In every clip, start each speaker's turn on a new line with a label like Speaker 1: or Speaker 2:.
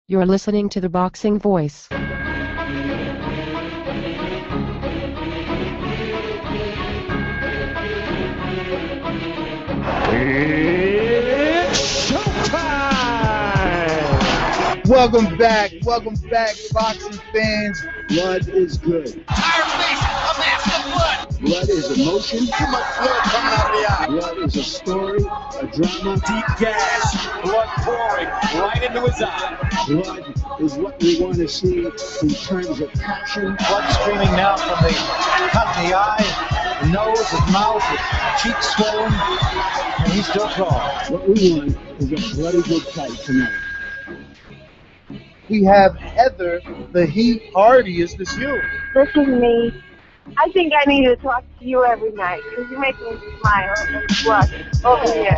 Speaker 1: You're listening to The Boxing Voice.
Speaker 2: It's showtime!
Speaker 3: Welcome back, boxing fans.
Speaker 4: Blood is good.
Speaker 5: Iron face, a mask of blood.
Speaker 4: Blood is emotion.
Speaker 5: Too much blood coming out of the eye.
Speaker 4: Blood is a story, a drama.
Speaker 6: Deep gas, blood pouring right into his eye.
Speaker 4: Blood is what we want to see in terms of passion.
Speaker 6: Blood streaming now from the cut in the eye, the nose, his mouth, his cheeks swollen, and he's still calm.
Speaker 4: What we want is a bloody good fight tonight.
Speaker 3: We have Heather, the Heat Hardy. Is this you?
Speaker 7: This is me. I think I need to talk to you every night because you make me smile and blush over here.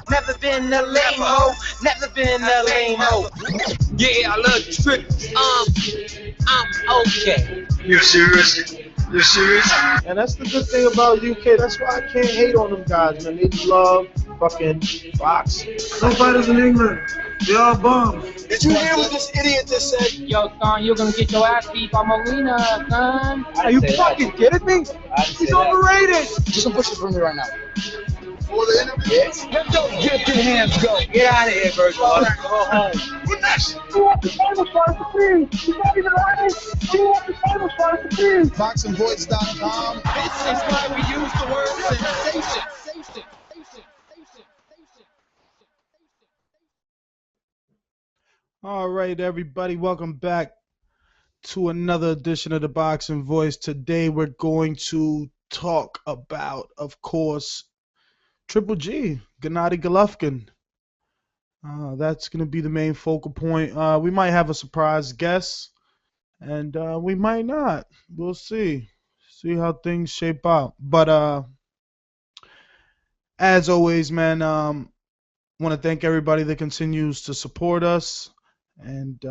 Speaker 5: Never been a lame-o, never been a lame-o. Yeah, I love the trick. I'm okay.
Speaker 8: You're serious? You're serious?
Speaker 3: And that's the good thing about UK. That's why I can't hate on them guys, man. They love fucking boxing.
Speaker 8: No fighters in England. They all bums.
Speaker 5: Did you hear what this idiot just said?
Speaker 9: Yo, son, you're gonna get your ass beat by Molina, son.
Speaker 3: Are you fucking kidding me? He's overrated.
Speaker 5: Do some pushes for me right now. For the interview?
Speaker 6: Yes. Let those gifted hands go. Get out of here, Virgil. Go home.
Speaker 5: What next?
Speaker 7: You want the famous part of the You not even honest. You want the famous part of the
Speaker 5: BoxingVoice.com. This is why we use the word sensation.
Speaker 2: All right, everybody, welcome back to another edition of the Boxing Voice. Today we're going to talk about, of course, Triple G, Gennady Golovkin. That's going to be the main focal point. We might have a surprise guest, and we might not. We'll see. See how things shape out. But as always, man, want to thank everybody that continues to support us. And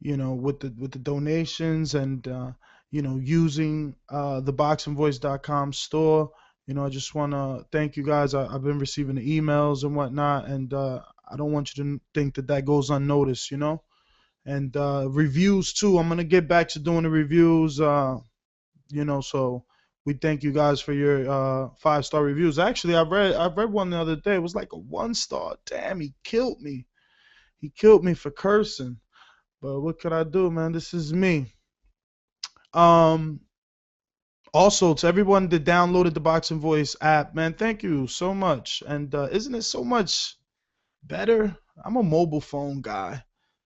Speaker 2: you know, with the donations and you know, using the boxingvoice.com store, you know, I just want to thank you guys. I've been receiving the emails and whatnot, and I don't want you to think that goes unnoticed, you know. And reviews too. I'm gonna get back to doing the reviews, you know. So we thank you guys for your 5-star reviews. Actually, I read one the other day. It was like a 1-star. Damn, he killed me. He killed me for cursing. But what could I do, man? This is me. Also, to everyone that downloaded the Boxing Voice app, man, thank you so much. And isn't it so much better? I'm a mobile phone guy.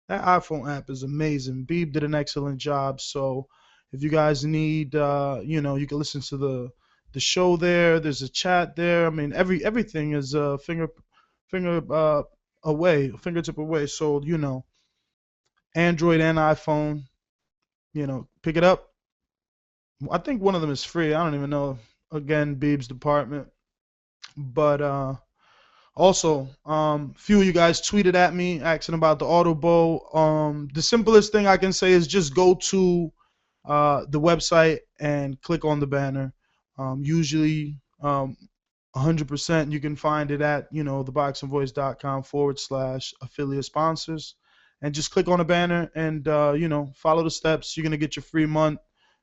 Speaker 2: That iPhone app is amazing. Beeb did an excellent job. So if you guys need, you know, you can listen to the show there. There's a chat there. I mean, everything is fingertip away. So, you know, Android and iPhone, you know, pick it up. I think one of them is free. I don't even know. Again, Beeb's department. But also, few of you guys tweeted at me asking about the Audible. The simplest thing I can say is just go to the website and click on the banner. Usually 100% you can find it at, you know, theboxingvoice.com/affiliate sponsors, and just click on the banner and you know, follow the steps. You're gonna get your free month.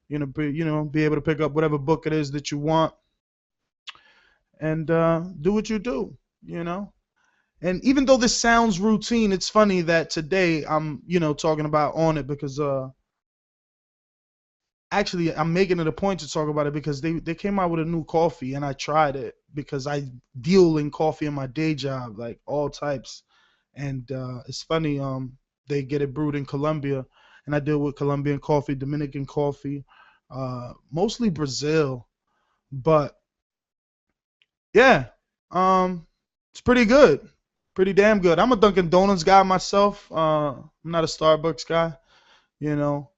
Speaker 2: You're gonna be able to pick up whatever book it is that you want, and do what you do, you know. And even though this sounds routine, it's funny that today I'm, you know, talking about on it because actually I'm making it a point to talk about it because they came out with a new coffee and I tried it because I deal in coffee in my day job, like all types. And it's funny, they get it brewed in Colombia, and I deal with Colombian coffee, Dominican coffee, mostly Brazil. But yeah, it's pretty good, pretty damn good. I'm a Dunkin' Donuts guy myself. I'm not a Starbucks guy, you know.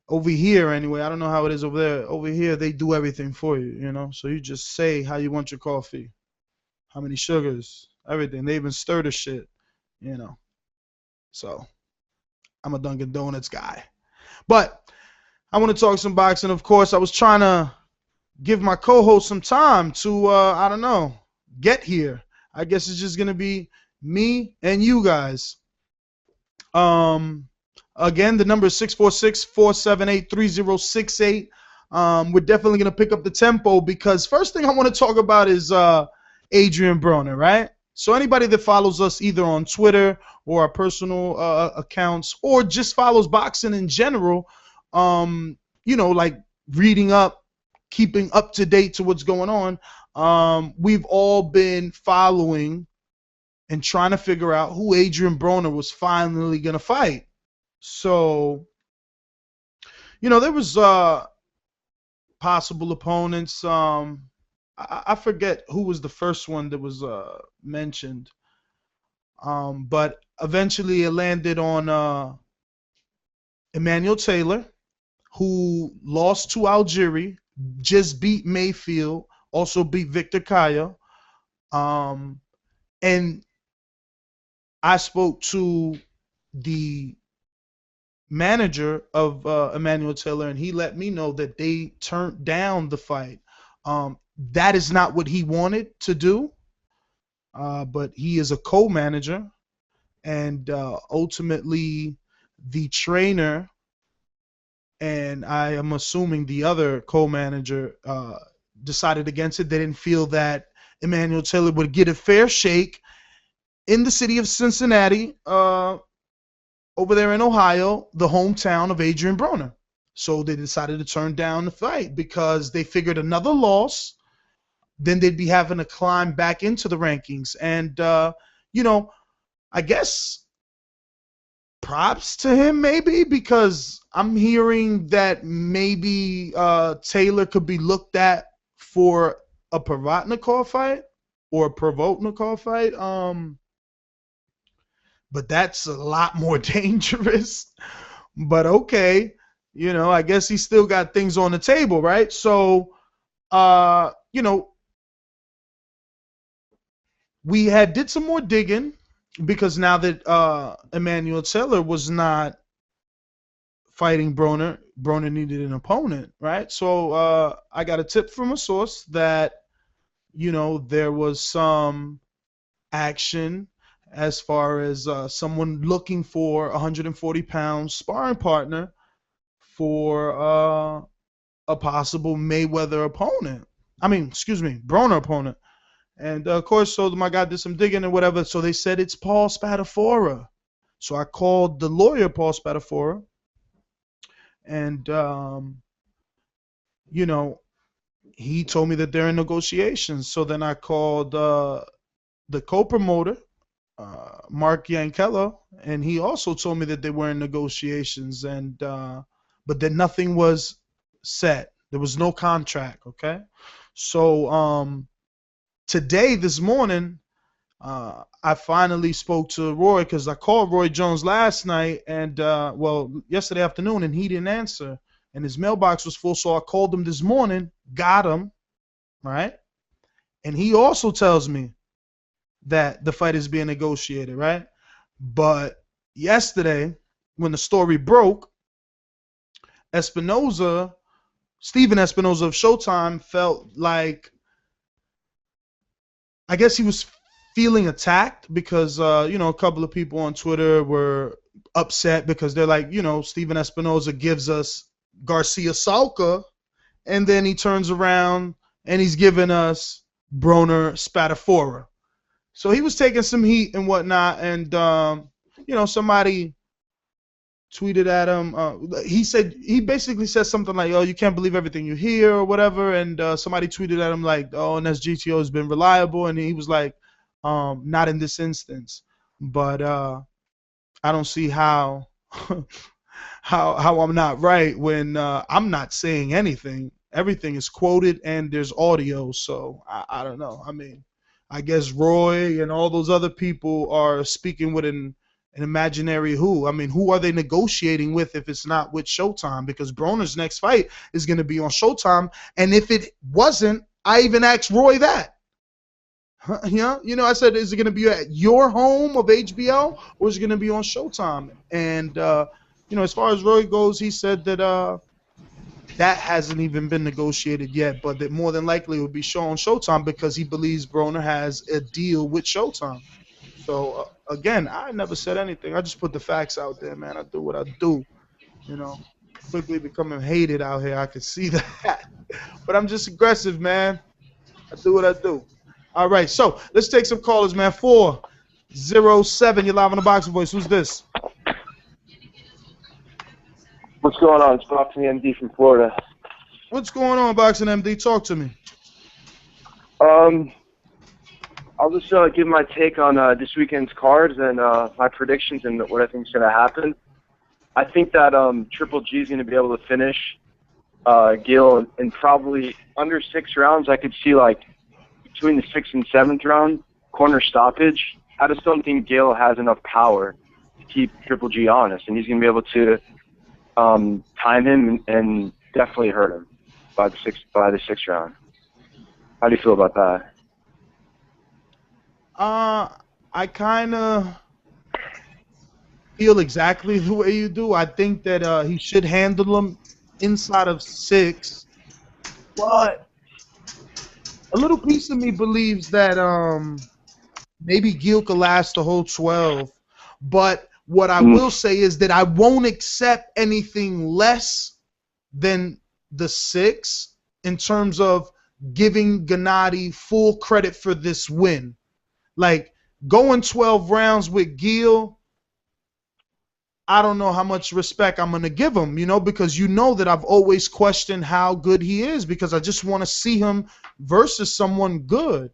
Speaker 2: Over here anyway, I don't know how it is over there. Over here, they do everything for you, you know. So you just say how you want your coffee, how many sugars, everything. They even stir the shit, you know. So I'm a Dunkin' Donuts guy. But I want to talk some boxing. Of course, I was trying to give my co-host some time to, I don't know, get here. I guess it's just going to be me and you guys. Again, the number is 646-478-3068. We're definitely going to pick up the tempo because first thing I want to talk about is Adrien Broner, right? So anybody that follows us either on Twitter or our personal accounts or just follows boxing in general, like reading up, keeping up to date to what's going on, we've all been following and trying to figure out who Adrien Broner was finally going to fight. So, there was possible opponents. I forget who was the first one that was mentioned. But eventually it landed on Emmanuel Taylor, who lost to Algieri, just beat Mayfield, also beat Victor Kaya. And I spoke to the manager of Emmanuel Taylor, and he let me know that they turned down the fight. That is not what he wanted to do, but he is a co-manager, and ultimately the trainer, and I am assuming the other co-manager, decided against it. They didn't feel that Emmanuel Taylor would get a fair shake in the city of Cincinnati, over there in Ohio, the hometown of Adrien Broner. So they decided to turn down the fight because they figured another loss, then they'd be having to climb back into the rankings. And, I guess props to him maybe, because I'm hearing that maybe Taylor could be looked at for a Provodnikov fight or a Provotnikov fight. But that's a lot more dangerous. But okay, I guess he still got things on the table, right? So, we did some more digging because now that Emmanuel Taylor was not fighting Broner needed an opponent, right? So I got a tip from a source that, there was some action as far as someone looking for a 140-pound sparring partner for a possible Mayweather opponent. Broner opponent. And of course, so my guy did some digging and whatever. So they said it's Paul Spadafora. So I called the lawyer, Paul Spadafora. And, he told me that they're in negotiations. So then I called the co-promoter, Mark Yankello, and he also told me that they were in negotiations, and but that nothing was set. There was no contract, okay? So this morning, I finally spoke to Roy because I called Roy Jones last night and yesterday afternoon, and he didn't answer, and his mailbox was full. So I called him this morning, got him, right? And he also tells me that the fight is being negotiated, right? But yesterday, when the story broke, Stephen Espinoza of Showtime felt like, I guess he was feeling attacked because, a couple of people on Twitter were upset because they're like, Stephen Espinoza gives us Garcia Salka, and then he turns around and he's giving us Broner Spadafora. So he was taking some heat and whatnot, and somebody tweeted at him. He basically said something like, "Oh, you can't believe everything you hear" or whatever. And somebody tweeted at him like, "Oh, and GTO has been reliable," and he was like, "Not in this instance." But I don't see how how I'm not right when I'm not saying anything. Everything is quoted and there's audio, so I don't know. I guess Roy and all those other people are speaking with an imaginary who. Who are they negotiating with if it's not with Showtime? Because Broner's next fight is going to be on Showtime. And if it wasn't, I even asked Roy that. I said, is it going to be at your home of HBO or is it going to be on Showtime? And, as far as Roy goes, he said that that hasn't even been negotiated yet, but that more than likely it will be shown on Showtime because he believes Broner has a deal with Showtime. So again, I never said anything. I just put the facts out there, man. I do what I do. You know, quickly becoming hated out here. I can see that. But I'm just aggressive, man. I do what I do. All right, so let's take some callers, man. 407, you're live on the Boxing Voice. Who's this?
Speaker 10: What's going on? It's Boxing MD from Florida.
Speaker 2: What's going on, Boxing MD? Talk to me.
Speaker 10: I'll just give my take on this weekend's cards and my predictions and what I think is going to happen. I think that Triple G is going to be able to finish Geale in probably under 6 rounds. I could see like between the 6th and 7th round corner stoppage. I just don't think Geale has enough power to keep Triple G honest, and he's going to be able to time him and definitely hurt him by the 6th round. How do you feel about that?
Speaker 2: I kind of feel exactly the way you do. I think that he should handle him inside of 6, but a little piece of me believes that maybe Geale could last the whole 12. But what I will say is that I won't accept anything less than the 6 in terms of giving Gennady full credit for this win. Like, going 12 rounds with Geale, I don't know how much respect I'm going to give him, you know, because you know that I've always questioned how good he is because I just want to see him versus someone good.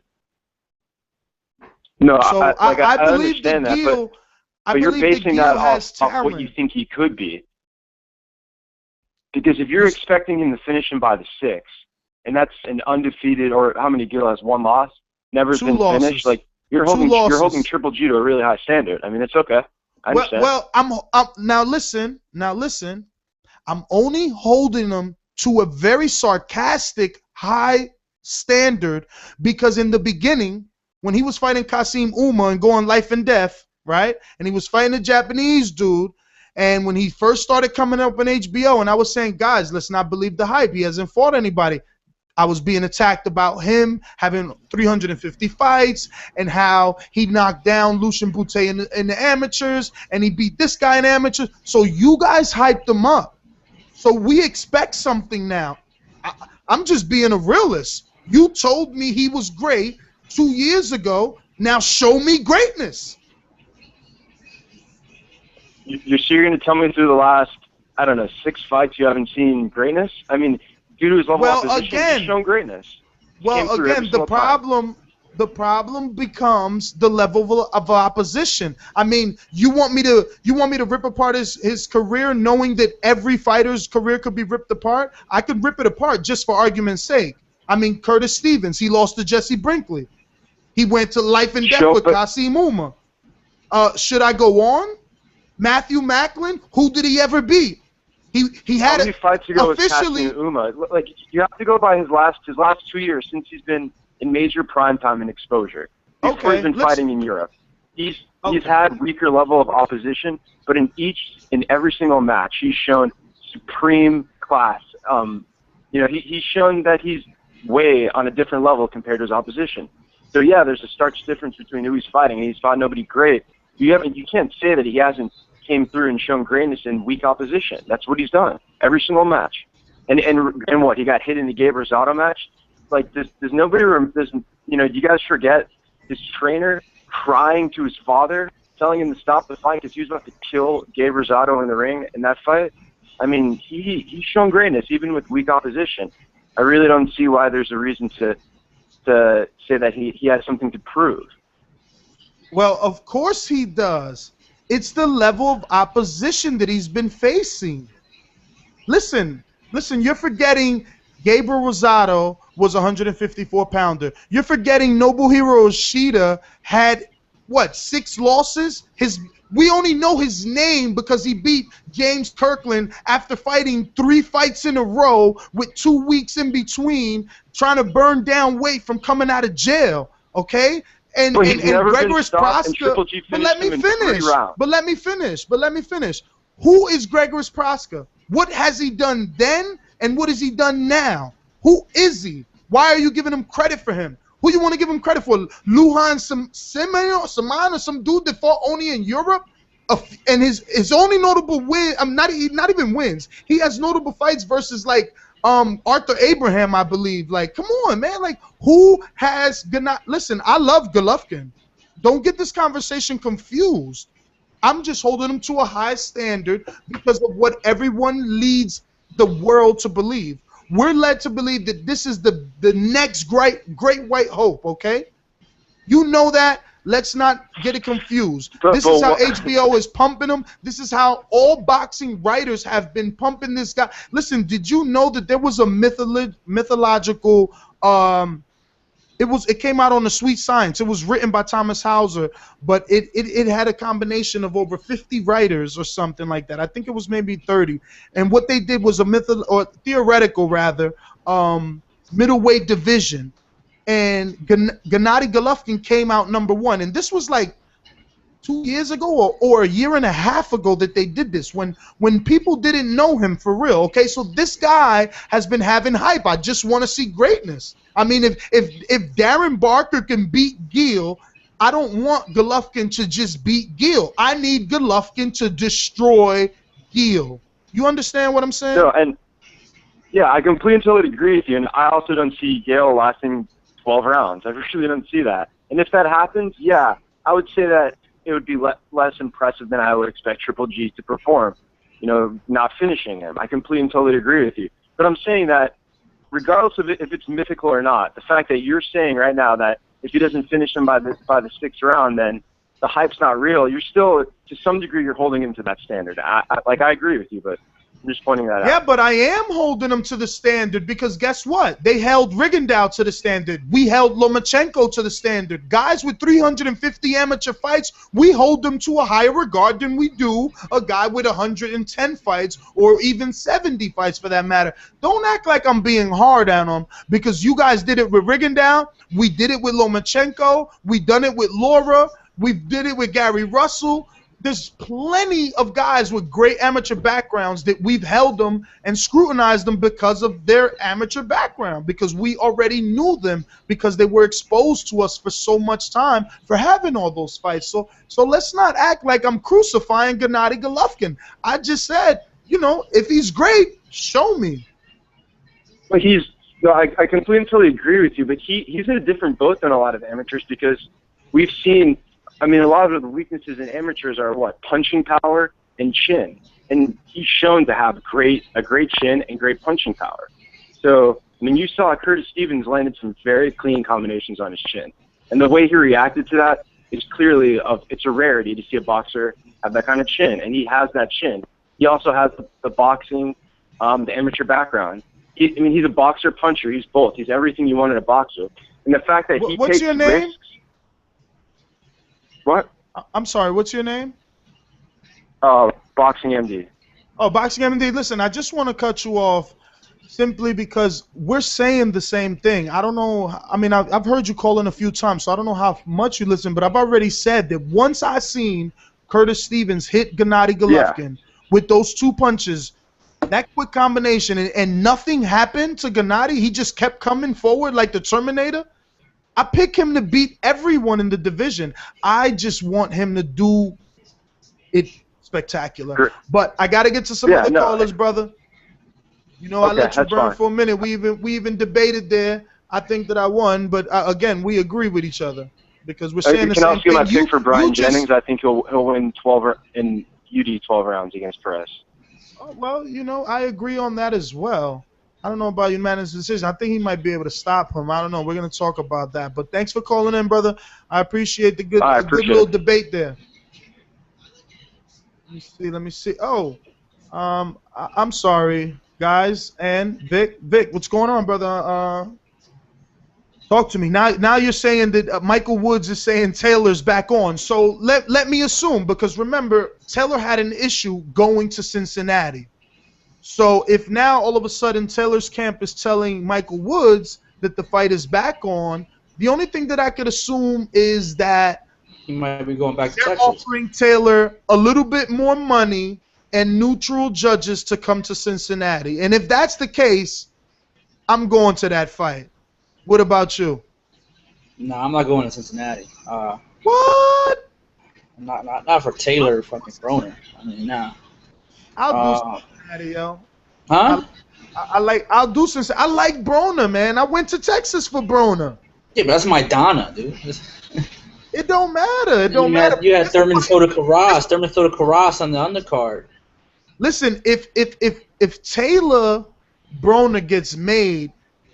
Speaker 10: No,
Speaker 2: so I believe that Geale,
Speaker 10: but you're basing that off what you think he could be. Because if you're expecting him to finish him by the 6th, and that's an undefeated, or how many Geale has? 1 loss? Never been finished? Like, you're holding Triple G to a really high standard. I mean, it's okay. I understand.
Speaker 2: Well, I'm now listen. I'm only holding him to a very sarcastic high standard because in the beginning, when he was fighting Kasim Uma and going life and death, right? And he was fighting a Japanese dude, and when he first started coming up on HBO, and I was saying, guys, let's not believe the hype. He hasn't fought anybody. I was being attacked about him having 350 fights and how he knocked down Lucian Bute in the amateurs and he beat this guy in amateurs. So you guys hyped him up. So we expect something now. I'm just being a realist. You told me he was great 2 years ago. Now show me greatness.
Speaker 10: You're going to tell me through the last, I don't know, 6 fights you haven't seen greatness? I mean, due to his level of opposition, he's shown greatness.
Speaker 2: Well, again, the problem becomes the level of opposition. I mean, you want me to rip apart his career, knowing that every fighter's career could be ripped apart? I could rip it apart just for argument's sake. I mean, Curtis Stevens, he lost to Jesse Brinkley. He went to life and death with Kasim Uma. Should I go on? Matthew Macklin, who did he ever beat? He had
Speaker 10: how many fights ago officially with Uma? Like, you have to go by his last 2 years since he's been in major primetime and exposure. Before he's been fighting in Europe. He's had weaker level of opposition, but in every single match he's shown supreme class. You know, he's shown that he's way on a different level compared to his opposition. So yeah, there's a stark difference between who he's fighting, and he's fought nobody great. You can't say that he hasn't came through and shown greatness in weak opposition. That's what he's done every single match. And what, he got hit in the Gabe Rosado match? Like, there's nobody, you know, you guys forget his trainer crying to his father, telling him to stop the fight because he was about to kill Gabe Rosado in the ring in that fight. I mean, he's shown greatness even with weak opposition. I really don't see why there's a reason to say that he has something to prove.
Speaker 2: Well, of course he does. It's the level of opposition that he's been facing. Listen, you're forgetting Gabriel Rosado was a 154-pounder. You're forgetting Nobuhiro Ishida had, 6 losses? We only know his name because he beat James Kirkland after fighting 3 fights in a row with 2 weeks in between, trying to burn down weight from coming out of jail, okay? And Gregoris Proska, but let me finish. Who is Gregoris Proska? What has he done then, and what has he done now? Who is he? Why are you giving him credit for him? Who you want to give him credit for? Luhan Simon or some dude that fought only in Europe? And his only notable win, not even wins. He has notable fights versus like Arthur Abraham, I believe. Like, come on, man. Like, who has Gennady? Listen, I love Golovkin. Don't get this conversation confused. I'm just holding him to a high standard because of what everyone leads the world to believe. We're led to believe that this is the next great white hope, okay? You know that. Let's not get it confused. This is how HBO is pumping him. This is how all boxing writers have been pumping this guy. Listen, did you know that there was a mythological it came out on The Sweet Science. It was written by Thomas Hauser, but it had a combination of over 50 writers or something like that. I think it was maybe 30. And what they did was a theoretical rather middleweight division. And Gennady Golovkin came out #1. And this was like 2 years ago or a year and a half ago that they did this when people didn't know him for real. Okay, so this guy has been having hype. I just want to see greatness. I mean, if Darren Barker can beat Geale, I don't want Golovkin to just beat Geale. I need Golovkin to destroy Geale. You understand what I'm saying?
Speaker 10: No, and yeah, I completely and totally agree with you. And I also don't see Geale lasting 12 rounds. I really don't see that. And if that happens, yeah, I would say that it would be less impressive than I would expect Triple G to perform, you know, not finishing him. I completely and totally agree with you. But I'm saying that regardless of if it's mythical or not, the fact that you're saying right now that if he doesn't finish him by the 6th round, then the hype's not real, you're still, to some degree, you're holding him to that standard. I agree with you, but I'm just pointing that out.
Speaker 2: Yeah, but I am holding them to the standard because guess what? They held Rigondeaux to the standard. We held Lomachenko to the standard. Guys with 350 amateur fights, we hold them to a higher regard than we do a guy with 110 fights or even 70 fights for that matter. Don't act like I'm being hard on them because you guys did it with Rigondeaux. We did it with Lomachenko. We done it with Laura. We did it with Gary Russell. There's plenty of guys with great amateur backgrounds that we've held them and scrutinized them because of their amateur background, because we already knew them, because they were exposed to us for so much time for having all those fights. So let's not act like I'm crucifying Gennady Golovkin. I just said, you know, if he's great, show me.
Speaker 10: Well, I completely and totally agree with you, but he's in a different boat than a lot of amateurs because we've seen, I mean, a lot of the weaknesses in amateurs are what? Punching power and chin. And he's shown to have a great chin and great punching power. So, I mean, you saw Curtis Stevens landed some very clean combinations on his chin. And the way he reacted to that is clearly it's a rarity to see a boxer have that kind of chin. And he has that chin. He also has the boxing, the amateur background. He's a boxer puncher. He's both. He's everything you want in a boxer. And the fact that he takes
Speaker 2: your name?
Speaker 10: risks. What?
Speaker 2: I'm sorry, what's your name?
Speaker 10: Boxing MD.
Speaker 2: Oh, Boxing MD. Listen, I just want to cut you off simply because we're saying the same thing. I don't know. I mean, I've heard you call in a few times, so I don't know how much you listen, but I've already said that once I seen Curtis Stevens hit Gennady Golovkin with those 2 punches, that quick combination, and nothing happened to Gennady, he just kept coming forward like the Terminator. I pick him to beat everyone in the division. I just want him to do it spectacular. But I got to get to some other callers, brother. You know, I let you burn for a minute. We even debated there. I think that I won, but again, we agree with each other because we're saying the same thing.
Speaker 10: You can also see my pick for Brian Jennings. I think he'll win 12 in UD 12 rounds against Perez.
Speaker 2: Oh, well, you know, I agree on that as well. I don't know about unanimous decision. I think he might be able to stop him. I don't know. We're going to talk about that. But thanks for calling in, brother. I appreciate the good little debate there. Let me see. Oh, I'm sorry, guys. And Vic, what's going on, brother? Talk to me. Now you're saying that Michael Woods is saying Taylor's back on. So let me assume, because remember, Taylor had an issue going to Cincinnati. So if now all of a sudden Taylor's camp is telling Michael Woods that the fight is back on, the only thing that I could assume is that
Speaker 11: he might be going back to Texas.
Speaker 2: They're offering Taylor a little bit more money and neutral judges to come to Cincinnati. And if that's the case, I'm going to that fight. What about you?
Speaker 11: No, I'm not going to Cincinnati.
Speaker 2: What?
Speaker 11: Not for Taylor fucking Broner. I mean, nah.
Speaker 2: I'll do Cincinnati, yo.
Speaker 11: Huh?
Speaker 2: I'll do Cincinnati. I like Broner, man. I went to Texas for Broner.
Speaker 11: Yeah, but that's my Donna, dude.
Speaker 2: It don't matter. It don't matter.
Speaker 11: You had Thurman Soda Karras on the undercard.
Speaker 2: Listen, if Taylor Broner gets made,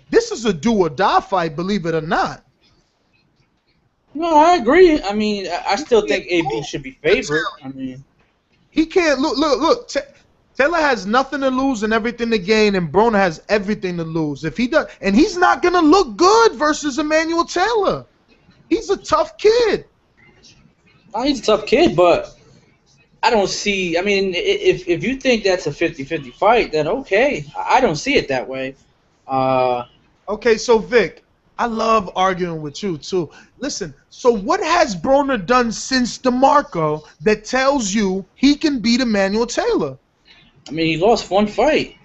Speaker 2: this is a do or die fight, believe it or not.
Speaker 11: No, I agree. I mean, I still think AB should be favored. I mean,
Speaker 2: he can't look. Taylor has nothing to lose and everything to gain, and Broner has everything to lose. If he does, and he's not gonna look good versus Emmanuel Taylor. He's a tough kid.
Speaker 11: He's a tough kid, but I don't see. I mean, if you think that's a 50-50 fight, then okay. I don't see it that way.
Speaker 2: Okay, so Vic, I love arguing with you too. Listen, so what has Broner done since DeMarco that tells you he can beat Emmanuel Taylor?
Speaker 11: I mean, he lost one fight.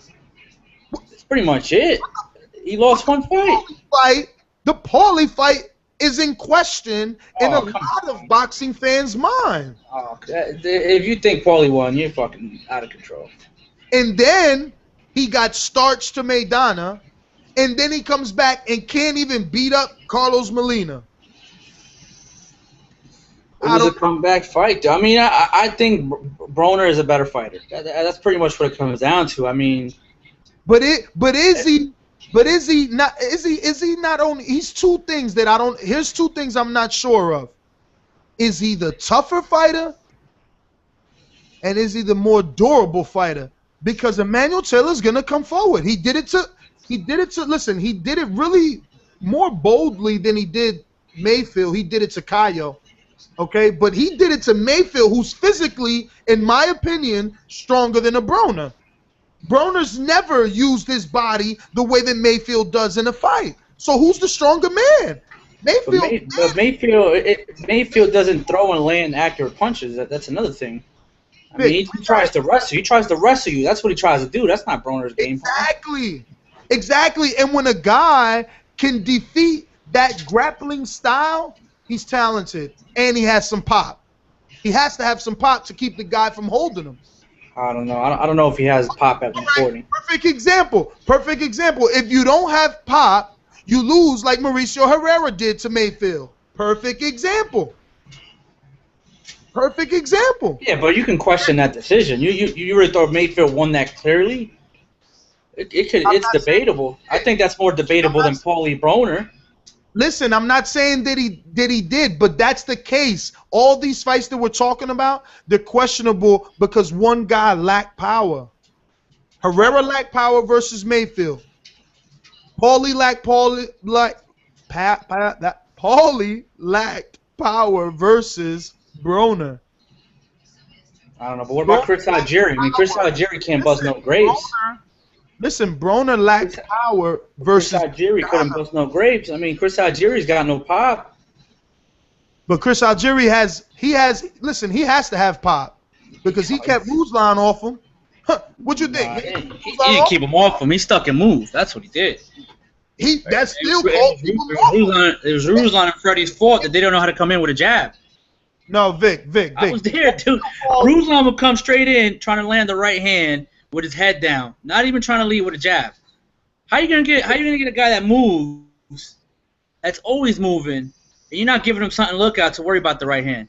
Speaker 11: That's pretty much it. He lost one fight.
Speaker 2: The Paulie fight is in question in a lot of boxing fans' mind.
Speaker 11: Oh, if you think Paulie won, you're fucking out of control.
Speaker 2: And then he got starched to Maidana, and then he comes back and can't even beat up Carlos Molina.
Speaker 11: It was a comeback fight. I mean, I think Broner is a better fighter. That's pretty much what it comes down to. I mean,
Speaker 2: is he not only? He's two things that I don't. Here's two things I'm not sure of. Is he the tougher fighter? And is he the more durable fighter? Because Emmanuel Taylor's gonna come forward. He did it to. Listen, he did it really more boldly than he did Mayfield. He did it to Caio. Okay, but he did it to Mayfield, who's physically, in my opinion, stronger than a Broner. Broner's never used his body the way that Mayfield does in a fight. So who's the stronger man?
Speaker 11: Mayfield doesn't throw and land accurate punches. That's another thing. I mean, he tries to wrestle. He tries to wrestle you. That's what he tries to do. That's not Broner's game plan.
Speaker 2: Exactly. And when a guy can defeat that grappling style, he's talented and he has some pop. He has to have some pop to keep the guy from holding him.
Speaker 11: I don't know. I don't know if he has pop at 140.
Speaker 2: Perfect example. If you don't have pop, you lose like Mauricio Herrera did to Mayfield. Perfect example.
Speaker 11: Yeah, but you can question that decision. You really thought Mayfield won that clearly? It's debatable. I think that's more debatable than Paulie Broner.
Speaker 2: Listen, I'm not saying that he did, but that's the case. All these fights that we're talking about, they're questionable because one guy lacked power. Herrera lacked power versus Mayfield. Paulie lacked power versus Broner.
Speaker 11: I don't know, but what about Chris Algieri? I mean, Chris Algieri can't bust no grapes.
Speaker 2: Listen, Broner lacked power versus
Speaker 11: Chris Algieri couldn't bust no grapes. I mean, Chris Algieri's got no pop.
Speaker 2: But Chris Algieri has to have pop because he kept Ruslan off him. What'd you think?
Speaker 11: He didn't keep him off him. He stuck and moved. That's what he did.
Speaker 2: That's still called
Speaker 11: it was Ruslan and Freddie's fault that they don't know how to come in with a jab.
Speaker 2: No, Vic.
Speaker 11: I was there, dude. Ruslan would come straight in trying to land the right hand with his head down, not even trying to lead with a jab. How you gonna get a guy that moves, that's always moving, and you're not giving him something to look at to worry about the right hand?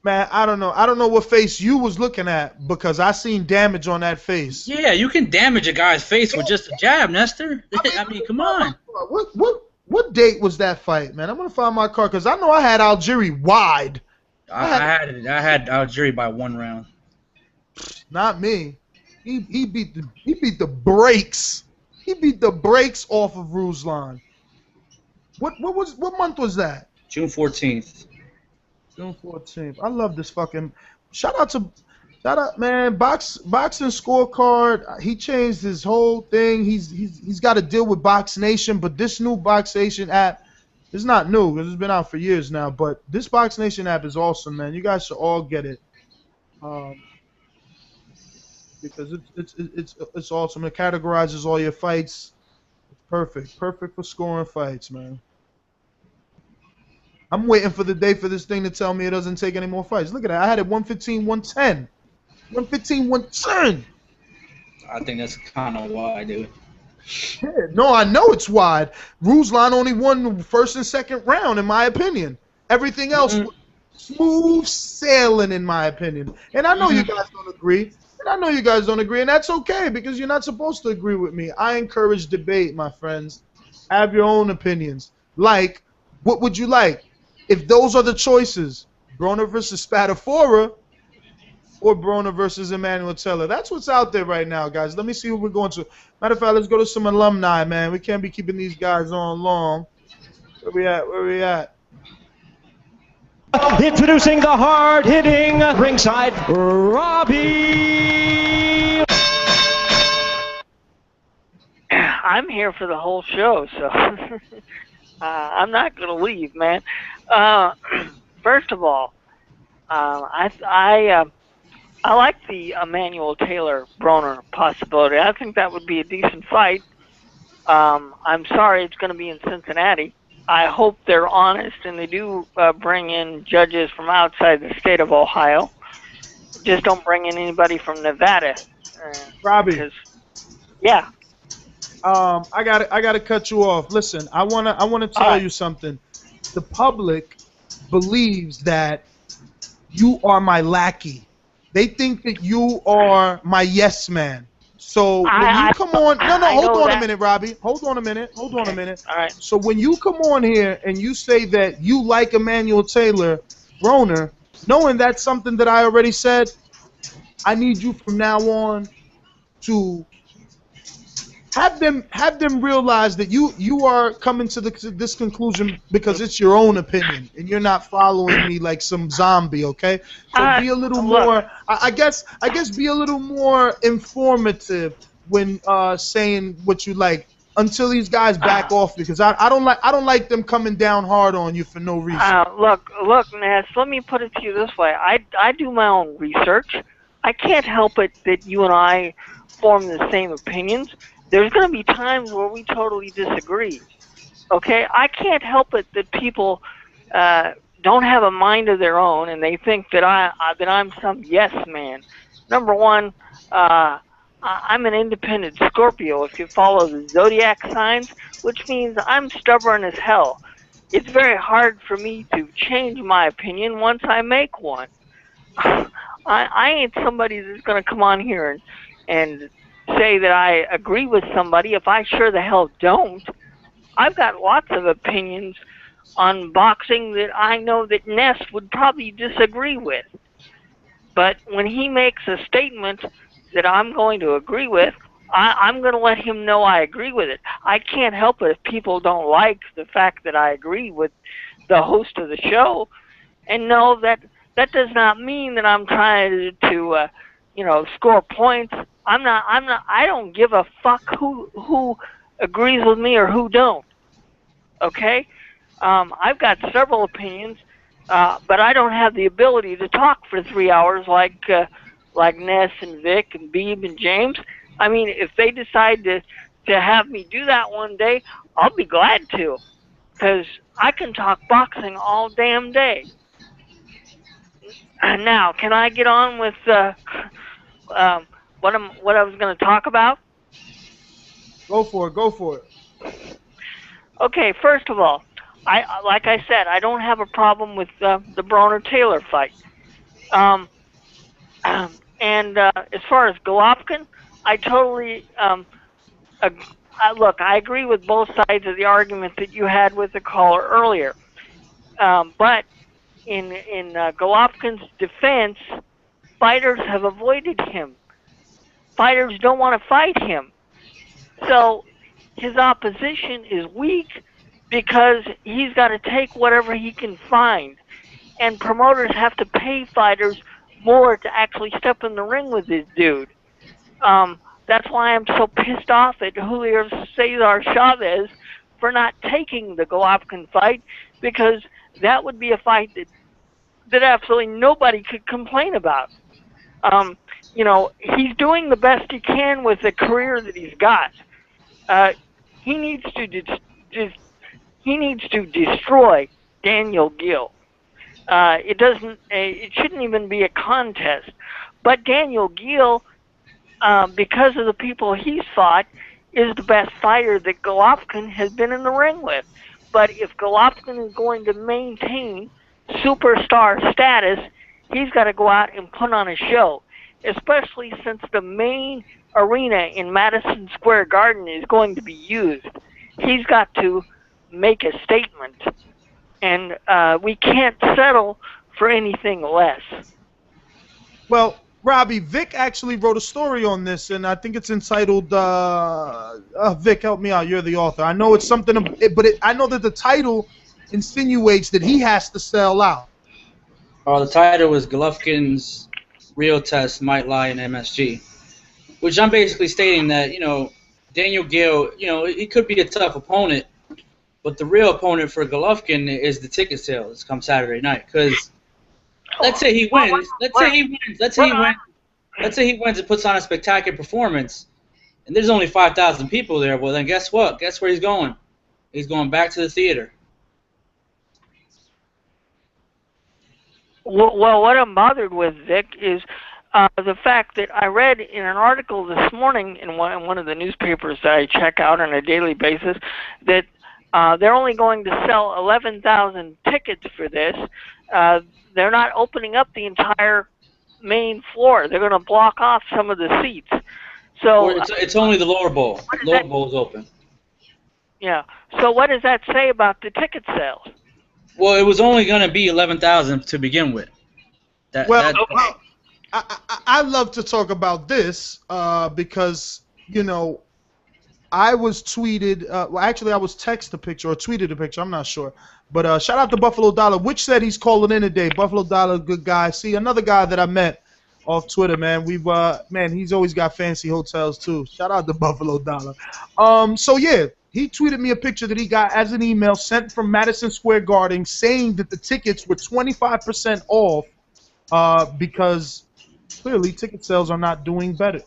Speaker 2: Man, I don't know. I don't know what face you was looking at because I seen damage on that face.
Speaker 11: Yeah, you can damage a guy's face with just a jab, Nestor. I mean, come on.
Speaker 2: What date was that fight, man? I'm gonna find my card because I know I had Algieri wide.
Speaker 11: I had Algieri by 1 round.
Speaker 2: Not me. He beat the brakes. He beat the brakes off of Ruslan. What month was that?
Speaker 11: June 14th.
Speaker 2: June 14th. I love this fucking. Shout out, man. Boxing scorecard. He changed his whole thing. He's got to deal with Box Nation, but this new Box Nation app is not new because it's been out for years now. But this Box Nation app is awesome, man. You guys should all get it. Because it's awesome. It categorizes all your fights. It's perfect for scoring fights, man. I'm waiting for the day for this thing to tell me it doesn't take any more fights. Look at that. I had it 115, 110. 115, 110.
Speaker 11: I think that's kind of wide, dude.
Speaker 2: Yeah, no, I know it's wide. Ruslan only won the first and second round, in my opinion. Everything else, smooth sailing, in my opinion. And I know you guys don't agree. And that's okay, because you're not supposed to agree with me. I encourage debate, my friends. Have your own opinions. Like, what would you like? If those are the choices, Broner versus Spadafora or Broner versus Emmanuel Taylor. That's what's out there right now, guys. Let me see who we're going to. Matter of fact, let's go to some alumni, man. We can't be keeping these guys on long. Where we at?
Speaker 12: Introducing the hard-hitting ringside Robbie.
Speaker 13: I'm here for the whole show, so I'm not going to leave, man. First of all, I like the Emmanuel Taylor Broner possibility. I think that would be a decent fight. I'm sorry it's going to be in Cincinnati. I hope they're honest and they do bring in judges from outside the state of Ohio. Just don't bring in anybody from Nevada.
Speaker 2: Robbie.
Speaker 13: Yeah.
Speaker 2: I gotta cut you off. Listen, I wanna tell you something. The public believes that you are my lackey. They think that you are my yes man. So when you come on, hold on a minute, Robbie. Hold on a minute. All right. So when you come on here and you say that you like Emmanuel Taylor Broner, knowing that's something that I already said, I need you from now on to have them realize that you are coming to this conclusion because it's your own opinion and you're not following me like some zombie, okay? So be a little more. I guess be a little more informative when saying what you like until these guys back off, because I don't like them coming down hard on you for no reason.
Speaker 13: Look, Ness. Let me put it to you this way. I do my own research. I can't help it that you and I form the same opinions. There's going to be times where we totally disagree, okay? I can't help it that people don't have a mind of their own and they think that I'm some yes man. Number one, I'm an independent Scorpio if you follow the zodiac signs, which means I'm stubborn as hell. It's very hard for me to change my opinion once I make one. I ain't somebody that's going to come on here and say that I agree with somebody if I sure the hell don't. I've got lots of opinions on boxing that I know that Ness would probably disagree with. But when he makes a statement that I'm going to agree with, I'm going to let him know I agree with it. I can't help it if people don't like the fact that I agree with the host of the show, and know that does not mean that I'm trying to score points. I don't give a fuck who agrees with me or who don't. Okay? I've got several opinions, but I don't have the ability to talk for 3 hours like Ness and Vic and Beeb and James. I mean, if they decide to have me do that one day, I'll be glad to, because I can talk boxing all damn day. Now, can I get on with what I was going to talk about?
Speaker 2: Go for it.
Speaker 13: Okay, first of all, like I said, I don't have a problem with the Broner-Taylor fight. And as far as Golovkin, I totally look. I agree with both sides of the argument that you had with the caller earlier. But in Golovkin's defense, fighters have avoided him. Fighters don't want to fight him. So his opposition is weak because he's got to take whatever he can find. And promoters have to pay fighters more to actually step in the ring with this dude. That's why I'm so pissed off at Julio Cesar Chavez for not taking the Golovkin fight, because that would be a fight that absolutely nobody could complain about. He's doing the best he can with the career that he's got. He needs to destroy Daniel Geale. It doesn't. It shouldn't even be a contest. But Daniel Geale, because of the people he's fought, is the best fighter that Golovkin has been in the ring with. But if Golovkin is going to maintain superstar status, he's got to go out and put on a show, especially since the main arena in Madison Square Garden is going to be used. He's got to make a statement, and we can't settle for anything less.
Speaker 2: Well, Robbie, Vic actually wrote a story on this, and I think it's entitled, Vic, help me out, you're the author. I know it's something, but I know that the title insinuates that he has to sell out.
Speaker 11: The title was Golovkin's Real Test Might Lie in MSG, which I'm basically stating that, Daniel Geale, he could be a tough opponent, but the real opponent for Golovkin is the ticket sales come Saturday night. Because let's say he wins, let's say he wins and puts on a spectacular performance, and there's only 5,000 people there. Well, then guess what? Guess where he's going? He's going back to the theater.
Speaker 13: Well, what I'm bothered with, Vic, is the fact that I read in an article this morning in one of the newspapers that I check out on a daily basis that they're only going to sell 11,000 tickets for this. They're not opening up the entire main floor. They're going to block off some of the seats. So
Speaker 11: it's only the lower bowl. Lower bowl is open.
Speaker 13: Yeah. So what does that say about the ticket sales?
Speaker 11: Well, it was only going to be 11,000 to begin with.
Speaker 2: I love to talk about this because, I was tweeted, I was texted a picture or tweeted a picture, I'm not sure. But shout out to Buffalo Dollar, which said he's calling in today. Buffalo Dollar, good guy. See, another guy that I met off Twitter, man. He's always got fancy hotels too. Shout out to Buffalo Dollar. So yeah, he tweeted me a picture that he got as an email sent from Madison Square Garden saying that the tickets were 25% off because clearly ticket sales are not doing good.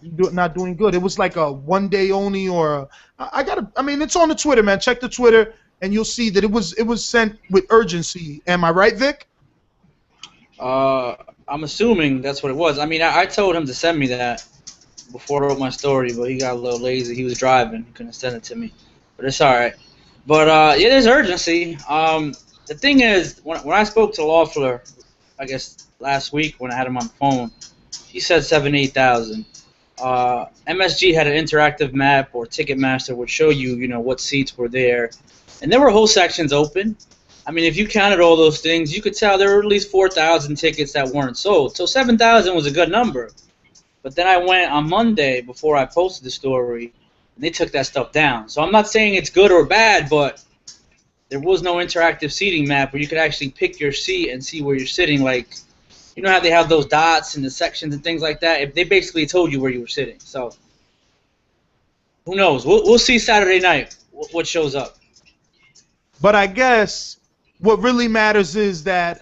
Speaker 2: It was like a one day only or it's on the Twitter, man. Check the Twitter and you'll see that it was sent with urgency. Am I right, Vic?
Speaker 11: I'm assuming that's what it was. I told him to send me that before I wrote my story, but he got a little lazy. He was driving. He couldn't send it to me. But it's all right. But, yeah, there's urgency. The thing is, when I spoke to Loeffler, I guess last week when I had him on the phone, he said 78,000. MSG had an interactive map or Ticketmaster would show you, what seats were there. And there were whole sections open. If you counted all those things, you could tell there were at least 4,000 tickets that weren't sold. So 7,000 was a good number. But then I went on Monday before I posted the story, and they took that stuff down. So I'm not saying it's good or bad, but there was no interactive seating map where you could actually pick your seat and see where you're sitting. Like, you know how they have those dots in the sections and things like that? They basically told you where you were sitting. So who knows? We'll see Saturday night what shows up.
Speaker 2: But I guess what really matters is that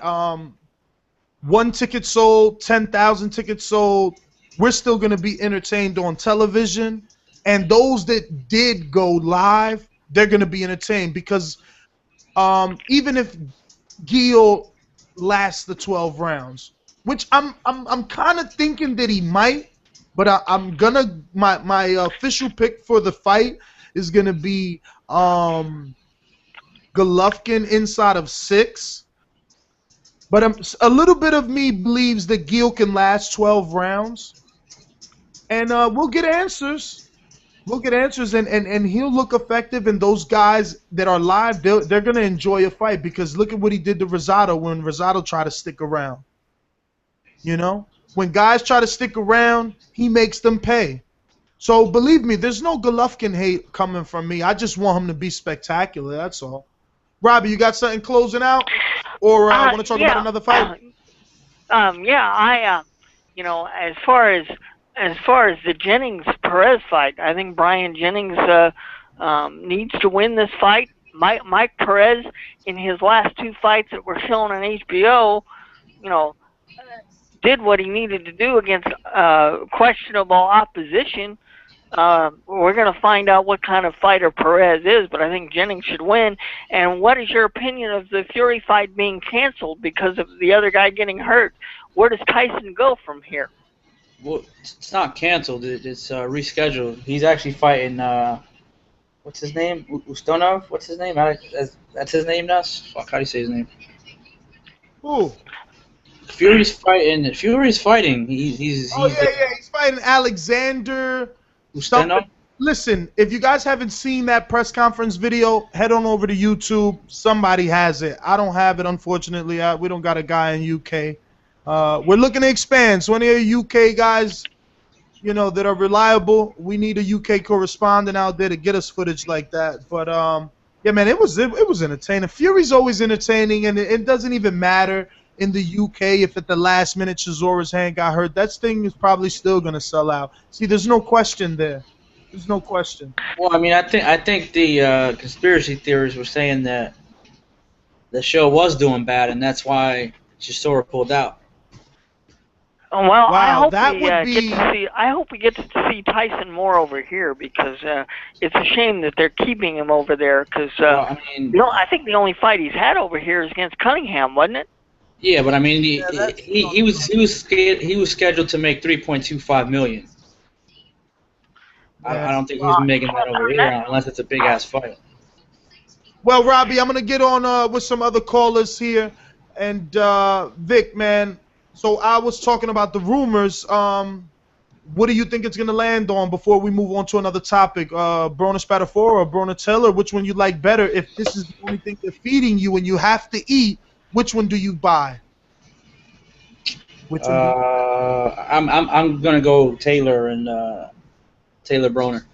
Speaker 2: one ticket sold, 10,000 tickets sold. We're still going to be entertained on television. And those that did go live, they're going to be entertained because even if Geale lasts the 12 rounds, which I'm kind of thinking that he might, but I'm gonna my official pick for the fight is gonna be Golovkin inside of 6. But a little bit of me believes that Geale can last 12 rounds, and we'll get answers. We'll get answers, and he'll look effective, and those guys that are live, they're going to enjoy a fight because look at what he did to Rosado when Rosado tried to stick around. When guys try to stick around, he makes them pay. So believe me, there's no Golovkin hate coming from me. I just want him to be spectacular, that's all. Robbie, you got something closing out? Or want to talk about another fight?
Speaker 13: As far as the Jennings Perez fight, I think Brian Jennings needs to win this fight. Mike Perez, in his last 2 fights that were shown on HBO, did what he needed to do against questionable opposition. We're going to find out what kind of fighter Perez is, but I think Jennings should win. And what is your opinion of the Fury fight being canceled because of the other guy getting hurt? Where does Tyson go from here?
Speaker 11: Well, it's not canceled. It's rescheduled. He's actually fighting. What's his name? Ustonov? What's his name? That's his name now? Fuck, how do you say his name?
Speaker 2: Who?
Speaker 11: Fury's fighting. He's
Speaker 2: He's fighting Alexander
Speaker 11: Ustonov.
Speaker 2: Listen, if you guys haven't seen that press conference video, head on over to YouTube. Somebody has it. I don't have it, unfortunately. We don't got a guy in UK. We're looking to expand. So any of you UK guys, you know, that are reliable, we need a UK correspondent out there to get us footage like that. But yeah, man, it was entertaining. Fury's always entertaining, and it doesn't even matter in the UK if at the last minute Chizora's hand got hurt. That thing is probably still gonna sell out. See, there's no question there. There's no question.
Speaker 11: Well, I mean, I think the conspiracy theorists were saying that the show was doing bad, and that's why Chisora pulled out.
Speaker 13: Oh, well,
Speaker 2: wow,
Speaker 13: I hope we get to see Tyson more over here, because it's a shame that they're keeping him over there. Because I think the only fight he's had over here is against Cunningham, wasn't it?
Speaker 11: Yeah, but I mean, he was scheduled to make $3.25 million. I don't think he's making that over here unless it's a big ass fight.
Speaker 2: Well, Robbie, I'm gonna get on with some other callers here, and Vic, man. So I was talking about the rumors. What do you think it's gonna land on before we move on to another topic? Broner Spatafora or Broner Taylor? Which one you like better? If this is the only thing they're feeding you and you have to eat, which one do you buy? Which one?
Speaker 11: I'm gonna go Taylor and Taylor Broner.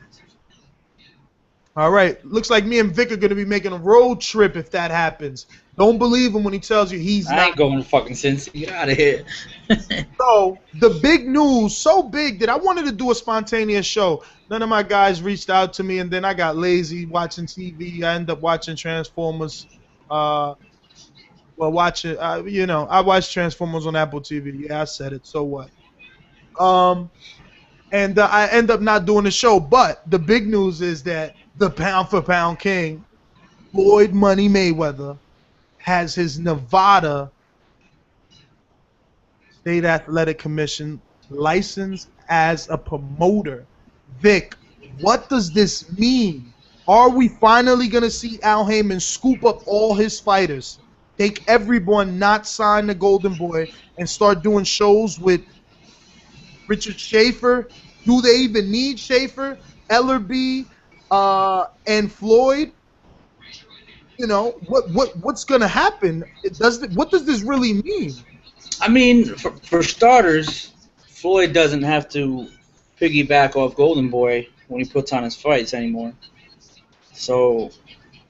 Speaker 2: All right. Looks like me and Vic are gonna be making a road trip if that happens. Don't believe him when he tells you he's not.
Speaker 11: I ain't going to fucking Cincy. Get out of here.
Speaker 2: So the big news, so big that I wanted to do a spontaneous show. None of my guys reached out to me, and then I got lazy watching TV. I ended up watching Transformers. I watched Transformers on Apple TV. Yeah, I said it. So what? And I end up not doing the show. But the big news is that the pound-for-pound king, Floyd Money Mayweather, has his Nevada State Athletic Commission licensed as a promoter. Vic, what does this mean? Are we finally going to see Al Heyman scoop up all his fighters, take everyone not signed to Golden Boy, and start doing shows with Richard Schaefer? Do they even need Schaefer, Ellerby, and Floyd? You know, what's going to happen? What does this really mean?
Speaker 11: I mean, for starters, Floyd doesn't have to piggyback off Golden Boy when he puts on his fights anymore. So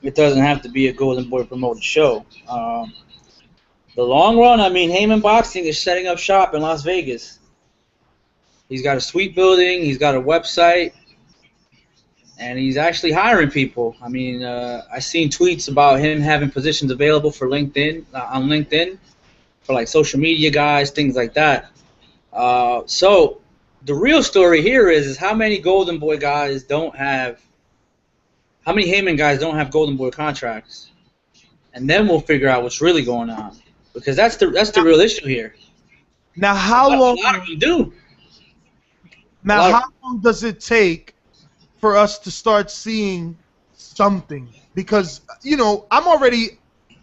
Speaker 11: it doesn't have to be a Golden Boy promoted show. The long run, I mean, Heyman Boxing is setting up shop in Las Vegas. He's got a suite building. He's got a website. And he's actually hiring people. I mean, I seen tweets about him having positions available for LinkedIn, on LinkedIn, for like social media guys, things like that. So the real story here is how many Golden Boy guys don't have, how many Heyman guys don't have Golden Boy contracts, and then we'll figure out what's really going on, because that's the real issue here.
Speaker 2: Now, how long?
Speaker 11: A lot of them do.
Speaker 2: Now, how long does it take for us to start seeing something? Because, you know, I'm already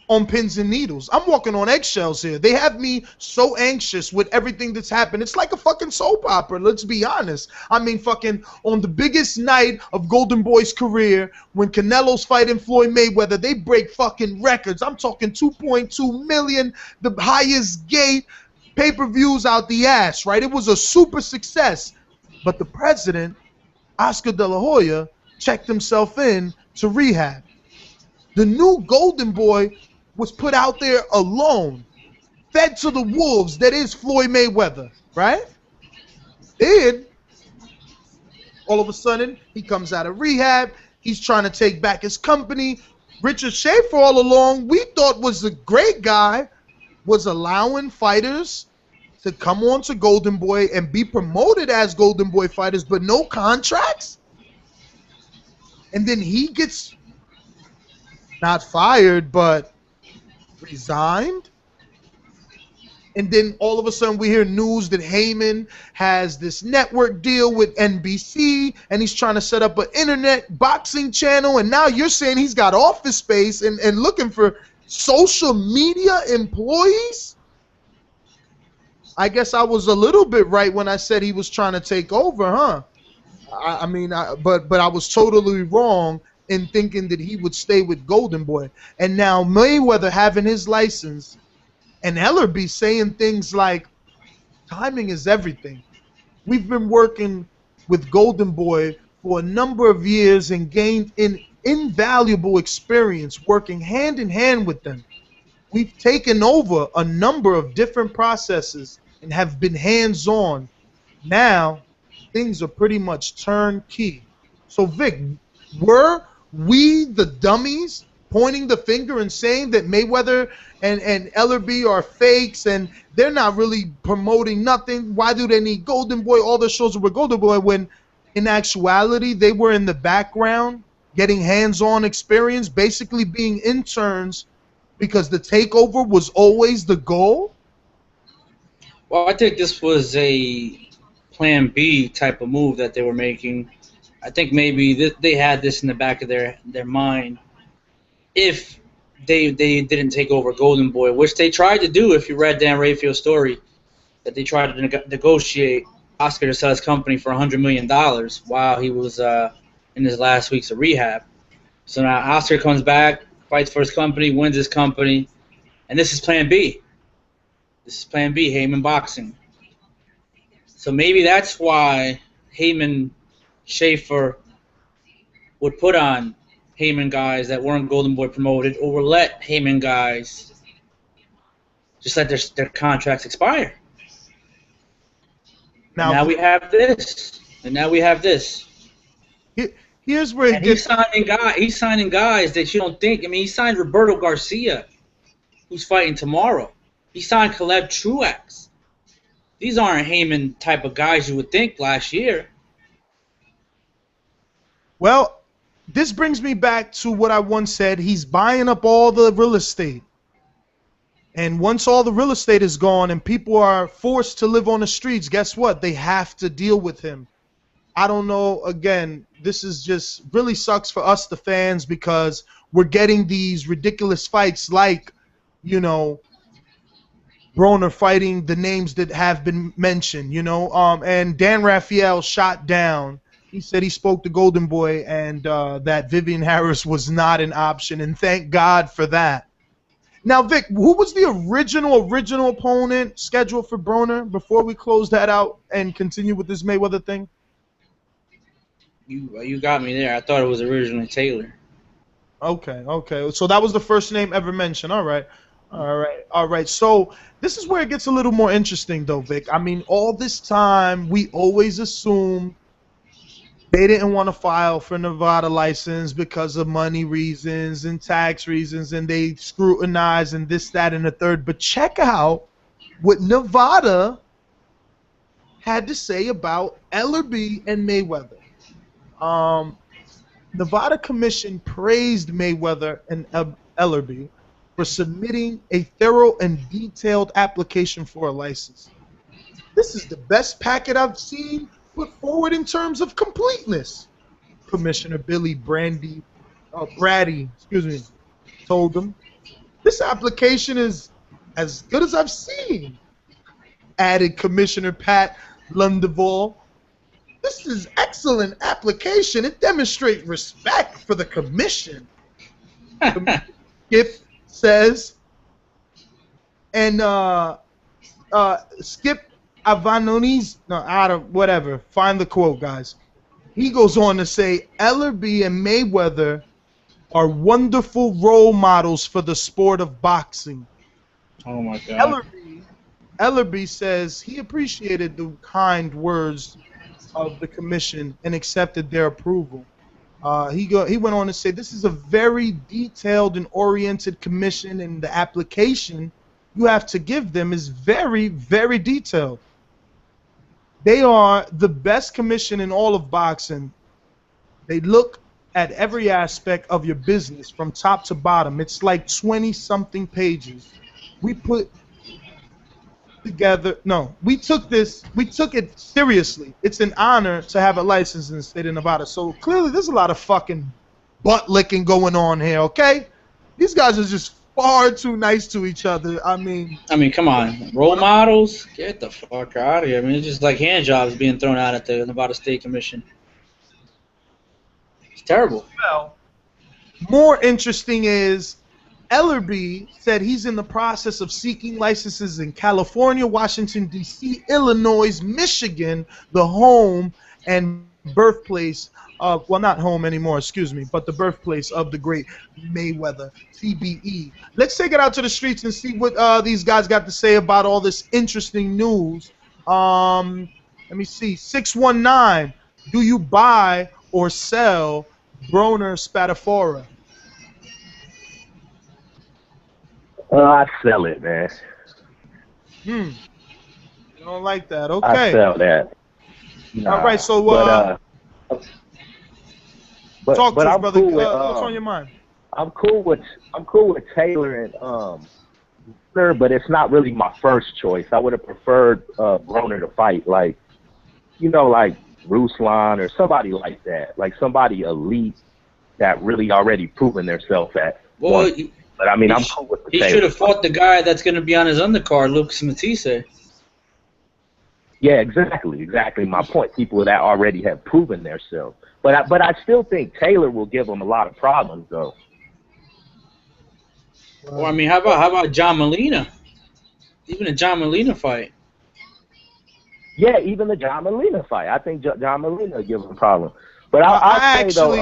Speaker 2: on pins and needles. I'm walking on eggshells here. They have me so anxious with everything that's happened. It's like a fucking soap opera, let's be honest. I mean, fucking on the biggest night of Golden Boy's career, when Canelo's fighting Floyd Mayweather, they break fucking records. I'm talking 2.2 million, the highest gate, pay-per-views out the ass, right? It was a super success. But the president, Oscar De La Hoya, checked himself in to rehab. The new Golden Boy was put out there alone, fed to the wolves that is Floyd Mayweather, right? Then, all of a sudden, he comes out of rehab. He's trying to take back his company. Richard Schaefer, all along, we thought was a great guy, was allowing fighters to come on to Golden Boy and be promoted as Golden Boy fighters, but no contracts? And then he gets not fired, but resigned? And then all of a sudden we hear news that Heyman has this network deal with NBC and he's trying to set up an internet boxing channel. And now you're saying he's got office space and looking for social media employees? I guess I was a little bit right when I said he was trying to take over, huh? But I was totally wrong in thinking that he would stay with Golden Boy. And now Mayweather having his license and Ellerbe saying things like, timing is everything. We've been working with Golden Boy for a number of years and gained an invaluable experience working hand in hand with them. We've taken over a number of different processes and have been hands-on. Now, things are pretty much turnkey. So, Vic, were we the dummies pointing the finger and saying that Mayweather and Ellerbe are fakes and they're not really promoting nothing? Why do they need Golden Boy? All the shows were Golden Boy, when in actuality they were in the background getting hands-on experience, basically being interns, because the takeover was always the goal?
Speaker 11: Well, I think this was a plan B type of move that they were making. I think maybe they had this in the back of their mind. If they didn't take over Golden Boy, which they tried to do, if you read Dan Rayfield's story, that they tried to negotiate Oscar to sell his company for $100 million while he was in his last weeks of rehab. So now Oscar comes back, fights for his company, wins his company, and this is plan B. This is plan B, Heyman Boxing. So maybe that's why Heyman Schaefer would put on Heyman guys that weren't Golden Boy promoted, or would let Heyman guys just let their contracts expire. Now we have this, and now we have this.
Speaker 2: Here's where
Speaker 11: he's signing guys that you don't think. I mean, he signed Roberto Garcia, who's fighting tomorrow. He signed Caleb Truax. These aren't Heyman type of guys you would think last year.
Speaker 2: Well, this brings me back to what I once said. He's buying up all the real estate. And once all the real estate is gone and people are forced to live on the streets, guess what? They have to deal with him. I don't know. Again, this is just really sucks for us, the fans, because we're getting these ridiculous fights like, you know, Broner fighting the names that have been mentioned, you know, and Dan Raphael shot down. He said he spoke to Golden Boy and that Vivian Harris was not an option, and thank God for that. Now, Vic, who was the original opponent scheduled for Broner before we close that out and continue with this Mayweather thing?
Speaker 11: You got me there. I thought it was originally Taylor.
Speaker 2: Okay. So that was the first name ever mentioned. All right. So this is where it gets a little more interesting, though, Vic. I mean, all this time we always assumed they didn't want to file for Nevada license because of money reasons and tax reasons, and they scrutinized and this, that, and the third. But check out what Nevada had to say about Ellerbe and Mayweather. Nevada Commission praised Mayweather and Ellerbe for submitting a thorough and detailed application for a license. This is the best packet I've seen put forward in terms of completeness, Commissioner Billy Brady, told them. This application is as good as I've seen, added Commissioner Pat Lundeval. This is excellent application. It demonstrates respect for the commission. Skip says, and Skip Avanoni's, whatever. Find the quote, guys. He goes on to say, Ellerbe and Mayweather are wonderful role models for the sport of boxing.
Speaker 11: Oh my God.
Speaker 2: Ellerbe says he appreciated the kind words of the commission and accepted their approval. He went on to say, this is a very detailed and oriented commission, and the application you have to give them is very, very detailed. They are the best commission in all of boxing. They look at every aspect of your business from top to bottom. It's like 20-something pages. We put together, no, we took it seriously. It's an honor to have a license in the state of Nevada. So clearly there's a lot of fucking butt licking going on here, okay? These guys are just far too nice to each other. I mean,
Speaker 11: come on. Role models? Get the fuck out of here. I mean, it's just like hand jobs being thrown out at the Nevada State Commission. It's terrible.
Speaker 2: Well, more interesting is Ellerby said he's in the process of seeking licenses in California, Washington, D.C., Illinois, Michigan, the home and birthplace of, well, not home anymore, excuse me, but the birthplace of the great Mayweather, TBE. Let's take it out to the streets and see what these guys got to say about all this interesting news. Let me see. 619, do you buy or sell Broner Spadafora?
Speaker 14: I sell it, man.
Speaker 2: You don't like that? Okay.
Speaker 14: I sell that. Nah,
Speaker 2: all right, so talk to us, brother.
Speaker 14: Cool with,
Speaker 2: what's on your mind?
Speaker 14: I'm cool with Taylor and but it's not really my first choice. I would have preferred Broner to fight, like, you know, like Ruslan or somebody like that, like somebody elite that really already proven themselves at.
Speaker 11: Well,
Speaker 14: but I mean, I'm cool with the
Speaker 11: he
Speaker 14: Taylor.
Speaker 11: should have fought the guy that's going to be on his undercard, Lucas Matisse.
Speaker 14: Yeah, exactly. My point. People that already have proven themselves. But I still think Taylor will give him a lot of problems, though.
Speaker 11: Well, I mean, how about John Molina? Even a John Molina fight.
Speaker 14: Yeah, even the John Molina fight. I think John Molina will give him a problem. But I'll say,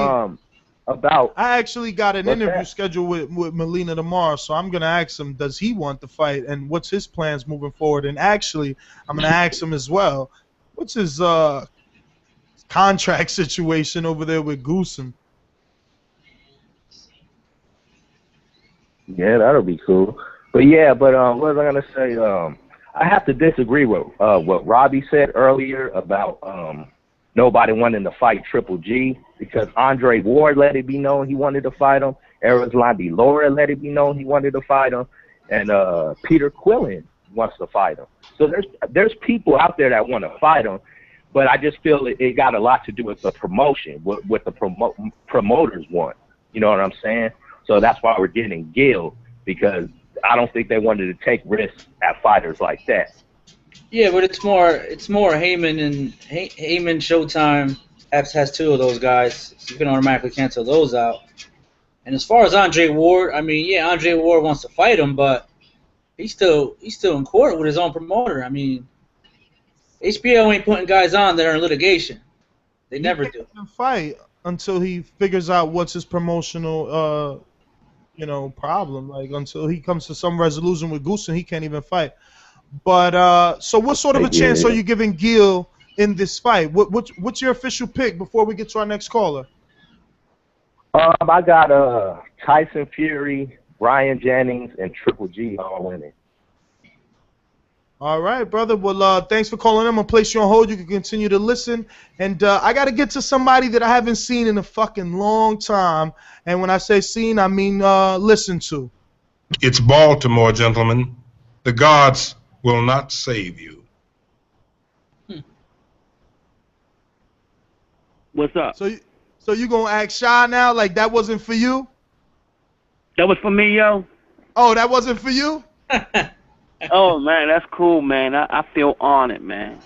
Speaker 14: though, I
Speaker 2: actually got an interview scheduled with Molina tomorrow, so I'm going to ask him, does he want to fight, and what's his plans moving forward? And actually, I'm going to ask him as well, what's his contract situation over there with Goosen?
Speaker 14: Yeah, that'll be cool. But what was I going to say? I have to disagree with what Robbie said earlier about nobody wanting to fight Triple G, because Andre Ward let it be known he wanted to fight him. Errol de Laura let it be known he wanted to fight him. And Peter Quillen wants to fight him. So there's people out there that want to fight him, but I just feel it got a lot to do with the promotion, what the promoters want. You know what I'm saying? So that's why we're getting Geale, because I don't think they wanted to take risks at fighters like that.
Speaker 11: Yeah, but it's more Heyman and Heyman Showtime has two of those guys, so you can automatically cancel those out. And as far as Andre Ward, I mean, yeah, Andre Ward wants to fight him, but he's still in court with his own promoter. I mean, HBO ain't putting guys on that are in litigation. They never do.
Speaker 2: He can't fight until he figures out what's his promotional problem. Like, until he comes to some resolution with Goosen, he can't even fight. But so what sort of a chance are you giving Geale in this fight? What's your official pick before we get to our next caller?
Speaker 14: I got Tyson Fury, Ryan Jennings, and Triple G all winning.
Speaker 2: All right, brother. Well, thanks for calling in. I'm going to place you on hold. You can continue to listen. And I got to get to somebody that I haven't seen in a fucking long time. And when I say seen, I mean listen to.
Speaker 15: It's Baltimore, gentlemen. The gods will not save you.
Speaker 16: What's up?
Speaker 2: So you going to act shy now? Like that wasn't for you?
Speaker 16: That was for me, yo.
Speaker 2: Oh, that wasn't for you?
Speaker 16: Oh, man, that's cool, man. I feel honored, man.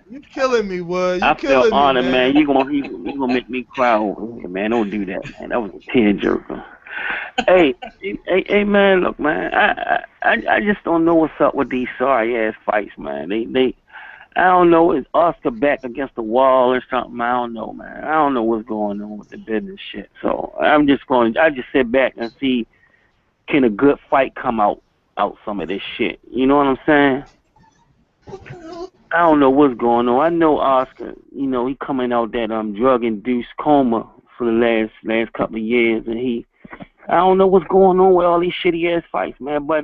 Speaker 2: You killing me, Wood.
Speaker 16: I feel honored, man. You gonna make me cry over here, man. Don't do that, man. That was a tearjerker. Hey, man, look, man. I just don't know what's up with these sorry ass fights, man. They I don't know. Is Oscar back against the wall or something? I don't know, man. I don't know what's going on with the business shit. So I just sit back and see, can a good fight come out some of this shit? You know what I'm saying? I don't know what's going on. I know Oscar, he coming out that drug-induced coma for the last couple of years, and I don't know what's going on with all these shitty ass fights, man. But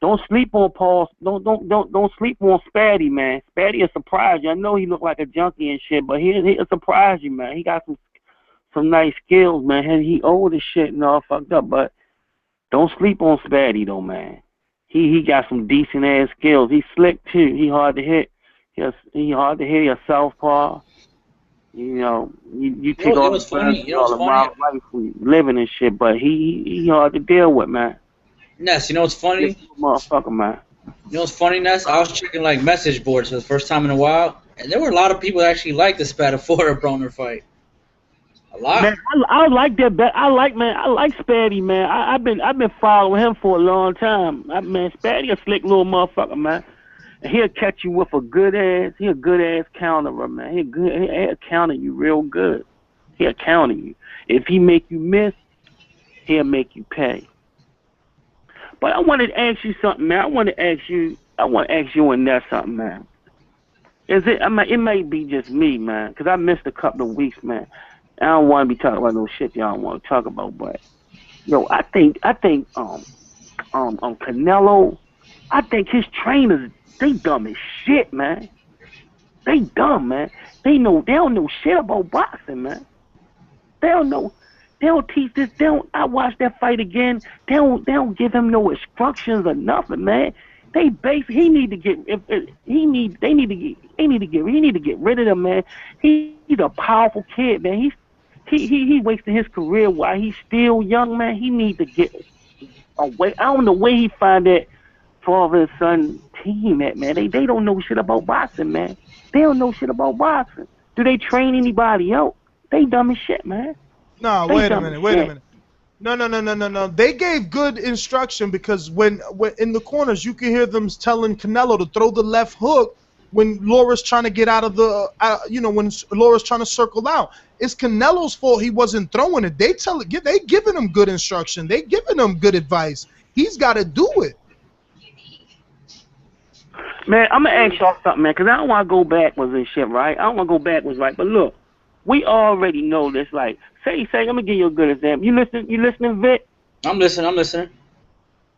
Speaker 16: Don't sleep on Paul. Don't sleep on Spatty, man. Spatty will surprise you. I know he look like a junkie and shit, but he'll surprise you, man. He got some nice skills, man. He old as shit and all fucked up, but don't sleep on Spatty though, man. He got some decent ass skills. He's slick too. He hard to hit. He hard to hit. He's a southpaw. You know, you take all the wild life from living and shit, but he hard to deal with, man.
Speaker 11: Ness, you know what's funny?
Speaker 16: Motherfucker, man.
Speaker 11: You know what's funny, Ness? I was checking like message boards for the first time in a while, and there were a lot of people that actually liked the Spadafora Broner fight. A lot.
Speaker 16: Man, I like that. I like Spatty, man. I've been following him for a long time. Man, Spatty a slick little motherfucker, man. And he'll catch you with a good ass. He a good ass counterer, man. He'll counter you real good. He'll counter you. If he make you miss, he'll make you pay. But I wanted to ask you something, man. I want to ask you and that something, man. It may be just me, man, because I missed a couple of weeks, man. I don't want to be talking about no shit y'all don't want to talk about, but yo, I think Canelo, I think his trainers, they dumb as shit, man. They dumb, man. They don't know shit about boxing, man. They don't teach this. I watched that fight again. They don't give him no instructions or nothing, man. They basically he need to get rid of him, man. He's a powerful kid, man. He wasting his career while he's still young, man. He need to get away. I don't know where he find that father and son team at, man. They don't know shit about boxing, man. They don't know shit about boxing. Do they train anybody else? They dumb as shit, man.
Speaker 2: No, wait a minute. No. They gave good instruction because when in the corners, you can hear them telling Canelo to throw the left hook when Laura's trying to get out of the, when Laura's trying to circle out. It's Canelo's fault he wasn't throwing it. They giving him good instruction. They giving him good advice. He's got to do it.
Speaker 16: Man, I'm going to ask y'all something, man, because I don't want to go backwards and shit, right? I don't want to go backwards, right? But look, we already know this. Like, say, I'm going to give you a good example. You listening, Vic?
Speaker 11: I'm listening.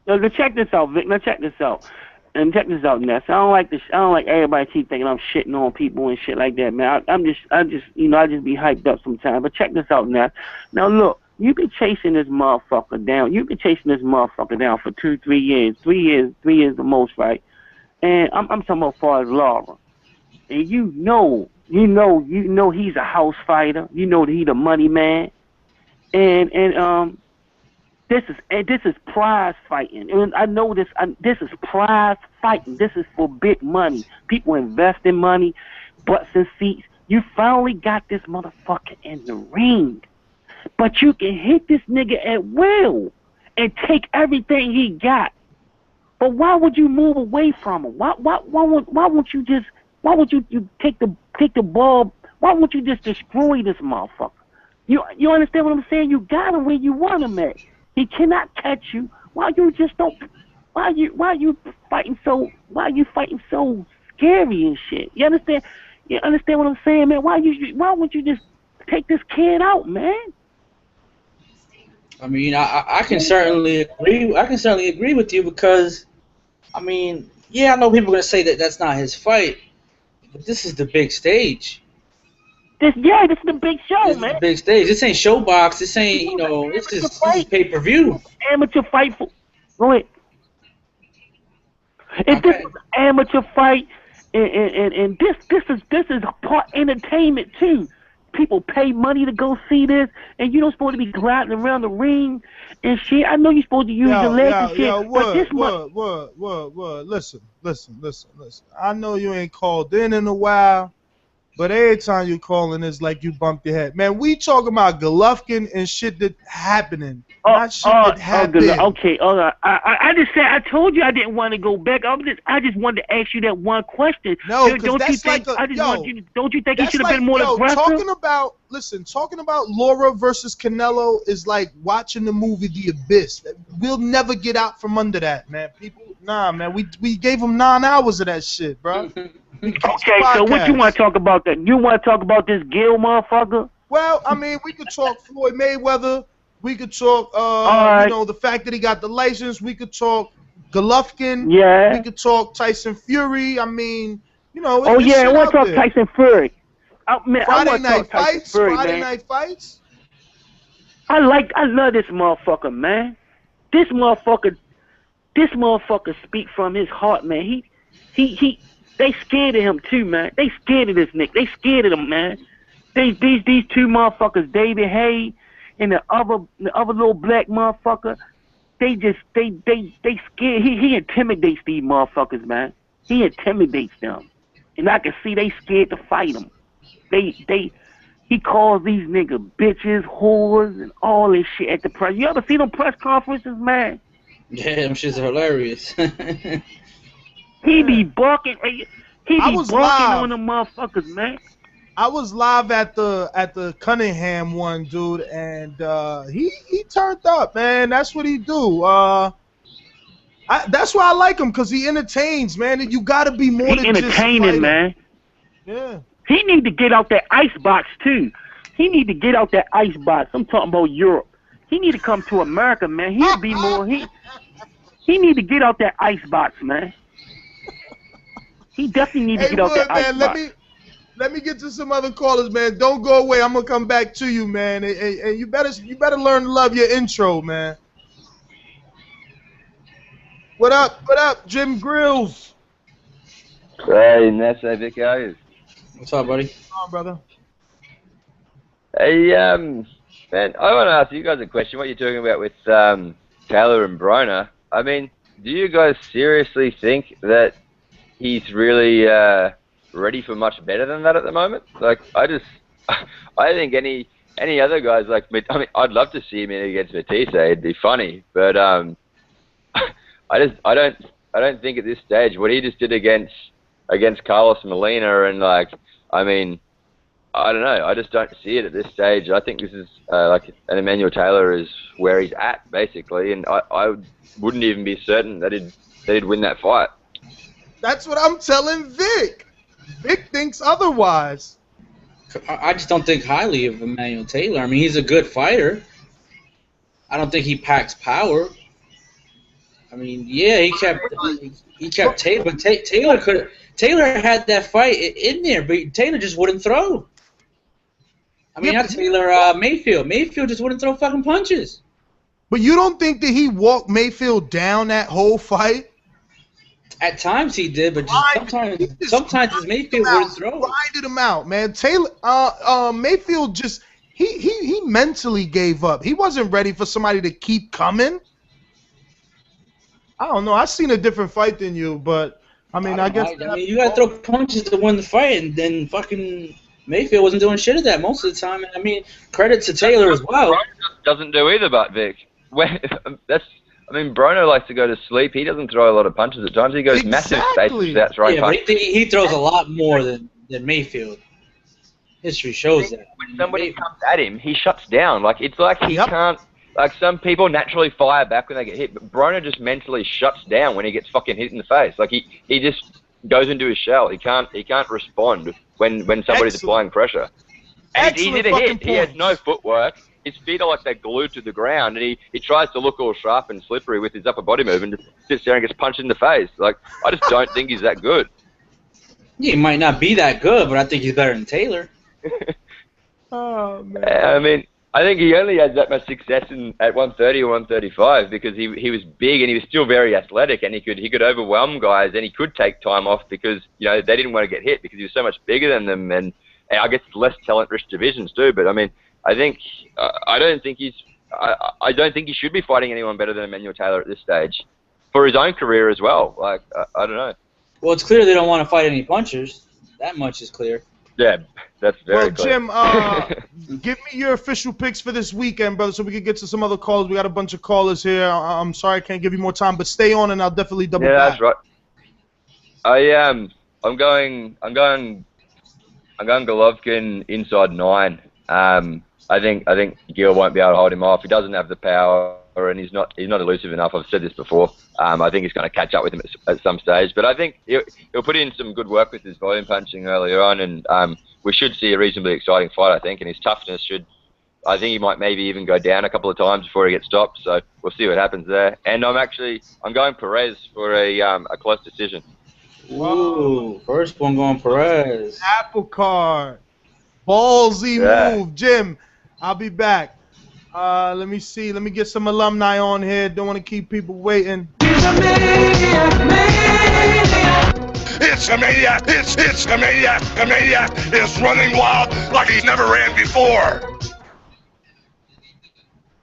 Speaker 16: Now, check this out, Vic. Now, check this out. And check this out, Ness. I don't like everybody keep thinking I'm shitting on people and shit like that, man. I just be hyped up sometimes. But check this out, Ness. Now, look, you've been chasing this motherfucker down. You've been chasing this motherfucker down for 2-3 years. 3 years the most, right? And I'm talking about as far as Laura. And you know he's a house fighter. You know that he's a money man. And this is prize fighting. And I know this. This is prize fighting. This is for big money. People invest in money, butts and seats. You finally got this motherfucker in the ring, but you can hit this nigga at will and take everything he got. But why would you move away from him? Why won't you take the ball? Why won't you just destroy this motherfucker? You understand what I'm saying? You got him where you want him at. He cannot catch you. Why you fighting so scary and shit? You understand what I'm saying, man? Why won't you just take this kid out, man?
Speaker 11: I mean, I can certainly agree with you because, I mean, yeah, I know people are gonna say that that's not his fight, but this is the big stage.
Speaker 16: This is the big show,
Speaker 11: man. This is the big stage. This ain't showbox. This ain't, this is pay-per-view.
Speaker 16: Amateur fight for. Go ahead. If this is an amateur fight, and this is a part entertainment too. People pay money to go see this, and you don't supposed to be gliding around the ring and shit. I know you're supposed to use your legs and shit, but this
Speaker 2: Listen. I know you ain't called in a while. But every time you calling, it's like you bumped your head. Man, we talking about Golovkin and shit that happening, not shit that happened.
Speaker 16: Okay, I told you I didn't want to go back. I just wanted to ask you that one question.
Speaker 2: No, because that's like
Speaker 16: don't you think he should have been more aggressive?
Speaker 2: Talking about Laura versus Canelo is like watching the movie The Abyss. We'll never get out from under that, man. Man, we gave him 9 hours of that shit, bro.
Speaker 16: Okay, so what you want to talk about that? You want to talk about this Geale motherfucker?
Speaker 2: Well, I mean, we could talk Floyd Mayweather. We could talk, the fact that he got the license. We could talk Golovkin.
Speaker 16: Yeah.
Speaker 2: We could talk Tyson Fury. I mean, you know.
Speaker 16: Oh yeah, I want to talk
Speaker 2: there.
Speaker 16: Tyson Fury. Man,
Speaker 2: Friday night fights.
Speaker 16: Fury,
Speaker 2: Friday
Speaker 16: man.
Speaker 2: night fights.
Speaker 16: I love this motherfucker, man. This motherfucker speak from his heart, man. They scared of him too, man. They scared of this nigga. They scared of him, man. These two motherfuckers, David Hay and the other little black motherfucker. They scared. He intimidates these motherfuckers, man. He intimidates them, and I can see they scared to fight him. He calls these niggas bitches, whores, and all this shit at the press. You ever see them press conferences, man?
Speaker 11: Yeah, them shit's hilarious.
Speaker 16: He be barking. He be barking on them motherfuckers, man.
Speaker 2: I was live at the Cunningham one, dude, and he turned up, man. That's what he do. That's why I like him, because he entertains, man. You got to be more than just
Speaker 16: entertaining, man.
Speaker 2: Yeah.
Speaker 16: He need to get out that ice box too. He need to get out that ice box. I'm talking about Europe. He need to come to America, man. He'll be more. He need to get out that ice box, man. He definitely need to get out that ice box.
Speaker 2: Let me get to some other callers, man. Don't go away. I'm gonna come back to you, man. And you better learn to love your intro, man. What up, Jim Grills?
Speaker 17: Hey, Nessa, Vic, how are you?
Speaker 11: What's up, buddy?
Speaker 2: Come on, brother.
Speaker 17: Hey, man, I want to ask you guys a question. What you're talking about with Taylor and Broner? I mean, do you guys seriously think that he's really ready for much better than that at the moment? Like, I think any other guys like, I mean, I'd love to see him in against Batista. It'd be funny, but I don't think at this stage what he just did against Carlos Molina, and like, I mean, I don't know. I just don't see it at this stage. I think this is like an Emmanuel Taylor is where he's at basically, and I wouldn't even be certain that he'd win that fight.
Speaker 2: That's what I'm telling Vic. Vic thinks otherwise.
Speaker 11: I just don't think highly of Emmanuel Taylor. I mean, he's a good fighter. I don't think he packs power. I mean, yeah, he kept Taylor, but Taylor had that fight in there, but Taylor just wouldn't throw. I mean, not Taylor, Mayfield. Mayfield just wouldn't throw fucking punches.
Speaker 2: But you don't think that he walked Mayfield down that whole fight?
Speaker 11: At times he did, but sometimes Mayfield wouldn't throw.
Speaker 2: Grinded him out, man. Taylor, Mayfield just he mentally gave up. He wasn't ready for somebody to keep coming. I don't know. I've seen a different fight than you, but I mean, I guess
Speaker 11: you gotta throw punches to win the fight, and then fucking Mayfield wasn't doing shit at that most of the time. I mean, credit to Taylor as well.
Speaker 17: Broner doesn't do either, but Vic. I mean, Broner likes to go to sleep. He doesn't throw a lot of punches at times. He goes massive spaces without throwing punches.
Speaker 11: But he throws a lot more than Mayfield. History shows that.
Speaker 17: When somebody comes at him, he shuts down. Like, it's like he can't. Like, some people naturally fire back when they get hit, but Broner just mentally shuts down when he gets fucking hit in the face. Like, he just goes into his shell. He can't respond when somebody's applying pressure. And it's easy to hit. He has no footwork. His feet are like they're glued to the ground, and he tries to look all sharp and slippery with his upper body movement, and just sits there and gets punched in the face. Like, I just don't think he's that good.
Speaker 11: He might not be that good, but I think he's better than Taylor.
Speaker 2: Oh, man.
Speaker 17: I mean, I think he only had that much success at 130 or 135 because he was big and he was still very athletic, and he could overwhelm guys, and he could take time off because, you know, they didn't want to get hit because he was so much bigger than them, and I guess it's less talent-rich divisions too. But I mean, I don't think he should be fighting anyone better than Emmanuel Taylor at this stage for his own career as well. Like, I don't know.
Speaker 11: Well, it's clear they don't want to fight any punchers. That much is clear.
Speaker 17: Yeah, that's very clear.
Speaker 2: Jim, give me your official picks for this weekend, brother, so we can get to some other calls. We got a bunch of callers here. I'm sorry I can't give you more time, but stay on and I'll definitely double back.
Speaker 17: Yeah, that's right. I'm going Golovkin inside 9. I think Geale won't be able to hold him off. He doesn't have the power, and he's not elusive enough. I've said this before. I think he's going to catch up with him at some stage. But I think he'll put in some good work with his volume punching earlier on, and we should see a reasonably exciting fight, I think. And his toughness should I think he might maybe even go down a couple of times before he gets stopped. So we'll see what happens there. And I'm going Perez for a close decision.
Speaker 11: Ooh, first one going Perez.
Speaker 2: Apple card. Ballsy move. Jim, I'll be back. Let me see. Let me get some alumni on here. Don't want to keep people waiting.
Speaker 18: It's a maniac. It's a maniac. The maniac is running wild like he's never ran before.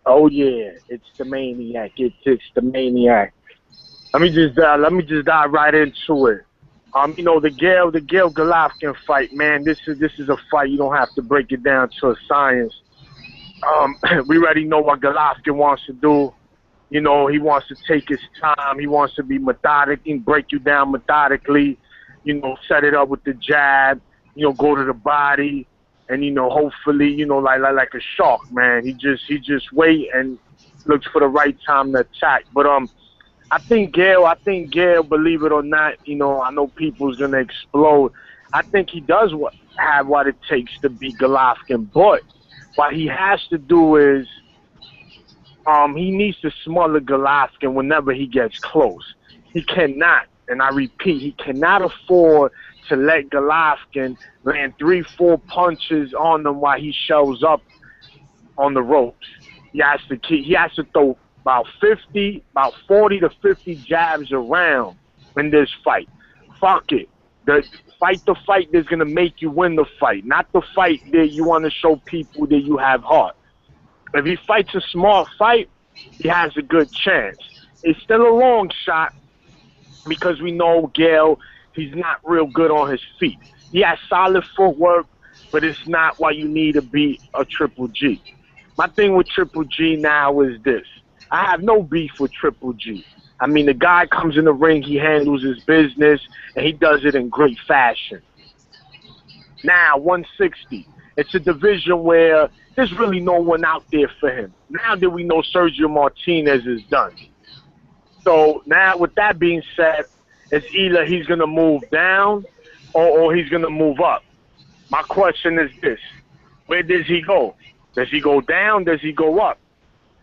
Speaker 19: Oh yeah, it's the maniac. It's the maniac. Let me just dive right into it. You know, the Geale Golovkin fight, man. This is a fight. You don't have to break it down to a science. We already know what Golovkin wants to do. You know, he wants to take his time. He wants to be methodic and break you down methodically. You know, set it up with the jab. You know, go to the body, and you know, hopefully, you know, like a shark, man. He just wait and looks for the right time to attack. But I think Geale, believe it or not, you know, I know people's gonna explode. I think he does have what it takes to beat Golovkin, but what he has to do is he needs to smother Golovkin whenever he gets close. He cannot, and I repeat, he cannot afford to let Golovkin land 3-4 punches on him while he shows up on the ropes. He has to throw about 40 to 50 jabs around in this fight. Fuck it. The fight that's gonna make you win the fight, not the fight that you want to show people that you have heart. If he fights a smart fight, he has a good chance. It's still a long shot because we know Geale, he's not real good on his feet. He has solid footwork, but it's not what you need to beat a Triple G. My thing with Triple G now is this. I have no beef with Triple G. I mean, the guy comes in the ring, he handles his business, and he does it in great fashion. Now, 160. It's a division where there's really no one out there for him. Now that we know Sergio Martinez is done. So now, with that being said, it's either he's going to move down or he's going to move up. My question is this. Where does he go? Does he go down? Does he go up?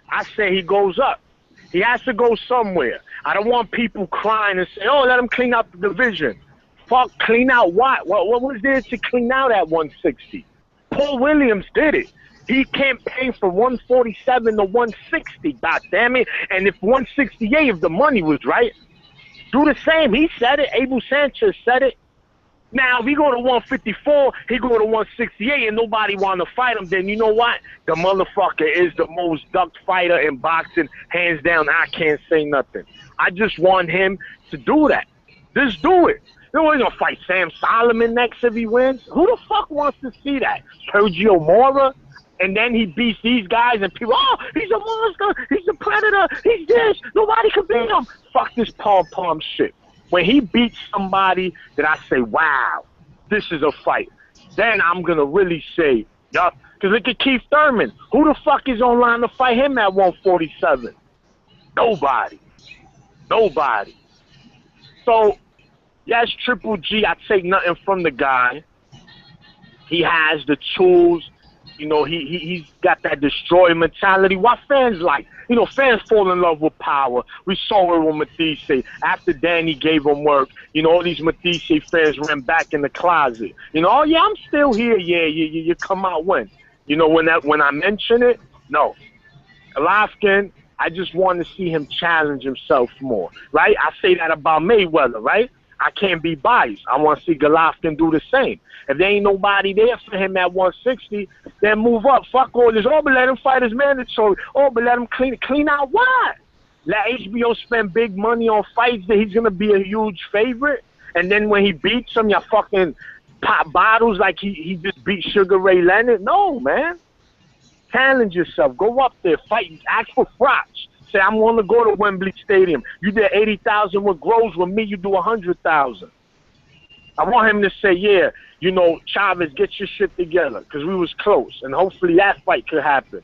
Speaker 19: I say he goes up. He has to go somewhere. I don't want people crying and say, oh, let him clean out the division. Fuck, clean out what? What was there to clean out at 160? Paul Williams did it. He campaigned from 147 to 160, goddammit. And if 168, if the money was right, do the same. He said it. Abel Sanchez said it. Now, if he go to 154, he go to 168, and nobody want to fight him, then you know what? The motherfucker is the most ducked fighter in boxing. Hands down, I can't say nothing. I just want him to do that. Just do it. You know, he's going to fight Sam Solomon next if he wins. Who the fuck wants to see that? Sergio Mora? And then he beats these guys, and people, oh, he's a monster. He's a predator. He's this. Nobody can beat him. Fuck this pom-pom shit. When he beats somebody that I say, wow, this is a fight, then I'm going to really say, yup. Because look at Keith Thurman. Who the fuck is online to fight him at 147? Nobody. Nobody. So, yes, Triple G, I take nothing from the guy. He has the tools. You know, he's got that destroyer mentality. What fans like? You know, fans fall in love with power. We saw it with Matisse. After Danny gave him work, you know, all these Matisse fans ran back in the closet. You know, oh, yeah, I'm still here. Yeah, you come out when? You know, when I mention it? No. Golovkin, I just want to see him challenge himself more, right? I say that about Mayweather, right? I can't be biased. I want to see Golovkin do the same. If there ain't nobody there for him at 160, then move up. Fuck all this. Oh, but let him fight as mandatory. Oh, but let him clean out what? Let HBO spend big money on fights that he's going to be a huge favorite. And then when he beats him, you fucking pop bottles like he just beat Sugar Ray Leonard. No, man. Challenge yourself. Go up there. Fight. Ask for props. Say, I'm going to go to Wembley Stadium. You did 80,000 with Groves. With me, you do 100,000. I want him to say, yeah, you know, Chavez, get your shit together, because we was close, and hopefully that fight could happen.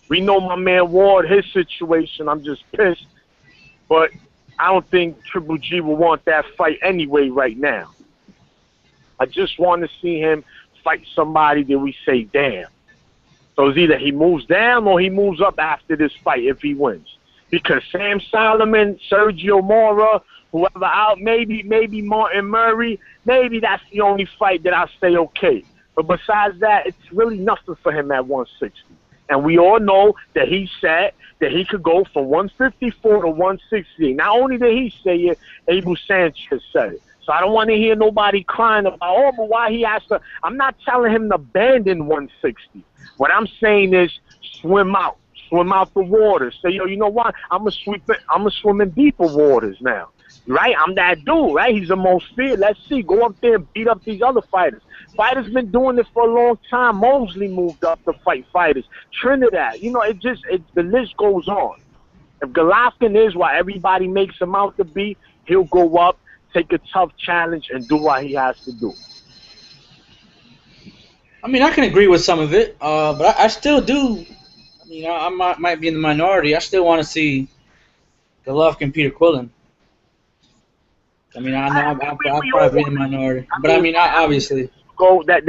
Speaker 19: We know my man Ward, his situation. I'm just pissed, but I don't think Triple G will want that fight anyway right now. I just want to see him fight somebody that we say, damn. So it's either he moves down or he moves up after this fight if he wins. Because Sam Solomon, Sergio Mora, whoever out, maybe Martin Murray, maybe that's the only fight that I say okay. But besides that, it's really nothing for him at 160. And we all know that he said that he could go from 154 to 160. Not only did he say it, Abel Sanchez said it. So I don't want to hear nobody crying about, oh, but why he has to. I'm not telling him to abandon 160. What I'm saying is swim out the waters. Say, yo, you know what? I'm gonna swim in deeper waters now. Right? I'm that dude, right? He's the most feared. Let's see. Go up there and beat up these other fighters. Fighters been doing it for a long time. Mosley moved up to fight fighters. Trinidad. You know, the list goes on. If Golovkin is what everybody makes him out to be, he'll go up, take a tough challenge, and do what he has to do.
Speaker 11: I mean, I can agree with some of it, but I still do. I mean, I might be in the minority. I still want to see Golovkin, Peter Quillen. I mean, I'll probably be in the minority, but I mean, obviously.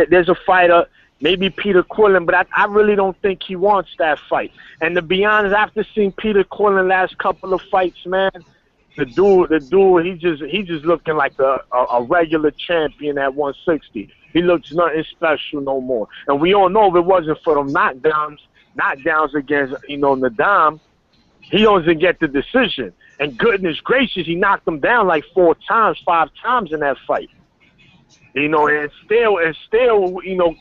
Speaker 19: There's a fighter, maybe Peter Quillen, but I really don't think he wants that fight. And to be honest, after seeing Peter Quillen last couple of fights, man, the dude, he just looking like a regular champion at 160. He looks nothing special no more. And we all know if it wasn't for them knockdowns against, Nadam, he doesn't get the decision. And goodness gracious, he knocked him down like 5 times in that fight. And still, it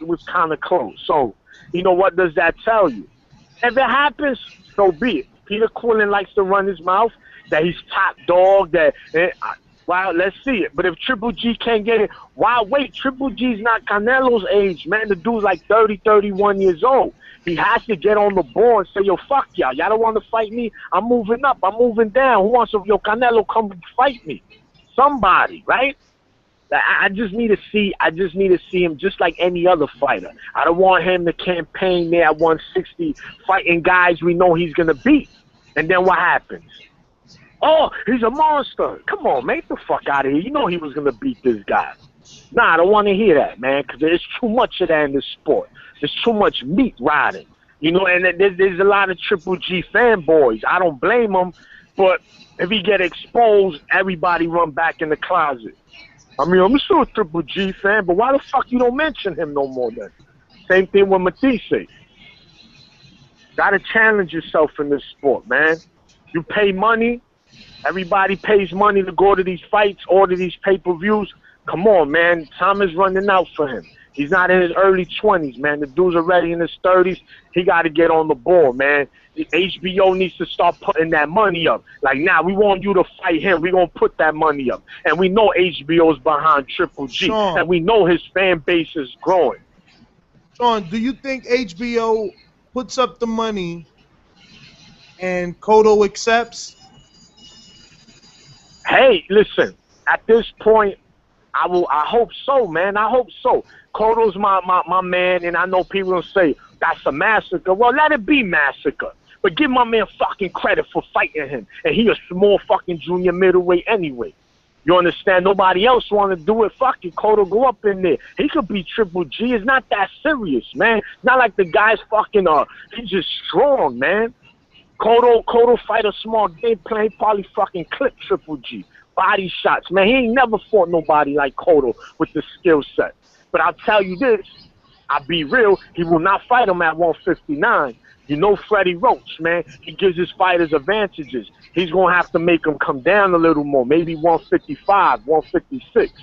Speaker 19: was kind of close. So, what does that tell you? If it happens, so be it. Peter Quillen likes to run his mouth, that he's top dog, well, let's see it. But if Triple G can't get it, why wait? Triple G's not Canelo's age, man. The dude's like 30, 31 years old. He has to get on the board and say, yo, fuck y'all. Y'all don't want to fight me? I'm moving up. I'm moving down. Who wants to, Canelo, come fight me? Somebody, right? I just need to see him just like any other fighter. I don't want him to campaign there at 160 fighting guys we know he's going to beat. And then what happens? Oh, he's a monster. Come on, man, get the fuck out of here. You know he was going to beat this guy. Nah, I don't want to hear that, man, because there's too much of that in this sport. There's too much meat riding. And there's a lot of Triple G fanboys. I don't blame them, but if he get exposed, everybody run back in the closet. I mean, I'm still a Triple G fan, but why the fuck you don't mention him no more then? Same thing with Matisse. Gotta challenge yourself in this sport, man. You pay money. Everybody pays money to go to these fights, order these pay-per-views. Come on, man. Time is running out for him. He's not in his early 20s, man. The dude's already in his 30s. He got to get on the board, man. The HBO needs to start putting that money up. Like, nah, we want you to fight him. We're going to put that money up. And we know HBO's behind Triple G. Sean, and we know his fan base is growing.
Speaker 2: Sean, do you think HBO puts up the money and Cotto accepts?
Speaker 19: Hey, listen, at this point, I hope so, man. I hope so. Cotto's my man, and I know people will say, that's a massacre. Well, let it be massacre. But give my man fucking credit for fighting him. And he a small fucking junior middleweight anyway. You understand? Nobody else want to do it. Fuck it. Cotto go up in there. He could be Triple G. It's not that serious, man. Not like the guy's fucking, he's just strong, man. Cotto fight a small game plan. He probably fucking clip Triple G. Body shots, man. He ain't never fought nobody like Cotto with the skill set. But I'll tell you this. I'll be real. He will not fight him at 159. You know Freddie Roach, man. He gives his fighters advantages. He's going to have to make them come down a little more. Maybe 155, 156.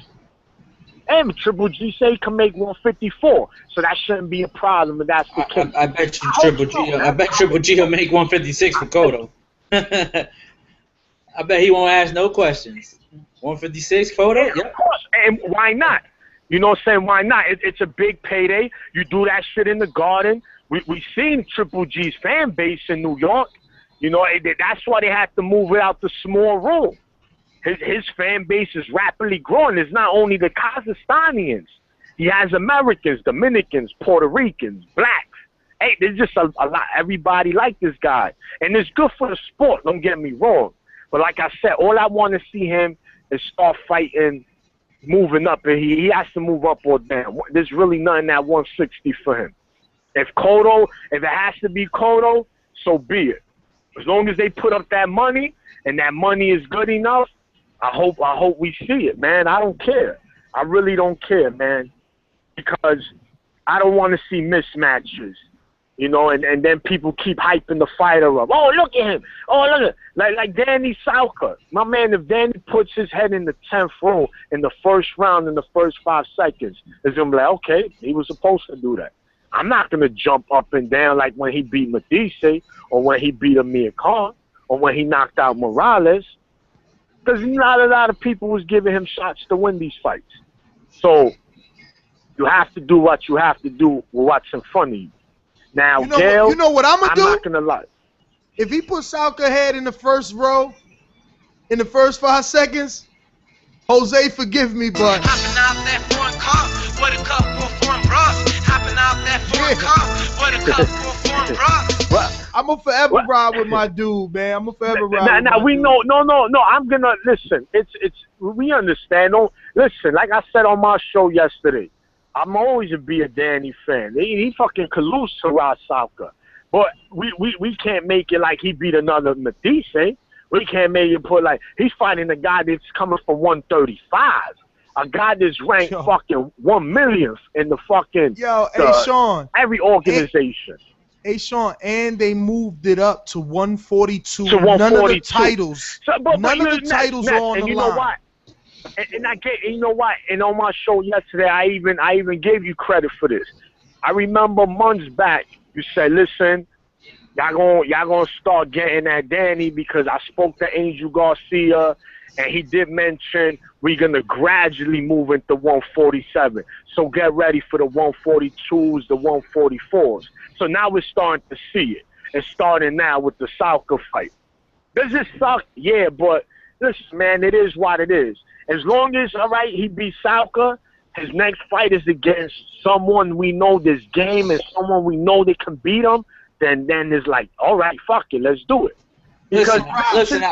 Speaker 19: And Triple G say he can make 154. So that shouldn't be a problem if that's the case.
Speaker 11: I bet you Triple G will make 156 for Cotto. I bet he won't ask no questions. 156, Cotto?
Speaker 19: Yeah, of course. And why not? You know what I'm saying? Why not? It's a big payday. You do that shit in the Garden. We seen Triple G's fan base in New York. You know, that's why they had to move it out the small room. His fan base is rapidly growing. It's not only the Kazakhstanians. He has Americans, Dominicans, Puerto Ricans, blacks. Hey, there's just a lot. Everybody like this guy. And it's good for the sport, don't get me wrong. But like I said, all I want to see him is start fighting, moving up. And he has to move up or down. There's really nothing at 160 for him. If it has to be Cotto, so be it. As long as they put up that money and that money is good enough, I hope we see it, man. I don't care. I really don't care, man, because I don't want to see mismatches, you know, and then people keep hyping the fighter up. Oh, look at him. Oh, look at like Danny Sauka. My man, if Danny puts his head in the 10th row in the first round in the first 5 seconds, it's going to be like, okay, he was supposed to do that. I'm not going to jump up and down like when he beat Medici or when he beat Amir Khan or when he knocked out Morales, because not a lot of people was giving him shots to win these fights. So you have to do what you have to do with what's in front of you. Now, Geale,
Speaker 2: you know what I'm going to do?
Speaker 19: I'm not going to lie.
Speaker 2: If he puts Sauka head in the first row, in the first 5 seconds, Jose, forgive me, but...
Speaker 5: Hopping out that foreign car with a couple of foreign bras. Hopping out that foreign car with a couple of foreign bras.
Speaker 2: I'm going to forever ride with my dude, man. I'm going to forever ride with
Speaker 19: Now,
Speaker 2: my
Speaker 19: we
Speaker 2: dude.
Speaker 19: know, I'm going to, listen, we understand. Listen, like I said on my show yesterday, I'm always be a Danny fan. He fucking colludes to Rod Sauka. But we can't make it like he beat another Medici. We can't make it put like he's fighting a guy that's coming from 135. A guy that's ranked fucking 1 millionth in the fucking
Speaker 2: hey Sean,
Speaker 19: every organization.
Speaker 2: Hey Sean, and they moved it up to 142.
Speaker 19: To 142.
Speaker 2: None of the titles. None of the titles are on
Speaker 19: and
Speaker 2: the
Speaker 19: you
Speaker 2: line.
Speaker 19: know what? And you know what? And on my show yesterday, I even gave you credit for this. I remember months back, you said, "Listen, y'all gonna start getting at Danny because I spoke to Angel Garcia, and he did mention we're gonna gradually move into 147. So get ready for the 142s, the 144s. So now we're starting to see it. It's starting now with the Sauka fight. Does it suck? Yeah, but listen, man, it is what it is. As long as, all right, he beats Sauka, his next fight is against someone we know this game and someone we know that can beat him, then it's like, all right, fuck it, let's do it.
Speaker 11: Because listen.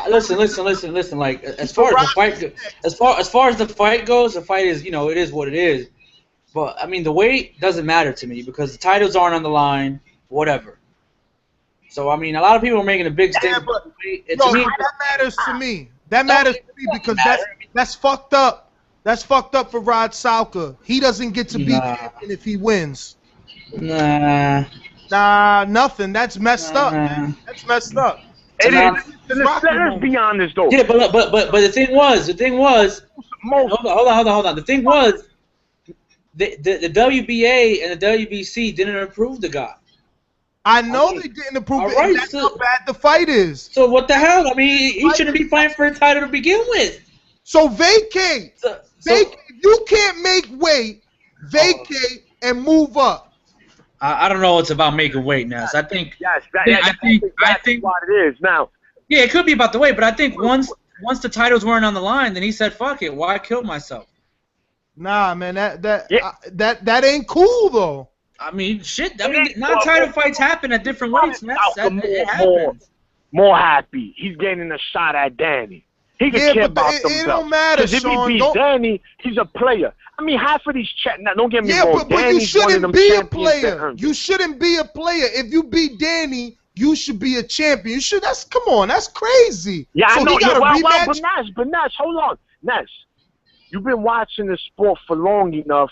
Speaker 11: Like as far as the fight, as far as the fight goes, the fight is, you know, it is what it is. But I mean, the weight doesn't matter to me because the titles aren't on the line, whatever. So I mean, a lot of people are making a big statement.
Speaker 2: That matters to me. That matters to me because that's fucked up. That's fucked up for Rod Sauka. He doesn't get to be champion if he wins.
Speaker 11: Nah,
Speaker 2: nothing. That's messed up, man. That's messed up.
Speaker 19: It is. Let's be honest, though.
Speaker 11: Yeah, but the thing was, hold on. The thing was, the WBA and the WBC didn't approve the guy.
Speaker 2: I know they didn't approve it. Right, that's how bad the fight is.
Speaker 11: So what the hell? I mean, he shouldn't be fighting for a title to begin with.
Speaker 2: So vacate. Vacate. You can't make weight. Vacate and move up.
Speaker 11: I don't know. It's about making weight now. So I think.
Speaker 19: Yes, I think what it is now.
Speaker 11: Yeah, it could be about the weight, but I think once the titles weren't on the line, then he said, "Fuck it, why kill myself?"
Speaker 2: Nah, man, that ain't cool though.
Speaker 11: I mean, shit. I mean, non-title fights happen at different weights, man. It happens.
Speaker 19: More happy. He's getting a shot at Danny. He can care about himself.
Speaker 2: It don't matter,
Speaker 19: because if he beats Danny, he's a player. I mean, half of these now, don't get me wrong.
Speaker 2: But you shouldn't be a player. You shouldn't be a player. If you beat Danny, you should be a champion. Come on, that's crazy.
Speaker 19: Yeah,
Speaker 2: so
Speaker 19: I know.
Speaker 2: He got a rematch?
Speaker 19: But Nash, hold on. Nash, you've been watching the sport for long enough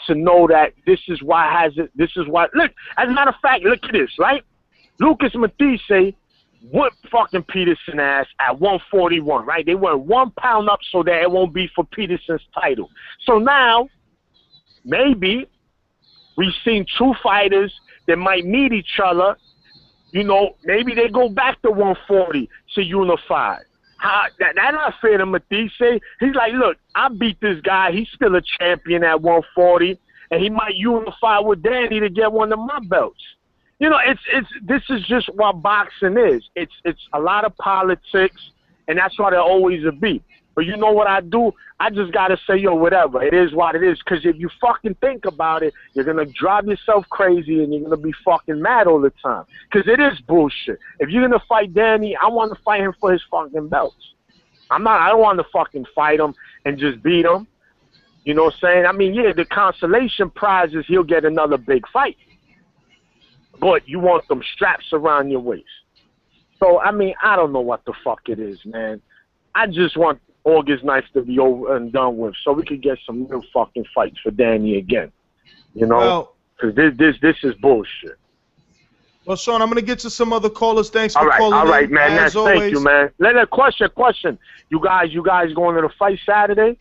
Speaker 19: to know that this is why look, as a matter of fact, look at this, right? Lucas Matisse whipped fucking Peterson ass at 141, right? They went 1 pound up so that it won't be for Peterson's title. So now, maybe we've seen two fighters that might meet each other. You know, maybe they go back to 140 to unify. That's not fair to Matisse. He's like, look, I beat this guy. He's still a champion at 140, and he might unify with Danny to get one of my belts. You know, this is just what boxing is. It's a lot of politics, and that's what it always will be. But you know what I do? I just got to say, yo, whatever. It is what it is. Because if you fucking think about it, you're going to drive yourself crazy and you're going to be fucking mad all the time. Because it is bullshit. If you're going to fight Danny, I want to fight him for his fucking belts. I don't want to fucking fight him and just beat him. You know what I'm saying? I mean, yeah, the consolation prize is he'll get another big fight. but you want them straps around your waist. So, I mean, I don't know what the fuck it is, man. I just want August nights to be over and done with so we could get some real fucking fights for Danny again. You know? Because this is bullshit.
Speaker 2: Well, Sean, I'm going to get to some other callers. Thanks for calling
Speaker 19: All right,
Speaker 2: in.
Speaker 19: man.
Speaker 2: As
Speaker 19: Thank
Speaker 2: always.
Speaker 19: you, man. Question. You guys going to the fight Saturday?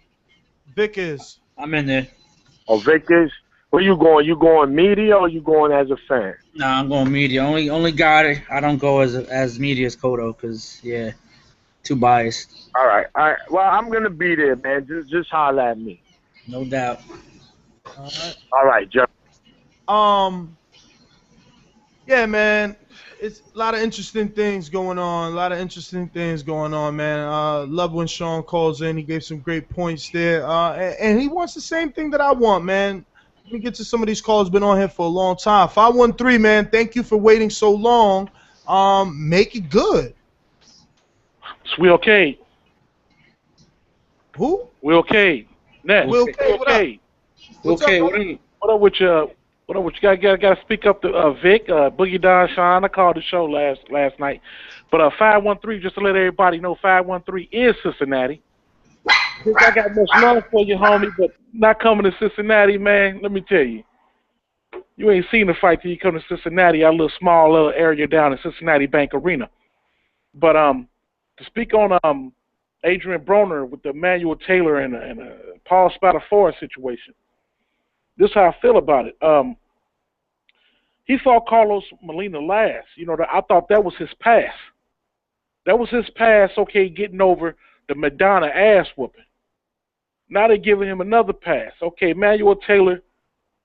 Speaker 2: Vic is.
Speaker 11: I'm in there.
Speaker 19: Oh, Vic is? Where you going? You going media or you going as a fan?
Speaker 11: Nah, I'm going media. Only guy I don't go as media is Kodo, because, yeah, too biased.
Speaker 19: All right. Well, I'm going to be there, man. Just holler at me.
Speaker 11: No doubt.
Speaker 19: All right, Jeff.
Speaker 2: Yeah, man. It's a lot of interesting things going on. Man. Love when Sean calls in. He gave some great points there. And he wants the same thing that I want, man. Let me get to some of these calls. Been on here for a long time. 513, man. Thank you for waiting so long. Make it good.
Speaker 20: Will Cade.
Speaker 2: Who?
Speaker 20: Will Cade. Next.
Speaker 2: Will Cade. What up?
Speaker 20: What's up, what up with you? What up with you? Gotta speak up to Vic, Boogie Don, Sean. I called the show last night. But 513, just to let everybody know, 513 is Cincinnati. I got much love for you, homie, but not coming to Cincinnati, man. Let me tell you, you ain't seen the fight till you come to Cincinnati. Our little small little area down in Cincinnati Bank Arena. But to speak on Adrien Broner with the Emmanuel Taylor and a Paul Spadafora situation, this is how I feel about it. He fought Carlos Molina last. You know, I thought that was his pass. That was his pass, okay, getting over the Madonna ass whooping. Now they're giving him another pass. Okay, Emmanuel Taylor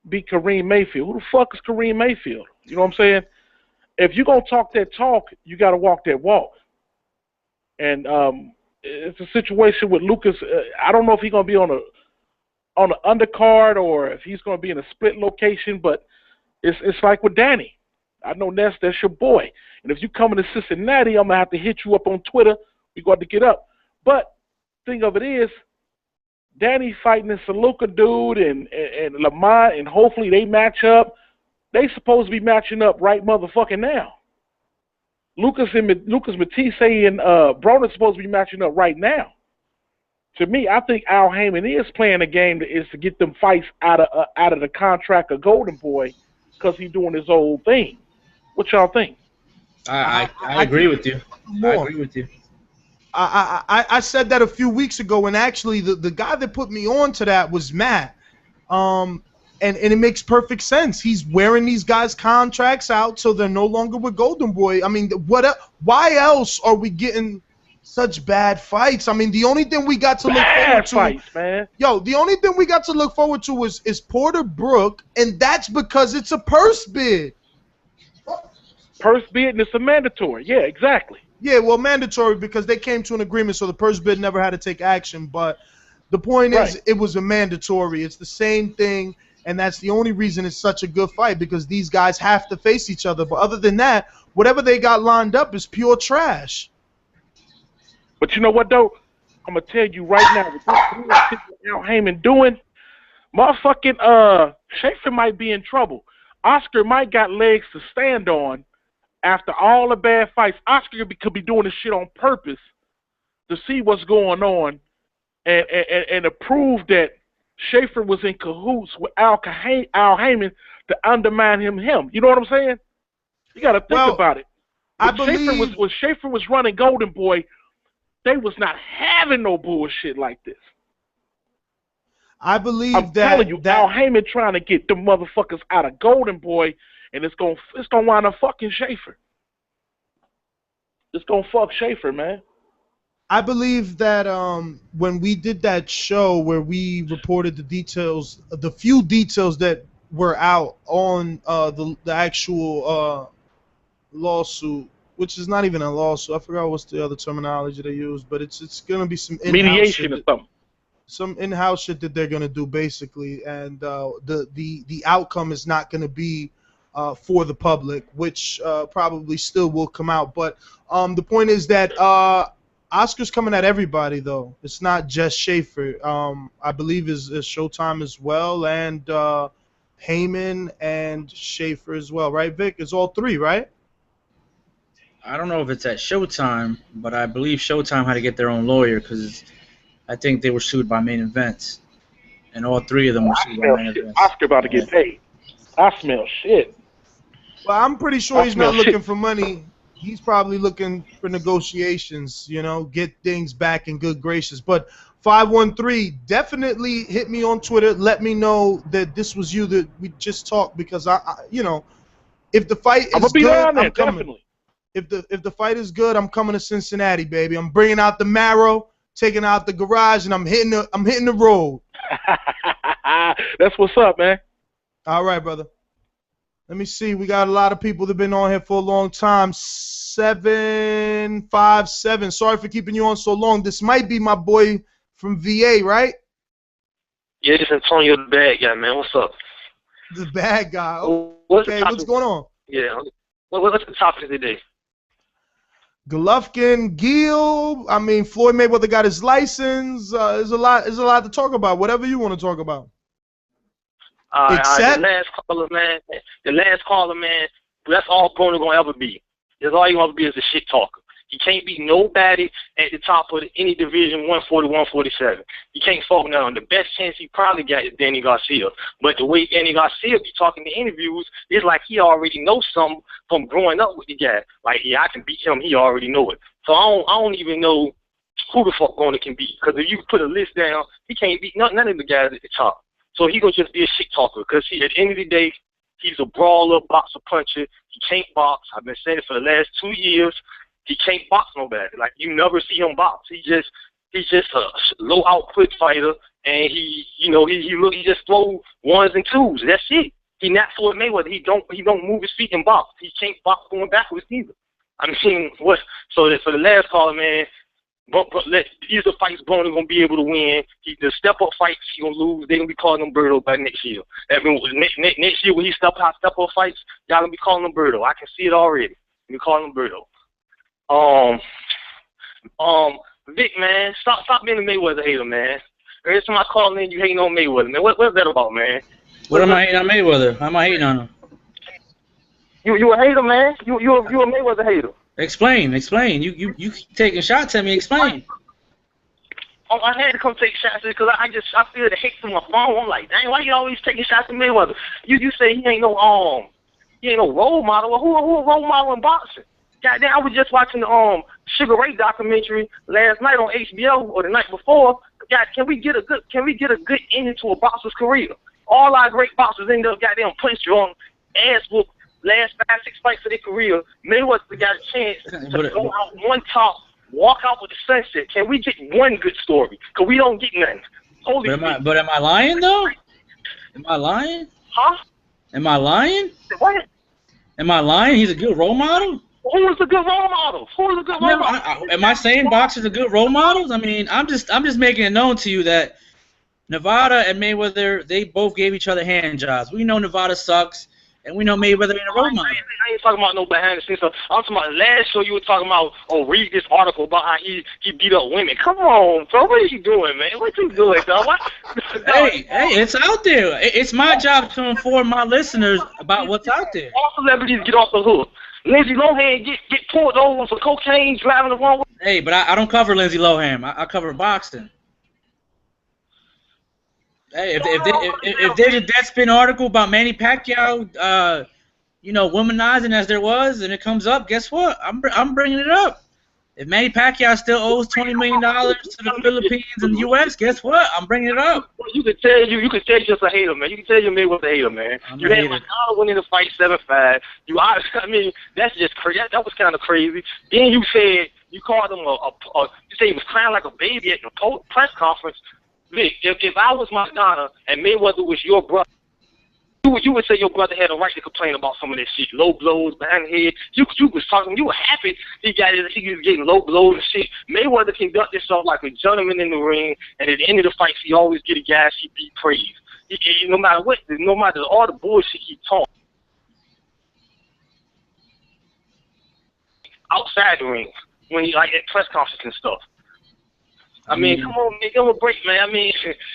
Speaker 20: beat Kareem Mayfield. Who the fuck is Kareem Mayfield? You know what I'm saying? If you're going to talk that talk, you got to walk that walk. And it's a situation with Lucas. I don't know if he's going to be on the undercard or if he's going to be in a split location, but it's like with Danny. I know that's your boy. And if you coming to Cincinnati, I'm going to have to hit you up on Twitter. We got to get up. But thing of it is, Danny fighting this Saluka dude and Lamont, and hopefully they match up. They supposed to be matching up right motherfucking now. Lucas Matisse and Broner supposed to be matching up right now. To me, I think Al Heyman is playing a game that is to get them fights out of the contract of Golden Boy because he's doing his old thing. What y'all think?
Speaker 11: I agree with you. I agree with you.
Speaker 2: I said that a few weeks ago, and actually the guy that put me on to that was Matt. And it makes perfect sense. He's wearing these guys' contracts out so they're no longer with Golden Boy. I mean, why else are we getting such bad fights? I mean, the only thing we got to look forward to,
Speaker 20: fights, man.
Speaker 2: Yo, the only thing we got to look forward to is Porter Brook, and that's because it's a purse bid.
Speaker 20: Purse bid, and it's a mandatory. Yeah, exactly.
Speaker 2: Yeah, well, mandatory because they came to an agreement, so the purse bid never had to take action. But the point is, it was a mandatory. It's the same thing, and that's the only reason it's such a good fight, because these guys have to face each other. But other than that, whatever they got lined up is pure trash.
Speaker 20: But you know what, though? I'm going to tell you right now, with this Al Heyman doing, motherfucking Schaefer might be in trouble. Oscar might got legs to stand on. After all the bad fights, Oscar could be doing this shit on purpose to see what's going on and to prove that Schaefer was in cahoots with Al Heyman to undermine him. You know what I'm saying? You got to think about it. When Schaefer was running Golden Boy, they was not having no bullshit like this.
Speaker 2: I believe
Speaker 20: I'm telling you, Al Heyman trying to get the motherfuckers out of Golden Boy, and it's gonna wind up fucking Schaefer. It's gonna fuck Schaefer, man.
Speaker 2: I believe that when we did that show where we reported the details, the few details that were out on the actual lawsuit, which is not even a lawsuit. I forgot what's the other terminology they use, but it's gonna be some
Speaker 20: mediation or something.
Speaker 2: Some in-house shit that they're gonna do basically, and the outcome is not gonna be for the public, which probably still will come out. But the point is that Oscar's coming at everybody, though. It's not just Schaefer. I believe is Showtime as well, and Heyman and Schaefer as well, right, Vic? It's all three, right?
Speaker 11: I don't know if it's at Showtime, but I believe Showtime had to get their own lawyer because I think they were sued by Main Events, and all three of them were sued by Main Events.
Speaker 20: Oscar about to get paid. I smell shit.
Speaker 2: Well, I'm pretty sure he's not looking for money. He's probably looking for negotiations, get things back in good graces. But 513, definitely hit me on Twitter. Let me know that this was you that we just talked, because I if the fight is good, I'm coming.
Speaker 20: Definitely.
Speaker 2: If the fight is good, I'm coming to Cincinnati, baby. I'm bringing out the Marrow, taking out the garage, and I'm hitting the road.
Speaker 20: That's what's up, man.
Speaker 2: All right, brother. Let me see. We got a lot of people that have been on here for a long time. 757. Sorry for keeping you on so long. This might be my boy from VA, right?
Speaker 21: Yeah, this is Antonio the bad guy, man. What's up?
Speaker 2: The bad guy.
Speaker 21: What's
Speaker 2: going on?
Speaker 21: Yeah. What's the topic today?
Speaker 2: Golovkin, Geale. I mean, Floyd Mayweather got his license. There's a lot to talk about. Whatever you want to talk about.
Speaker 21: The last caller, man, that's all Broner gonna ever be. That's all he wants to be is a shit talker. He can't be nobody at the top of any division, 140, 147. He can't fuck none. The best chance he probably got is Danny Garcia. But the way Danny Garcia be talking in interviews, it's like he already knows something from growing up with the guy. Like, yeah, I can beat him. He already know it. So I don't even know who the fuck Broner can beat. Because if you put a list down, he can't beat none of the guys at the top. So he gonna just be a shit talker, because at the end of the day, he's a brawler, boxer, puncher. He can't box. I've been saying it for the last 2 years. He can't box nobody. Like, you never see him box. He's just a low output fighter, and he just throw ones and twos. That's it. He not Floyd Mayweather. He don't move his feet and box. He can't box going backwards either. I mean, what? So that for the last caller, man. But these are fights Broner gonna be able to win. The step up fights he gonna lose. They gonna be calling him Birdo by next year. I mean, next year when he step up fights, y'all gonna be calling him Birdo. I can see it already. We calling him Birdo. Vic, man, stop being a Mayweather hater, man. Every time I call in, you hating on Mayweather, man. What's that about, man?
Speaker 11: What am I hating on Mayweather? How am I hating on him?
Speaker 21: You a hater, man. You a Mayweather hater.
Speaker 11: Explain. You keep taking shots at me. Explain.
Speaker 21: I had to come take shots because I feel the hate from my phone. I'm like, dang, why you always taking shots at Mayweather? You say he ain't no role model. Well, who a role model in boxing? Goddamn, I was just watching the Sugar Ray documentary last night on HBO or the night before. God, can we get a good ending to a boxer's career? All our great boxers end up goddamn punched on ass whoop last 5-6 fights of their career. Mayweather got a chance to go out one top, walk out with the sunset. Can we get one good story? Because we don't get nothing.
Speaker 11: But am I lying, though? Am I lying?
Speaker 21: Huh?
Speaker 11: Am I lying?
Speaker 21: What?
Speaker 11: Am I lying? He's a good role model?
Speaker 21: Who is a good role model?
Speaker 11: Am I saying boxers are good role models? I mean, I'm just making it known to you that Nevada and Mayweather, they both gave each other hand jobs. We know Nevada sucks. And we know Mayweather ain't a role model.
Speaker 21: I ain't talking about no behind the scenes stuff. I'm talking about last show you were talking about, read this article about how he beat up women. Come on, bro. What are you doing, man? What you doing, dog?
Speaker 11: Hey, it's out there. It's my job to inform my listeners about what's out there.
Speaker 21: All celebrities get off the hook. Lindsay Lohan get pulled over for cocaine, driving the wrong way.
Speaker 11: Hey, but I don't cover Lindsay Lohan. I cover boxing. Hey, if there's a Deadspin article about Manny Pacquiao, womanizing as there was, and it comes up, guess what? I'm bringing it up. If Manny Pacquiao still owes $20 million to the Philippines and the U.S., guess what? I'm bringing it up.
Speaker 21: You can tell you're just a hater, man. You can tell you're made with a hater, man. You had McDonald winning the fight 7-5. I mean, that's just crazy. That was kind of crazy. Then you said you called him you said he was crying like a baby at the press conference. Vic, if I was Madonna and Mayweather was your brother, you would say your brother had a right to complain about some of this shit. Low blows behind the head. You was talking. You were happy he was getting low blows and shit. Mayweather conduct himself like a gentleman in the ring, and at the end of the fight, he always get a gas. He be praised. No matter what, no matter all the bullshit he talk outside the ring, when he like at press conferences and stuff. I mean, come on, man, give him a break, man. I mean,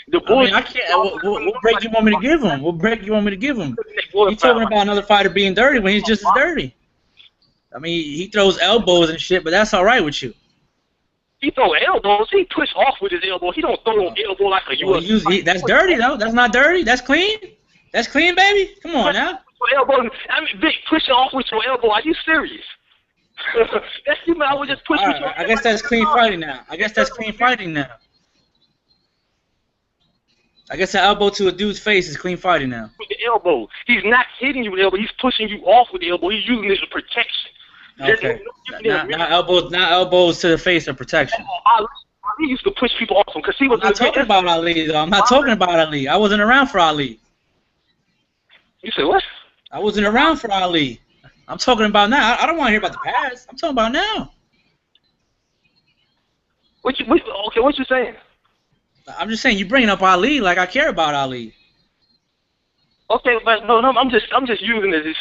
Speaker 21: the bullshit.
Speaker 11: I can't. What break you want me to give him? What break you want me to give him? He's talking about another fighter being dirty when he's just as dirty. I mean, he throws elbows and shit, but that's all right with you.
Speaker 21: He throw elbows. He push off with his elbow. He don't throw an elbow like a UFC.
Speaker 11: That's dirty, though. That's not dirty. That's clean. That's clean, baby. Come on now.
Speaker 21: Elbow. I mean, Vic, pushing off with your elbow. Are you serious? That's you, man. I would just push with your elbow.
Speaker 11: I guess that's clean fighting now. I guess that's clean fighting now. I guess an elbow to a dude's face is clean fighting now.
Speaker 21: With the elbow. He's not hitting you with the elbow. He's pushing you off with the elbow. He's using it as protection.
Speaker 11: Okay. Not elbows to the face of protection.
Speaker 21: Ali used to push people off him because he was.
Speaker 11: I'm not talking about Ali, though. I'm not talking about Ali. I wasn't around for Ali.
Speaker 21: You said what?
Speaker 11: I wasn't around for Ali. I'm talking about now. I don't want to hear about the past. I'm talking about now.
Speaker 21: What you saying?
Speaker 11: I'm just saying you bringing up Ali like I care about Ali.
Speaker 21: Okay, but no, I'm just using it as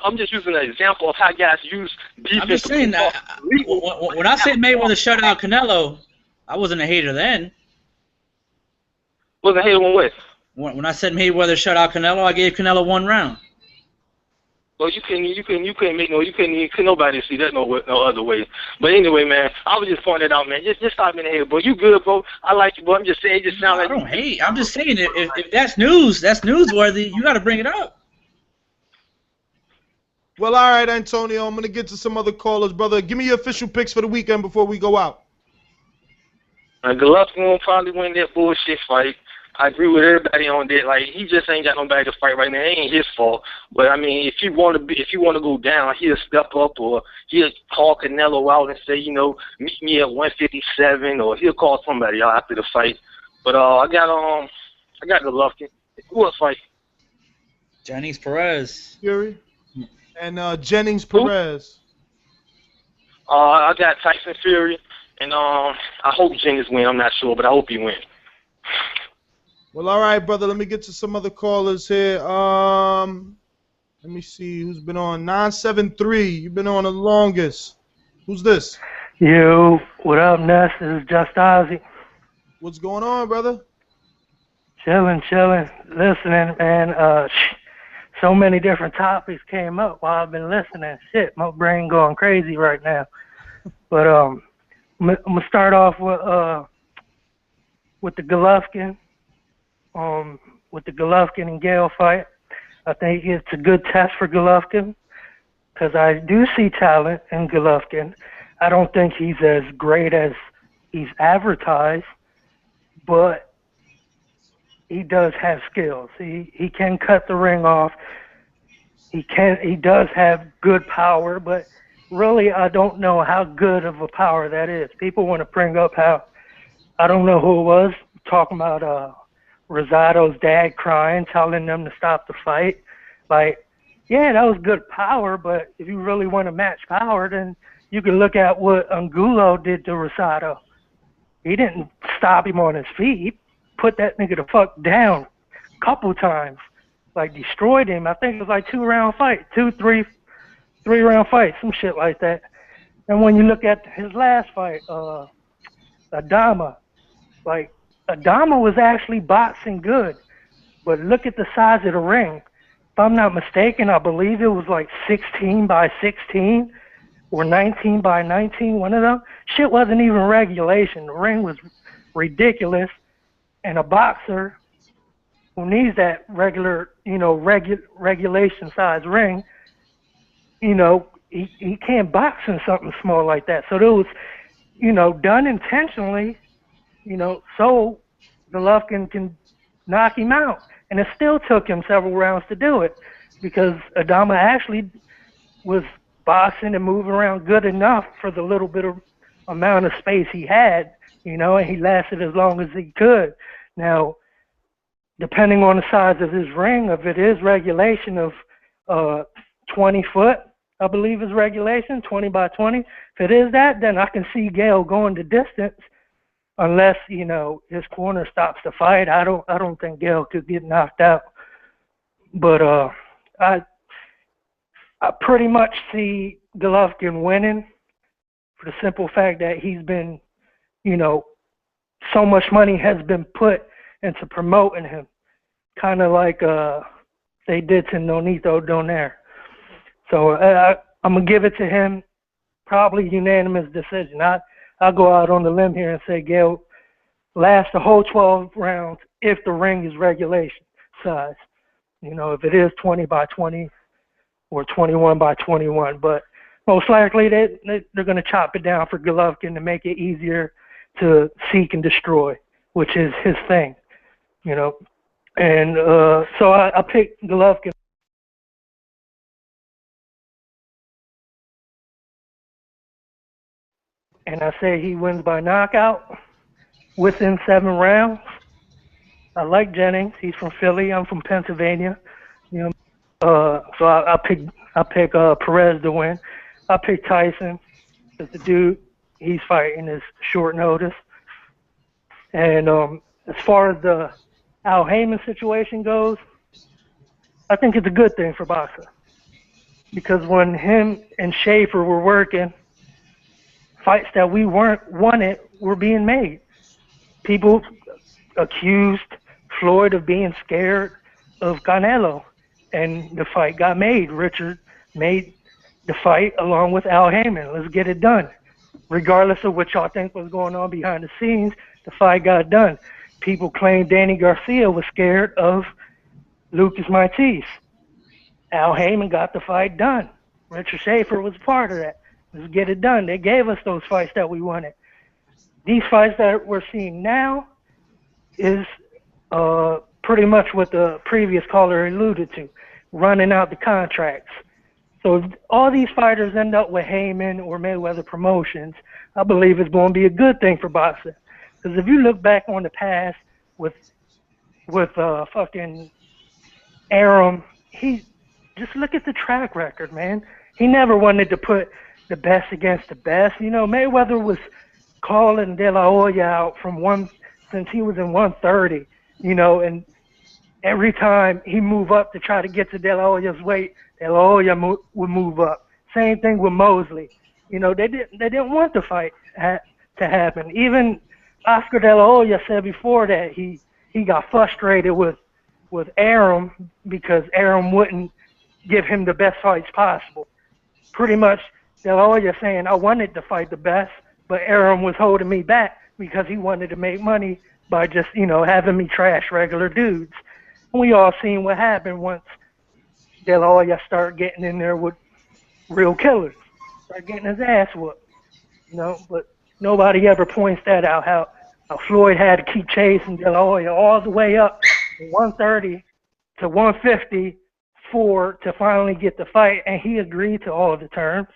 Speaker 21: I'm just using an example of how guys use defense.
Speaker 11: I'm just saying that when I said Mayweather shut out Canelo, I wasn't a hater then.
Speaker 21: Wasn't a hater when what?
Speaker 11: When I said Mayweather shut out Canelo, I gave Canelo 1 round.
Speaker 21: Well, you couldn't nobody see that no other way. But anyway, man, I was just pointing it out, man. Just stop being a hater, bro. You good, bro? I like you, bro. I'm just saying, it just sounds like
Speaker 11: I don't hate. I'm just saying if that's news, that's newsworthy. You got to bring it up.
Speaker 2: Well, all right, Antonio. I'm gonna get to some other callers, brother. Give me your official picks for the weekend before we go out.
Speaker 21: Golovkin will probably win that bullshit fight. I agree with everybody on that. Like, he just ain't got nobody to fight right now. It ain't his fault. But I mean, if you want to go down, he'll step up, or he'll call Canelo out and say, meet me at 157, or he'll call somebody out after the fight. But I got Golovkin. Who else fight?
Speaker 11: Jennings Perez.
Speaker 2: Fury. And Jennings Perez.
Speaker 21: I got Tyson Fury, and I hope Jennings win. I'm not sure, but I hope he wins.
Speaker 2: Well, all right, brother. Let me get to some other callers here. Let me see who's been on. 973. You've been on the longest. Who's this?
Speaker 1: Yo, what up, Ness? This is Just Ozzy.
Speaker 2: What's going on, brother?
Speaker 1: Chilling. Listening, man. So many different topics came up while I've been listening. Shit, my brain going crazy right now. But I'm gonna start off with the Golovkin. With the Golovkin and Geale fight. I think it's a good test for Golovkin because I do see talent in Golovkin. I don't think he's as great as he's advertised, but he does have skills. He can cut the ring off. He does have good power, but really I don't know how good of a power that is. People want to bring up how, I don't know who it was, talking about Rosado's dad crying, telling them to stop the fight. Like, yeah, that was good power, but if you really want to match power, then you can look at what Angulo did to Rosado. He didn't stop him on his feet. He put that nigga the fuck down a couple times, like destroyed him. I think it was like 2-round fight, 3-round fight, some shit like that. And when you look at his last fight, Adama, like, Adama was actually boxing good, but look at the size of the ring. If I'm not mistaken, I believe it was like 16 by 16 or 19 by 19, one of them. Shit wasn't even regulation. The ring was ridiculous, and a boxer who needs that regular, regulation size ring, he can't box in something small like that. So it was, done intentionally, so Golovkin can knock him out. And it still took him several rounds to do it because Adama actually was boxing and moving around good enough for the little bit of amount of space he had, and he lasted as long as he could. Now, depending on the size of his ring, if it is regulation of 20 foot, I believe is regulation, 20 by 20. If it is that, then I can see Geale going the distance. Unless, his corner stops the fight, I don't think Geale could get knocked out. But I pretty much see Golovkin winning for the simple fact that he's been, so much money has been put into promoting him, kind of like they did to Nonito Donaire. So I'm going to give it to him, probably unanimous decision. I'll go out on the limb here and say Geale lasts the whole 12 rounds if the ring is regulation size. If it is 20 by 20 or 21 by 21. But most likely they're going to chop it down for Golovkin to make it easier to seek and destroy, which is his thing, And so I picked Golovkin. And I say he wins by knockout within 7 rounds. I like Jennings. He's from Philly. I'm from Pennsylvania. So I pick Perez to win. I pick Tyson because the dude he's fighting is short notice. And as far as the Al Heyman situation goes, I think it's a good thing for boxing because when him and Schaefer were working, fights that we weren't wanted were being made. People accused Floyd of being scared of Canelo, and the fight got made. Richard made the fight along with Al Heyman. Let's get it done. Regardless of what y'all think was going on behind the scenes, the fight got done. People claimed Danny Garcia was scared of Lucas Maitisse. Al Heyman got the fight done. Richard Schaefer was part of that. Let's get it done. They gave us those fights that we wanted. These fights that we're seeing now is pretty much what the previous caller alluded to, running out the contracts. So if all these fighters end up with Heyman or Mayweather Promotions, I believe it's going to be a good thing for boxing. Because if you look back on the past with fucking Arum, just look at the track record, man. He never wanted to put the best against the best. Mayweather was calling De La Hoya out since he was in 130, and every time he moved up to try to get to De La Hoya's weight, De La Hoya would move up. Same thing with Mosley. They didn't want the fight to happen. Even Oscar De La Hoya said before that he got frustrated with Arum because Arum wouldn't give him the best fights possible. Pretty much De La Hoya saying, I wanted to fight the best, but Arum was holding me back because he wanted to make money by just, having me trash regular dudes. And we all seen what happened once De La Hoya started getting in there with real killers, start getting his ass whooped. But nobody ever points that out, how Floyd had to keep chasing De La Hoya all the way up from 130 to 150 to finally get the fight, and he agreed to all of the terms.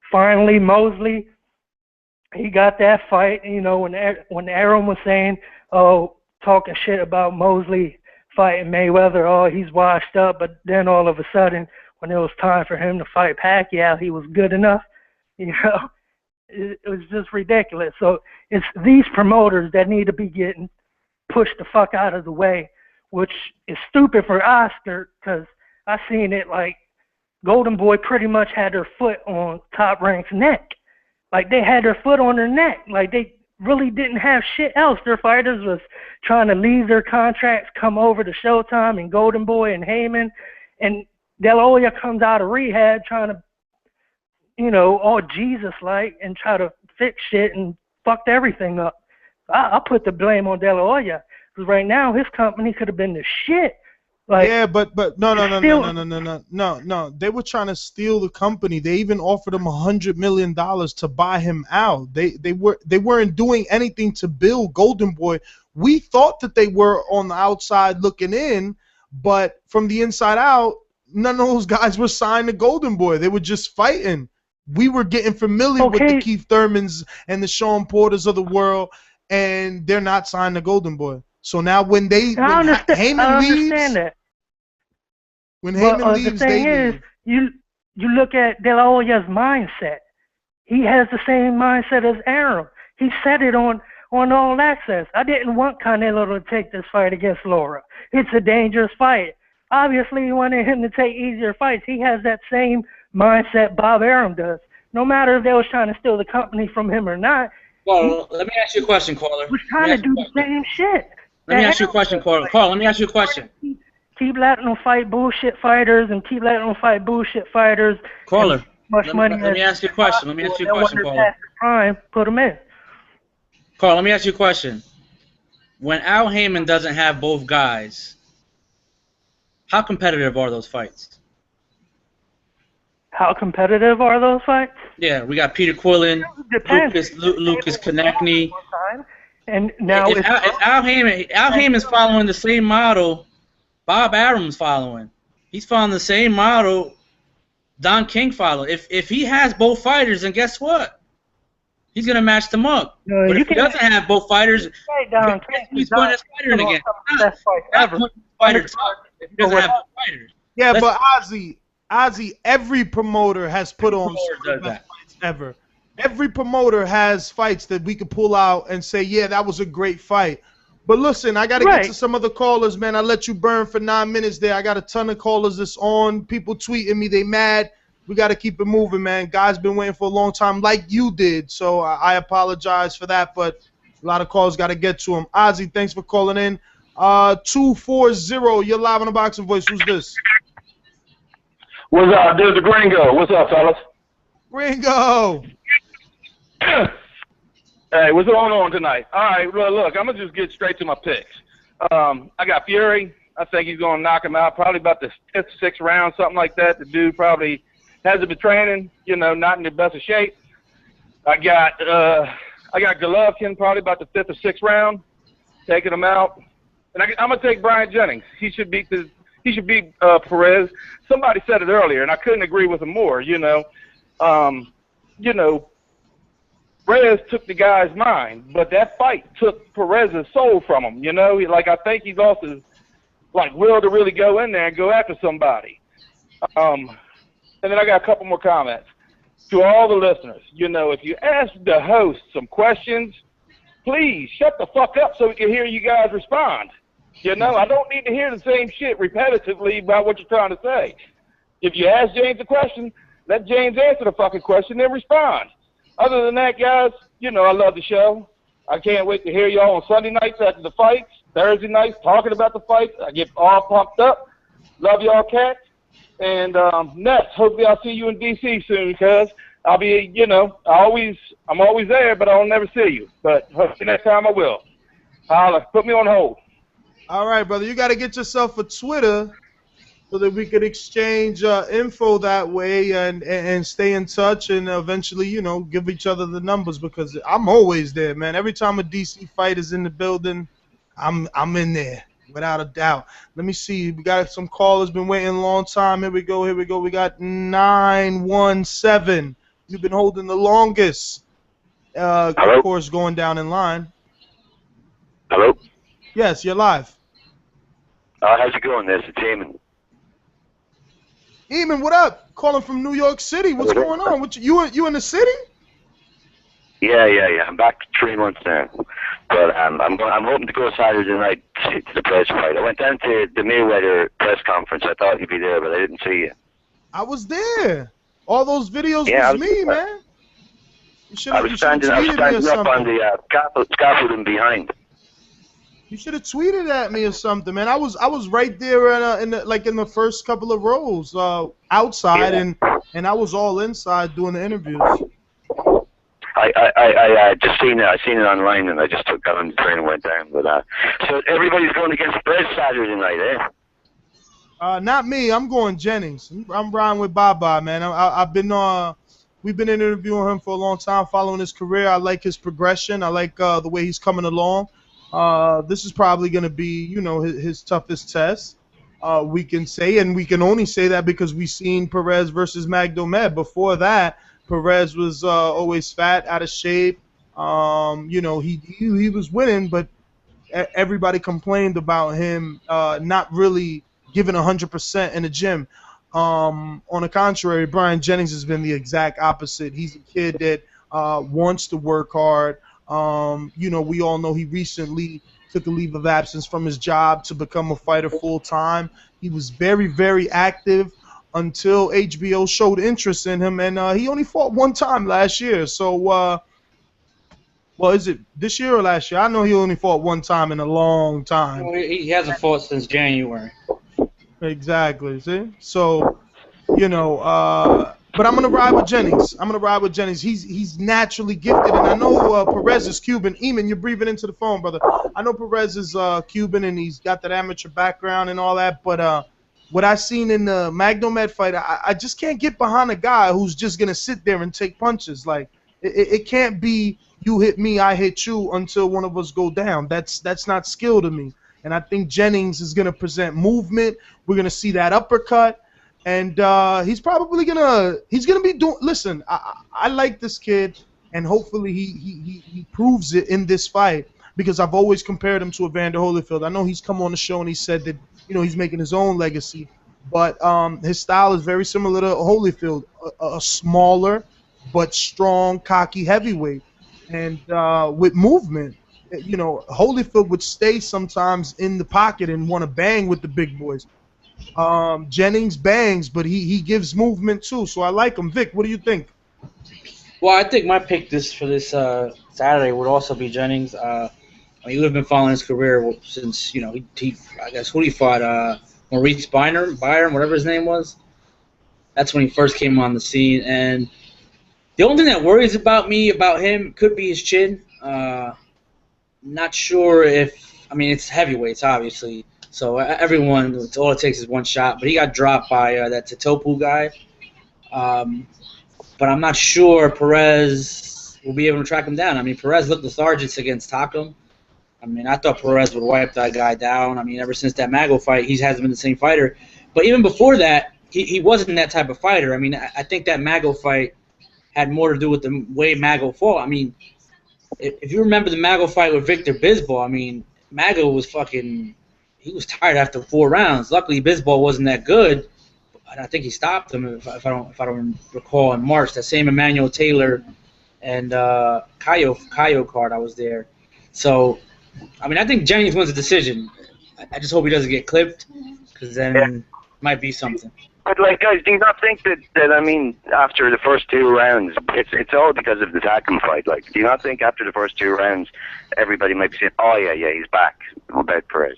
Speaker 1: Finally Mosley, he got that fight. When Arum was saying, talking shit about Mosley fighting Mayweather, he's washed up, but then all of a sudden, when it was time for him to fight Pacquiao, he was good enough. It was just ridiculous. So it's these promoters that need to be getting pushed the fuck out of the way, which is stupid for Oscar because I seen it like Golden Boy pretty much had their foot on Top Rank's neck. Like they had their foot on their neck. Like they really didn't have shit else. Their fighters was trying to leave their contracts, come over to Showtime and Golden Boy and Heyman, and De La Hoya comes out of rehab trying to, all Jesus-like and try to fix shit and fucked everything up. I put the blame on De La Hoya because right now his company could have been the shit. Like,
Speaker 2: yeah, but no. They were trying to steal the company. They even offered him $100 million to buy him out. They weren't doing anything to build Golden Boy. We thought that they were on the outside looking in, but from the inside out, none of those guys were signed to Golden Boy. They were just fighting. We were getting familiar with the Keith Thurmans and the Sean Porters of the world, and they're not signed to Golden Boy. So now when Heyman leaves, when Heyman leaves,
Speaker 1: the thing is, you look at De La Hoya's mindset. He has the same mindset as Arum. He said it on All Access. I didn't want Canelo to take this fight against Laura. It's a dangerous fight. Obviously, you wanted him to take easier fights. He has that same mindset Bob Arum does. No matter if they was trying to steal the company from him or not,
Speaker 11: Well, let me ask you a question, caller.
Speaker 1: We're trying to do the same shit.
Speaker 11: Let me ask you a question, caller. Carl, let me ask you a question.
Speaker 1: Keep letting them fight bullshit fighters and keep letting them fight bullshit fighters.
Speaker 11: Caller,
Speaker 1: Much money.
Speaker 11: Let me ask you a question. Let me ask you a question, caller.
Speaker 1: Prime, put them in.
Speaker 11: Carl, let me ask you a question. When Al Heyman doesn't have both guys, how competitive are those fights?
Speaker 1: How competitive are those fights?
Speaker 11: Yeah, we got Peter Quillen, Lucas Konechny.
Speaker 1: And now
Speaker 11: if Al Heyman's following the same model Bob Arum's following. He's following the same model Don King followed. If he has both fighters, then guess what? He's gonna match them up.
Speaker 1: No,
Speaker 11: but if he doesn't have both fighters, he's putting his fighter in again. Not putting his fighter top if he doesn't have both fighters.
Speaker 2: Yeah, but Ozzy, every promoter has put on some of the best fights ever. Every promoter has fights that we could pull out and say, yeah, that was a great fight. But listen, I got to get to some of the callers, man. I let you burn for 9 minutes there. I got a ton of callers that's on. People tweeting me. They mad. We got to keep it moving, man. Guys been waiting for a long time like you did. So I apologize for that, but a lot of calls got to get to them. Ozzy, thanks for calling in. 240, you're live on the Boxing Voice. Who's this?
Speaker 4: What's up? This is the Gringo. What's up, fellas?
Speaker 2: Gringo.
Speaker 4: Hey, what's going on tonight? All right, well, look, I'm going to just get straight to my picks. I got Fury. I think he's going to knock him out probably about the 5th, 6th round, something like that. The dude probably hasn't been training, you know, not in the best of shape. I got Golovkin probably about the 5th or 6th round, taking him out. And I'm going to take Brian Jennings. He should beat Perez. Somebody said it earlier, and I couldn't agree with him more, you know. Perez took the guy's mind, but that fight took Perez's soul from him, you know. I think he lost his, will to really go in there and go after somebody. And then I got a couple more comments. To all the listeners, you know, if you ask the host some questions, please shut the fuck up so we can hear you guys respond. You know, I don't need to hear the same shit repetitively about what you're trying to say. If you ask James a question, let James answer the fucking question and respond. Other than that, guys, you know I love the show. I can't wait to hear y'all on Sunday nights after the fights, Thursday nights talking about the fights. I get all pumped up. Love y'all, cats. And next, hopefully I'll see you in D.C. soon, because I'll be, you know, I'm always there, but I'll never see you. But hopefully next time I will. Holla, put me on hold.
Speaker 2: All right, brother. You got to get yourself a Twitter so that we could exchange info that way and stay in touch and eventually, you know, give each other the numbers, because I'm always there, man. Every time a DC fight is in the building, I'm in there without a doubt. Let me see. We got some callers been waiting a long time. Here we go. We got 917. You've been holding the longest. Of course, going down in line.
Speaker 22: Hello?
Speaker 2: Yes, you're live.
Speaker 22: How's it going? This is Eamon.
Speaker 2: Eamon, what up? Calling from New York City. What's going on? You in the city?
Speaker 22: Yeah. I'm back 3 months now, but I'm hoping to go Saturday night to the Perez fight. I went down to the Mayweather press conference. I thought you'd be there, but I didn't see you.
Speaker 2: I was there. All those videos was me, man.
Speaker 22: I was standing up on the scaffolding behind.
Speaker 2: You should have tweeted at me or something, man. I was right there in the first couple of rows outside, and I was all inside doing the interviews.
Speaker 22: I just seen it. I seen it online, and I just got on the train and went down. But so everybody's going against Perez Saturday night, eh?
Speaker 2: Not me. I'm going Jennings. I'm riding with Baba, man. We've been interviewing him for a long time, following his career. I like his progression. I like the way he's coming along. This is probably going to be, you know, his toughest test. We can say, and we can only say that because we've seen Perez versus Magdomed. Before that, Perez was always fat, out of shape. You know, he was winning, but everybody complained about him not really giving 100% in the gym. On the contrary, Brian Jennings has been the exact opposite. He's a kid that wants to work hard. You know, we all know he recently took a leave of absence from his job to become a fighter full time. He was very, very active until HBO showed interest in him, and he only fought one time last year. So Well, is it this year or last year? I know he only fought one time in a long time.
Speaker 11: Well, he hasn't fought since January.
Speaker 2: Exactly. See? So, you know, but I'm gonna ride with Jennings. He's naturally gifted, and I know Perez is Cuban. Eamon, you're breathing into the phone, brother. I know Perez is Cuban, and he's got that amateur background and all that. But what I seen in the Magnomed fight, I just can't get behind a guy who's just gonna sit there and take punches. Like it can't be you hit me, I hit you until one of us go down. That's not skill to me. And I think Jennings is gonna present movement. We're gonna see that uppercut. And he's probably gonna be doing. Listen, I like this kid, and hopefully he proves it in this fight because I've always compared him to Evander Holyfield. I know he's come on the show and he said that he's making his own legacy, but his style is very similar to Holyfield, a smaller but strong, cocky heavyweight, and with movement. Holyfield would stay sometimes in the pocket and want to bang with the big boys. Jennings bangs, but he gives movement too, so I like him. Vic, what do you think?
Speaker 11: Well, I think my pick for this Saturday would also be Jennings. We've been following his career since he I guess who he fought, Maurice Byron, whatever his name was. That's when he first came on the scene, and the only thing that worries about him could be his chin. Not sure if it's heavyweights, obviously. So everyone, all it takes is one shot. But he got dropped by that Tatopu guy. But I'm not sure Perez will be able to track him down. Perez looked lethargic against Takum. I thought Perez would wipe that guy down. Ever since that Mago fight, he hasn't been the same fighter. But even before that, he wasn't that type of fighter. I think that Mago fight had more to do with the way Mago fought. If you remember the Mago fight with Victor Bisbal, Mago was he was tired after 4 rounds. Luckily, Bisbal wasn't that good. And I think he stopped him, if I don't recall, in March. That same Emmanuel Taylor and Cayo card, I was there. So, I think Jennings wins the decision. I just hope he doesn't get clipped, because then it might be something.
Speaker 22: But guys, do you not think that after the first 2 rounds, it's all because of the Takum fight? Do you not think after the first 2 rounds, everybody might be saying, "Oh yeah, he's back"? About Perez.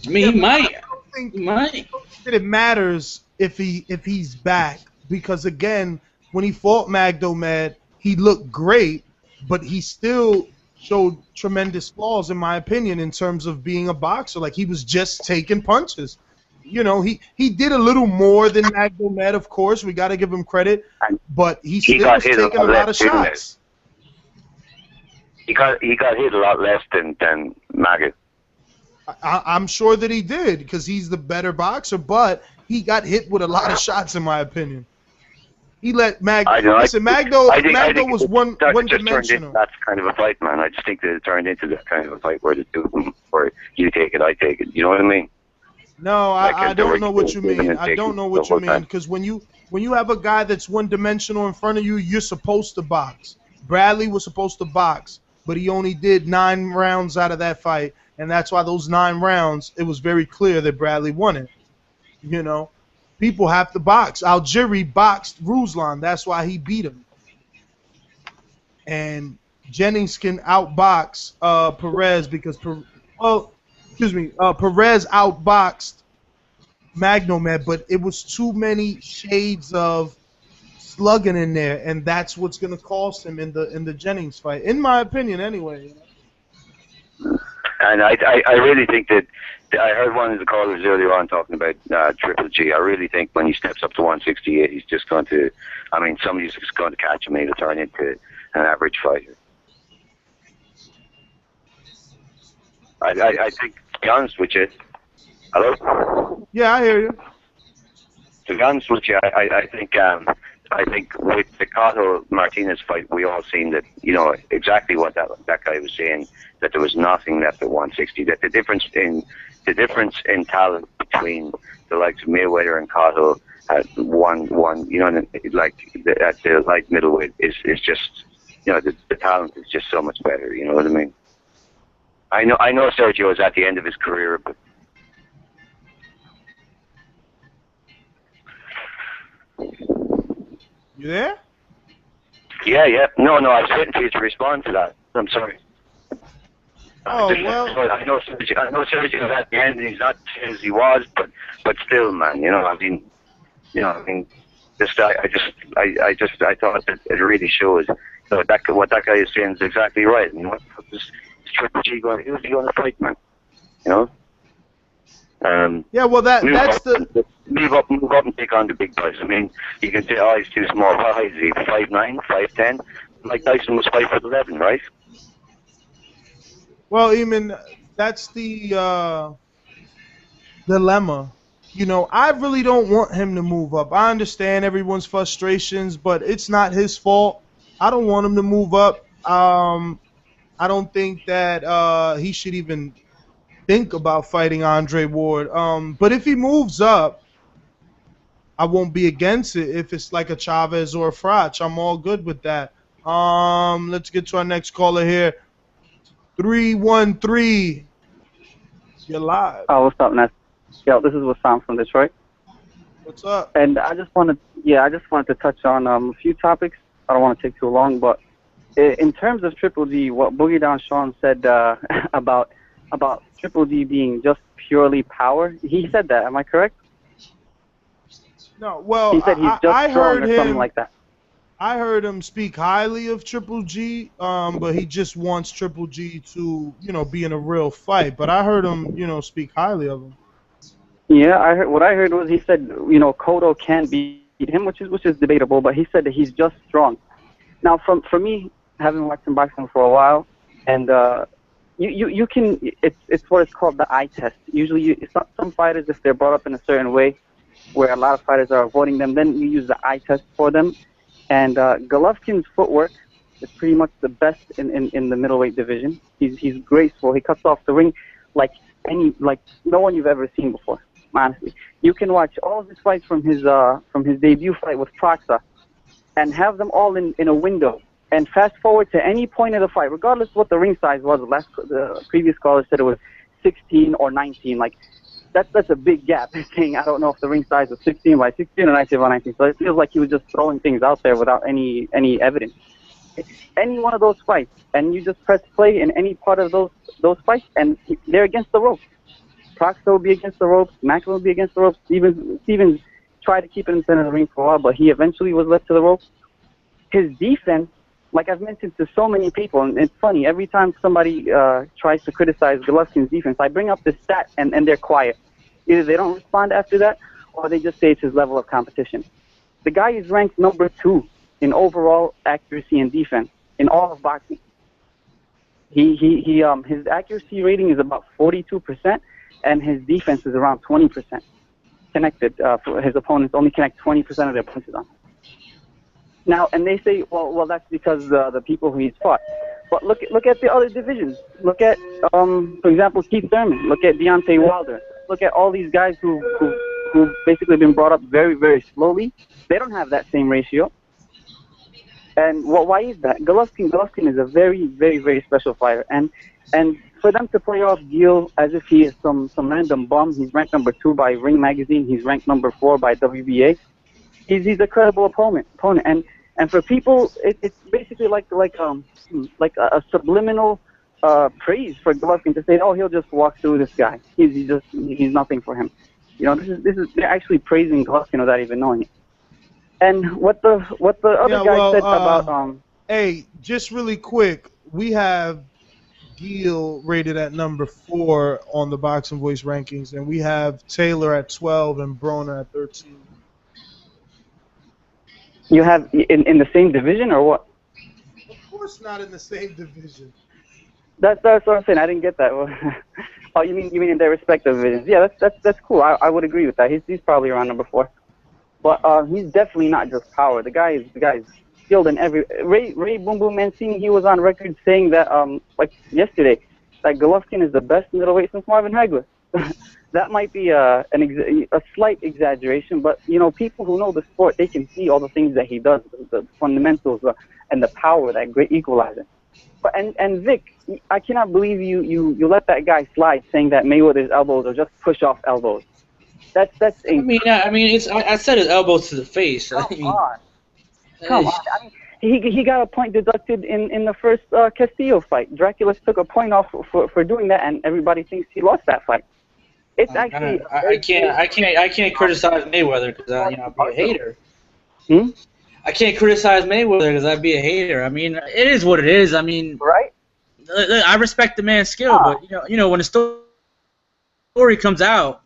Speaker 11: He might.
Speaker 2: I don't think that it matters if he's back, because again, when he fought Magdomed, he looked great, but he still showed tremendous flaws, in my opinion, in terms of being a boxer. He was just taking punches. He did a little more than Magdomed, of course. We got to give him credit, but he still was taking a lot of shots.
Speaker 22: He got hit a lot less than Mago.
Speaker 2: I'm sure that he did, because he's the better boxer, but he got hit with a lot of shots, in my opinion. He let Magdo. Listen, Magdo was one dimensional.
Speaker 22: That's kind of a fight, man. I just think that it turned into that kind of a fight where the two of them, where you take it, I take it. You know what I mean?
Speaker 2: No, I don't know what you mean. I don't know what you mean, because when you have a guy that's one-dimensional in front of you, you're supposed to box. Bradley was supposed to box, but he only did 9 rounds out of that fight, and that's why those 9 rounds, it was very clear that Bradley won it. People have to box. Algieri boxed Ruslan. That's why he beat him. And Jennings can outbox Perez because Perez outboxed Magnomed, but it was too many shades of slugging in there, and that's what's going to cost him in the Jennings fight, in my opinion, anyway.
Speaker 22: And I really think that I heard one of the callers earlier on talking about Triple G. I really think when he steps up to 168, he's just going to, somebody's just going to catch him and he'll turn into an average fighter. I think, to be honest with you, hello?
Speaker 2: Yeah, I hear you.
Speaker 22: To be honest with you, I think with the Cotto Martinez fight, we all seen that, exactly what that guy was saying, that there was nothing left at 160. That the difference in talent between the likes of Mayweather and Cotto at one, at the light middleweight is just, the talent is just so much better. You know what I mean? I know Sergio is at the end of his career, but.
Speaker 2: You there?
Speaker 22: Yeah, yeah. No, I was waiting for you to respond to that. I'm sorry.
Speaker 2: Well.
Speaker 22: I know Sergio at the end, he's not as he was, but still, man. Just I thought that it really shows. What that guy is saying is exactly right. And what is Triple G going? Who's he going to fight, man?
Speaker 2: Yeah, well, that's the
Speaker 22: move up and take on the big guys. I mean, you can say, he's too small. How high is he? 5'9", 5'10"? Mike Tyson was 5'11", right?
Speaker 2: Well, Eamon, that's the dilemma. I really don't want him to move up. I understand everyone's frustrations, but it's not his fault. I don't want him to move up. I don't think that he should even think about fighting Andre Ward. But if he moves up, I won't be against it. If it's like a Chavez or a Frach, I'm all good with that. Let's get to our next caller here. 313. You're live.
Speaker 8: Oh, what's up, Ness? Yo, this is Wassam from Detroit.
Speaker 2: What's up?
Speaker 8: And I just wanted to touch on a few topics. I don't want to take too long, but in terms of Triple G, what Boogie Down Sean said about Triple G being just purely power, he said that. Am I correct?
Speaker 2: No. Well,
Speaker 8: he said he's just strong or something like that.
Speaker 2: I heard him speak highly of Triple G, but he just wants Triple G to, be in a real fight. But I heard him, speak highly of him.
Speaker 8: Yeah, what I heard was he said, Cotto can beat him, which is debatable, but he said that he's just strong. Now, for me, having watched him boxing for a while, and you can, it's what is called the eye test. Usually, some fighters, if they're brought up in a certain way, where a lot of fighters are avoiding them, then you use the eye test for them. And Golovkin's footwork is pretty much the best in the middleweight division. He's graceful. He cuts off the ring like no one you've ever seen before. Honestly, you can watch all of his fights from his debut fight with Proxa, and have them all in a window. And fast forward to any point of the fight, regardless of what the ring size was. The previous caller said it was 16 or 19. Like that's a big gap. Saying I don't know if the ring size was 16 by 16 or 19 by 19. So it feels like he was just throwing things out there without any evidence. Any one of those fights, and you just press play in any part of those fights, and they're against the ropes. Proxa will be against the ropes. Macklin will be against the ropes. Stevens tried to keep it in the center of the ring for a while, but he eventually was left to the ropes. His defense, like I've mentioned to so many people, and it's funny, every time somebody tries to criticize Golovkin's defense, I bring up this stat, and they're quiet. Either they don't respond after that, or they just say it's his level of competition. The guy is ranked number 2 in overall accuracy and defense in all of boxing. His accuracy rating is about 42%, and his defense is around 20% connected. His opponents only connect 20% of their punches on him. Now, and they say, well, that's because the people who he's fought. But look at the other divisions. Look at, for example, Keith Thurman. Look at Deontay Wilder. Look at all these guys who've basically been brought up very, very slowly. They don't have that same ratio. And why is that? Golovkin is a very, very, very special fighter. And for them to play off Geale as if he is some random bum, he's ranked number 2 by Ring Magazine. He's ranked number 4 by WBA. He's a credible opponent. And for people, it's basically like a subliminal praise for Golovkin to say, oh, he'll just walk through this guy. He's nothing for him. This is they're actually praising Golovkin without even knowing it. And what the other guy said about
Speaker 2: Hey, just really quick, we have Geale rated at number 4 on the Boxing Voice rankings, and we have Taylor at 12 and Broner at 13.
Speaker 8: You have in the same division or what?
Speaker 2: Of course not in the same division.
Speaker 8: That's what I'm saying. I didn't get that. Oh, you mean in their respective divisions? Yeah, that's cool. I would agree with that. He's probably around number 4, but he's definitely not just power. The guy is skilled in every. Ray Boom Boom Mancini, he was on record saying that like yesterday, that Golovkin is the best middleweight since Marvin Hagler. That might be a slight exaggeration, but people who know the sport, they can see all the things that he does, the fundamentals and the power, that great equalizer. But and Vic, I cannot believe you let that guy slide, saying that Mayweather's elbows are just push off elbows. That's. I
Speaker 11: mean, I said his elbows to the face.
Speaker 8: Come on. I mean, he got a point deducted in the first Castillo fight. Dracula took a point off for doing that, and everybody thinks he lost that fight. It's actually
Speaker 11: I can't criticize Mayweather because I'd be a hater. I can't criticize Mayweather because I'd be a hater. I mean, it is what it is. I mean,
Speaker 8: right?
Speaker 11: I respect the man's skill, but when the story comes out,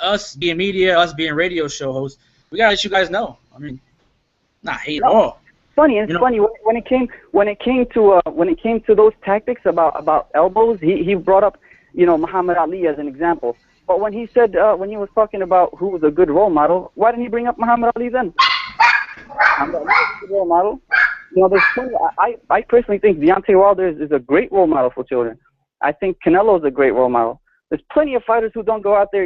Speaker 11: us being media, us being radio show hosts, we gotta let you guys know. I mean, not hate at all.
Speaker 8: Funny, and it's funny when it came to those tactics about elbows, he brought up Muhammad Ali as an example. But when he said when he was talking about who was a good role model, why didn't he bring up Muhammad Ali then? Muhammad Ali is a good role model. There's plenty. I personally think Deontay Wilder is a great role model for children. I think Canelo is a great role model. There's plenty of fighters who don't go out there,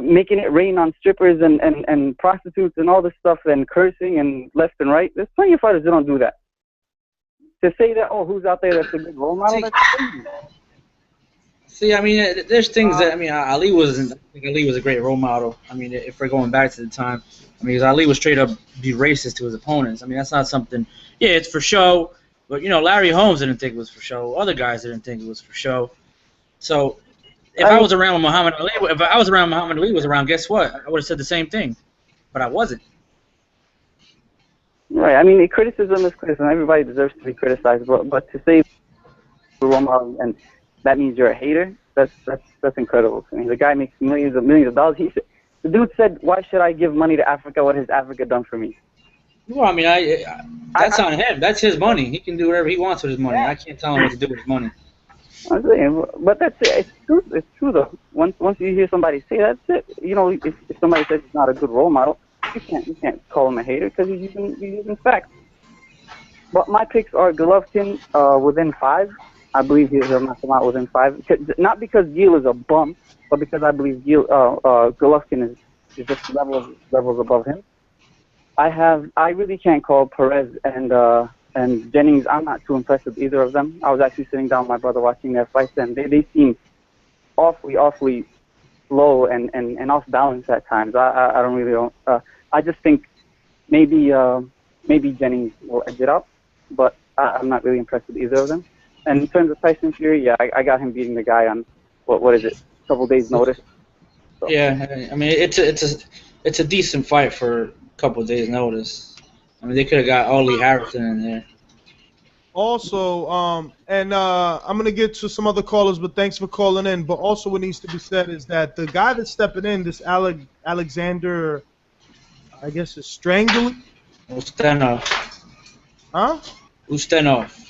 Speaker 8: making it rain on strippers and prostitutes and all this stuff and cursing and left and right. There's plenty of fighters who don't do that. To say that, who's out there that's a good role model, that's crazy.
Speaker 11: See, I mean, there's things that, Ali wasn't. I think Ali was a great role model. I mean, if we're going back to the time, because Ali was straight up be racist to his opponents. I mean, that's not something. Yeah, it's for show, but Larry Holmes didn't think it was for show. Other guys didn't think it was for show. So, if I was around when Muhammad Ali, was around, guess what? I would have said the same thing, but I wasn't.
Speaker 8: Right. I mean, criticism is criticism. Everybody deserves to be criticized, but to say role model and that means you're a hater. That's incredible. I mean, the guy makes millions of dollars. The dude said, "Why should I give money to Africa? What has Africa done for me?"
Speaker 11: Well, I mean, that's on him. That's his money. He can do whatever he wants with his money. I can't tell him what to do with his money.
Speaker 8: I'm saying, but that's it. It's true. It's true though. Once you hear somebody say that's it. If somebody says he's not a good role model, you can't call him a hater because he's using facts. But my picks are Golovkin within 5. I believe he'll knock him out within 5. Not because Geale is a bum, but because I believe Golovkin is just levels above him. I really can't call Perez and Jennings. I'm not too impressed with either of them. I was actually sitting down with my brother watching their fights, and they seem awfully slow and off balance at times. I don't really I just think maybe Jennings will edge it out, but I'm not really impressed with either of them. And in terms of Tyson Fury, I got him beating the guy on what is it, a couple days' notice. So.
Speaker 11: Yeah, I mean it's a decent fight for a couple of days' notice. I mean they could have got Ollie Harrison in there.
Speaker 2: Also, I'm gonna get to some other callers, but thanks for calling in. But also, what needs to be said is that the guy that's stepping in, this Alexander, I guess, is strangling.
Speaker 11: Ustenov.
Speaker 2: Huh?
Speaker 11: Ustenov.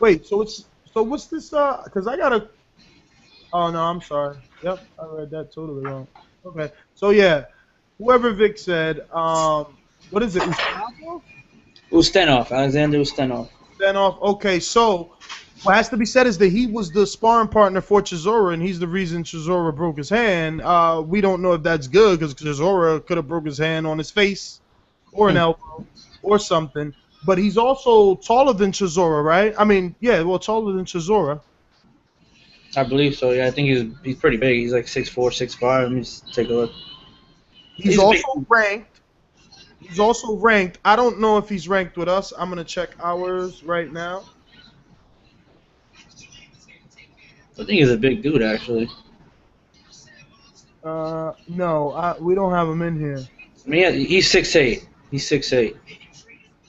Speaker 2: Wait, so what's this? Because I gotta. Oh no, I'm sorry. Yep, I read that totally wrong. Okay, so yeah, whoever Vic said, what is it?
Speaker 11: Ustenov, Alexander Ustenov.
Speaker 2: Ustenov. Okay, so what has to be said is that he was the sparring partner for Chisora, and he's the reason Chisora broke his hand. We don't know if that's good because Chisora could have broke his hand on his face, or an elbow, or something. But he's also taller than Chisora, right? I mean, yeah, well, taller than Chisora.
Speaker 11: I believe so. Yeah, I think he's pretty big. He's like 6'4", 6'5". Let me just take a look.
Speaker 2: He's also ranked. He's also ranked. I don't know if he's ranked with us. I'm gonna check ours right now.
Speaker 11: I think he's a big dude, actually.
Speaker 2: No, we don't have him in here.
Speaker 11: I mean, he's 6'8". He's 6'8".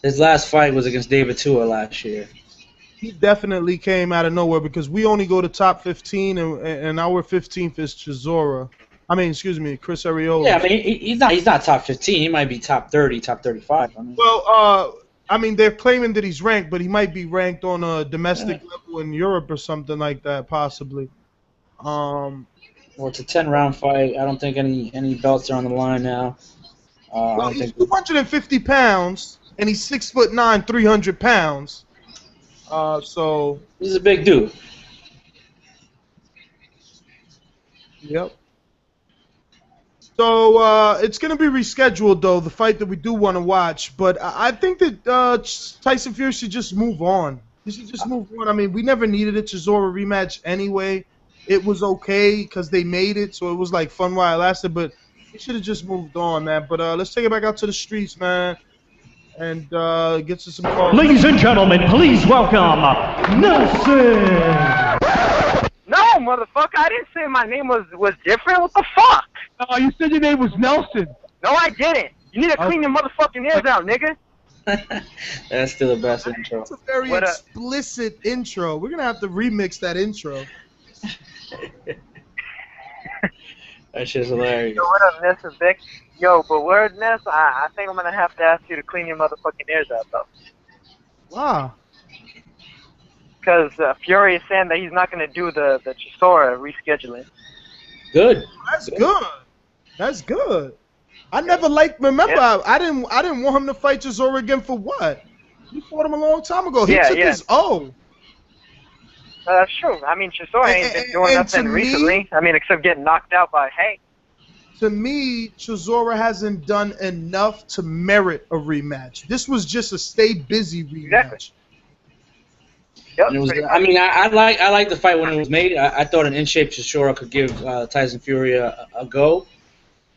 Speaker 11: His last fight was against David Tua last year.
Speaker 2: He definitely came out of nowhere because we only go to top 15, and our 15th is Chisora. I mean, excuse me, Chris Arreola.
Speaker 11: Yeah, I mean, he's not top 15. He might be top 30, top 35. I mean.
Speaker 2: Well, I mean, they're claiming that he's ranked, but he might be ranked on a domestic level in Europe or something like that, possibly.
Speaker 11: Well, it's a 10-round fight. I don't think any belts are on the line now.
Speaker 2: Well, he's 250 pounds, and he's 6'9", 300 pounds. So
Speaker 11: he's a big dude.
Speaker 2: Yep. So it's going to be rescheduled, though, the fight that we do want to watch. But I think that Tyson Fury should just move on. He should just move on. I mean, we never needed a Chisora rematch anyway. It was okay because they made it, so it was like fun while it lasted. But he should have just moved on, man. But let's take it back out to the streets, man. and get to some calls.
Speaker 12: Ladies and gentlemen, please welcome Nelson.
Speaker 3: No, motherfucker, I didn't say my name was different. What the fuck?
Speaker 12: Oh, you said your name was Nelson.
Speaker 3: No, I didn't. You need to clean your motherfucking ears out, nigga.
Speaker 11: That's still the best intro.
Speaker 2: It's a very explicit intro. We're gonna have to remix that intro.
Speaker 11: That shit's hilarious.
Speaker 3: Yo, what up, Ness and Vic? Yo, but word, Ness, I think I'm gonna have to ask you to clean your motherfucking ears out, though.
Speaker 2: Wow.
Speaker 3: Because Fury is saying that he's not gonna do the Chisora rescheduling.
Speaker 11: Good.
Speaker 2: That's good. That's good. I never liked. Remember, I didn't want him to fight Chisora again for what? He fought him a long time ago. He took his O.
Speaker 3: That's true. I mean, Chisora ain't been doing nothing recently. I mean, except getting knocked out by Hank.
Speaker 2: To me, Chisora hasn't done enough to merit a rematch. This was just a stay busy rematch.
Speaker 3: Exactly. Yep,
Speaker 11: and it was, I mean, I like the fight when it was made. I thought an in-shape Chisora could give Tyson Fury a go.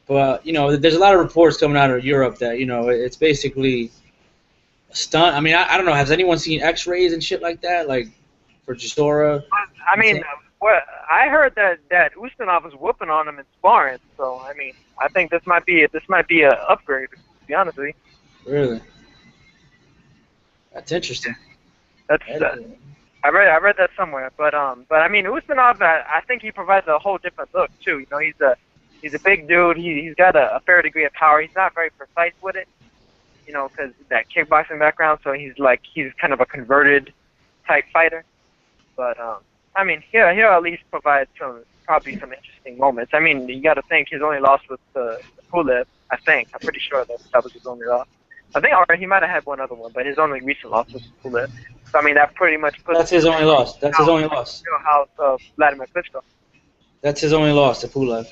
Speaker 11: But, you know, there's a lot of reports coming out of Europe that, you know, it's basically a stunt. I mean, I don't know. Has anyone seen x-rays and shit like that? Like, for Chisora?
Speaker 3: I mean, I heard that Usmanov was whooping on him in sparring. So, I mean, I think this might be a upgrade, to be honest with you.
Speaker 11: Really? That's interesting.
Speaker 3: That's I read that somewhere. But I mean, Usmanov, I think he provides a whole different look, too. You know, he's a big dude. He's got a fair degree of power. He's not very precise with it, you know, because that kickboxing background. So he's kind of a converted type fighter. But I mean, he'll at least provide probably some interesting moments. I mean, you got to think his only loss was to Pulev. I'm pretty sure that was his only loss. I think he might have had one other one, but his only recent loss was to Pulev. So I mean, that pretty much puts.
Speaker 11: That's his only loss. That's his only loss.
Speaker 3: House of Vladimir Klitschko.
Speaker 11: That's his only loss to Pulev.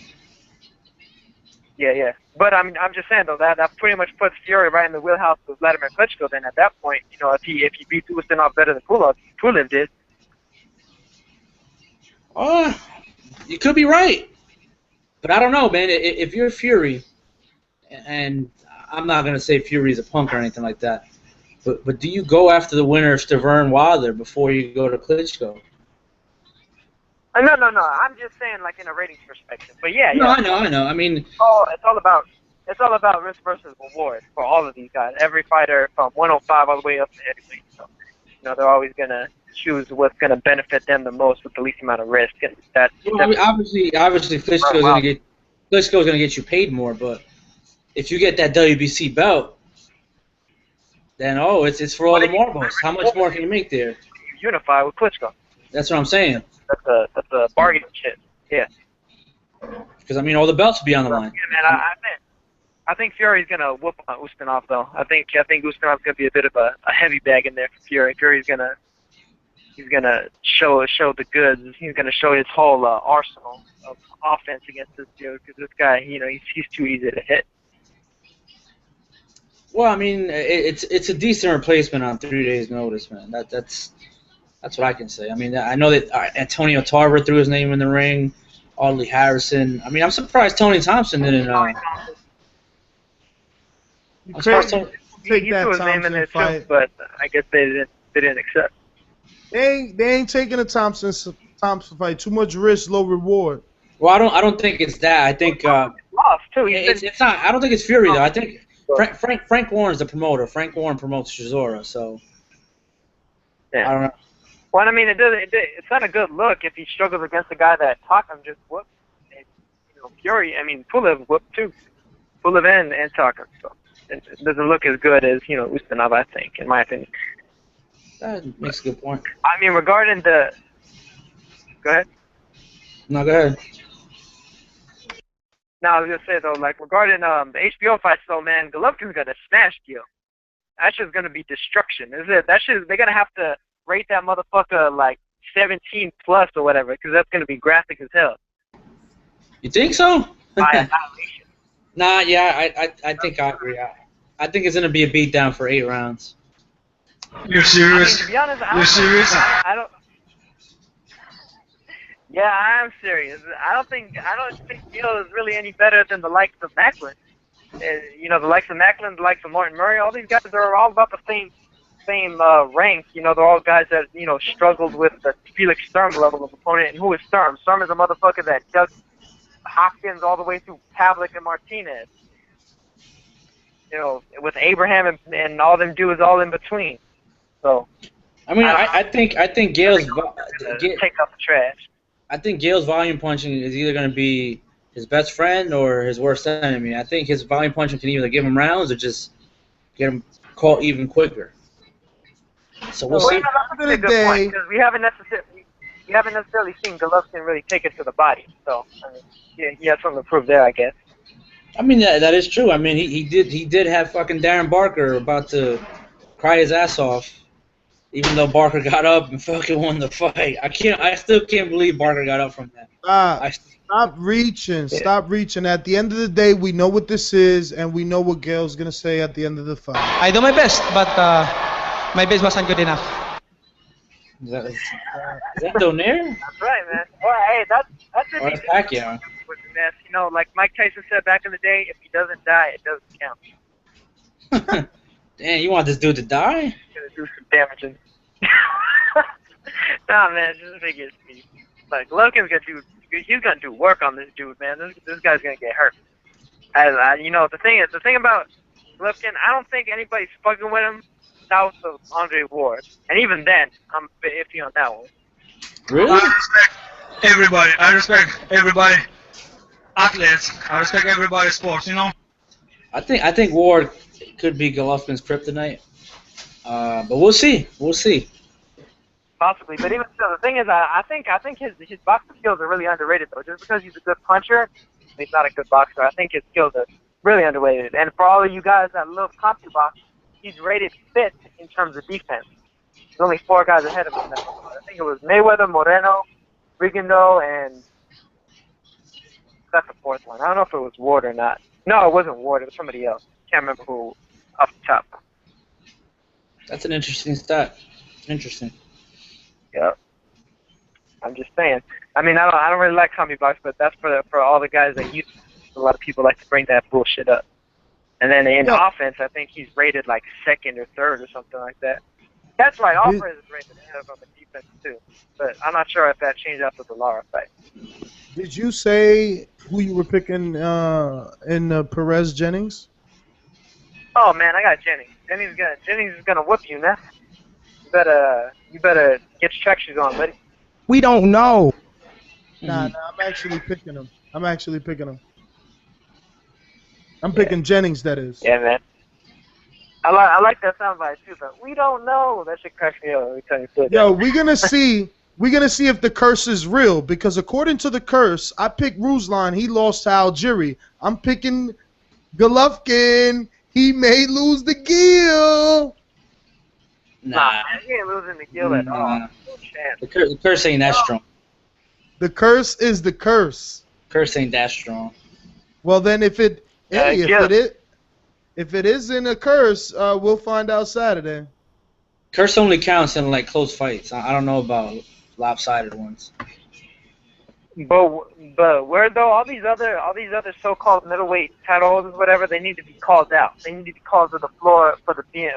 Speaker 3: Yeah. But I mean, I'm just saying though that pretty much puts Fury right in the wheelhouse with Vladimir Klitschko. Then at that point, you know, if he beats Usmanov better than Pulev did.
Speaker 11: You could be right, but I don't know, man. If you're Fury, and I'm not gonna say Fury's a punk or anything like that, but do you go after the winner of Stavern Wilder before you go to Klitschko?
Speaker 3: No. I'm just saying, like in a ratings perspective. But yeah.
Speaker 11: No, I know. I mean,
Speaker 3: it's all about risk versus reward for all of these guys. Every fighter from 105 all the way up to heavyweight. So, you know, they're always gonna choose what's gonna benefit them the most with the least amount of risk. And that's
Speaker 11: obviously Klitschko's gonna get you paid more. But if you get that WBC belt, then it's for all the marbles. How much more can you make there?
Speaker 3: Unify with Klitschko.
Speaker 11: That's what I'm saying.
Speaker 3: That's a bargain shit. Yeah.
Speaker 11: Because I mean, all the belts will be on the line.
Speaker 3: Yeah, man. I think Fury's gonna whoop on Usmanov though. I think Usmanov's gonna be a bit of a heavy bag in there for Fury. Fury's gonna show the goods. He's gonna show his whole arsenal of offense against this dude. Because this guy, you know, he's too easy to hit.
Speaker 11: Well, I mean, it's a decent replacement on 3 days' notice, man. That's what I can say. I mean, I know that Antonio Tarver threw his name in the ring. Audley Harrison. I mean, I'm surprised Tony Thompson didn't.
Speaker 3: He threw his name in there too, but I guess they didn't accept.
Speaker 2: They ain't taking a Thompson fight. Too much risk, low reward.
Speaker 11: Well, I don't think it's that. I think
Speaker 3: lost too.
Speaker 11: It's not. I don't think it's Fury though. I think Frank Warren's the promoter. Frank Warren promotes Chisora, so
Speaker 3: yeah.
Speaker 11: I don't know.
Speaker 3: Well, I mean, it's not a good look if he struggles against a guy that Takam just whooped. And, you know, Fury, I mean, Pulev whooped too. Pulev and Takam. So it doesn't look as good as, you know, Usmanov, I think, in my opinion.
Speaker 11: That makes a good point.
Speaker 3: I mean, regarding the... Go ahead.
Speaker 11: No, go ahead.
Speaker 3: No, I was going to say, though, like, regarding the HBO fights, though, man, Golovkin's going to smash Geale. That's just going to be destruction. They're going to have to rate that motherfucker like 17 plus or whatever, because that's going to be graphic as hell.
Speaker 11: You think so?
Speaker 3: By annihilation.
Speaker 11: Nah, yeah, I think I agree. I think it's going to be a beatdown for 8 rounds.
Speaker 9: You're serious?
Speaker 3: I mean, to be honest,
Speaker 9: You're serious?
Speaker 3: I don't. Yeah, I'm serious. I don't think Geale is really any better than the likes of Macklin. you know, the likes of Macklin, the likes of Martin Murray, all these guys are all about the same rank. You know, they're all guys that, you know, struggled with the Felix Sturm level of opponent. And who is Sturm? Sturm is a motherfucker that dug Hopkins all the way through Pavlik and Martinez. You know, with Abraham and all them dudes all in between. So.
Speaker 11: I mean, I think Geale's
Speaker 3: take up the trash.
Speaker 11: I think Geale's volume punching is either going to be his best friend or his worst enemy. I think his volume punching can either give him rounds or just get him caught even quicker. So we'll see.
Speaker 3: That's a good point, because we haven't necessarily seen Golovkin really take it to the body. So I mean, yeah, he has something to prove there, I guess.
Speaker 11: I mean, that is true. I mean, he did have fucking Darren Barker about to cry his ass off, even though Barker got up and fucking won the fight. I still can't believe Barker got up from that.
Speaker 2: Stop reaching. Stop reaching. At the end of the day, we know what this is, and we know what Geale's gonna say at the end of the fight.
Speaker 6: I do my best, but my best wasn't good enough.
Speaker 11: Is that Donaire?
Speaker 3: That's right, man. Well, hey, that's it.
Speaker 11: Or Pacquiao.
Speaker 3: You know, like Mike Tyson said back in the day, if he doesn't die, it doesn't count.
Speaker 11: Damn, you want this dude to die?
Speaker 3: He's gonna do some damaging. Nah, man, just figure it's like Golovkin's he's gonna do work on this dude, man. This guy's gonna get hurt. You know, the thing about Golovkin, I don't think anybody's fucking with him south of Andre Ward, and even then, I'm a bit iffy on that one.
Speaker 11: Really?
Speaker 9: I respect everybody. I respect everybody. Athletes. I respect everybody's sports. You know.
Speaker 11: I think Ward could be Golovkin's kryptonite, but we'll see. We'll see.
Speaker 3: Possibly, but even still, the thing is, I think his boxing skills are really underrated though. Just because he's a good puncher, he's not a good boxer. I think his skills are really underrated. And for all of you guys that love CompuBox, he's rated 5th in terms of defense. There's only 4 guys ahead of him now. I think it was Mayweather, Moreno, Rigondeaux, and that's the 4th one. I don't know if it was Ward or not. No, it wasn't Ward. It was somebody else. Can't remember who off the top.
Speaker 11: That's an interesting stat. Interesting.
Speaker 3: Yeah. I'm just saying. I mean, I don't really like CompuBox, but that's for all the guys that use it. A lot of people like to bring that bullshit up. And then in offense, I think he's rated like 2nd or 3rd or something like that. That's right. Alvarez is rated ahead of him in defense too. But I'm not sure if that changed after the Lara fight.
Speaker 2: Did you say who you were picking in Perez Jennings?
Speaker 3: Oh man, I got Jennings. Jennings is gonna whoop you, man. You better get your track shoes on, buddy.
Speaker 6: We don't know.
Speaker 2: Nah, I'm actually picking him. I'm picking Jennings, that is.
Speaker 3: Yeah, man. I like that soundbite too, but we don't know. That shit cracks me up every time you say that.
Speaker 2: Yo, we're gonna see if the curse is real, because according to the curse, I picked Ruslan. He lost to Algieri. I'm picking Golovkin. He may lose the Geale.
Speaker 11: Nah,
Speaker 3: he ain't losing the Geale at all. No chance.
Speaker 11: The curse ain't that strong.
Speaker 2: The curse is the curse.
Speaker 11: Curse ain't that strong.
Speaker 2: Well, then if it isn't a curse, we'll find out Saturday.
Speaker 11: Curse only counts in like close fights. I don't know about lopsided ones.
Speaker 3: But where though all these other so-called middleweight title holders, whatever, they need to be called out. They need to be called to the floor for being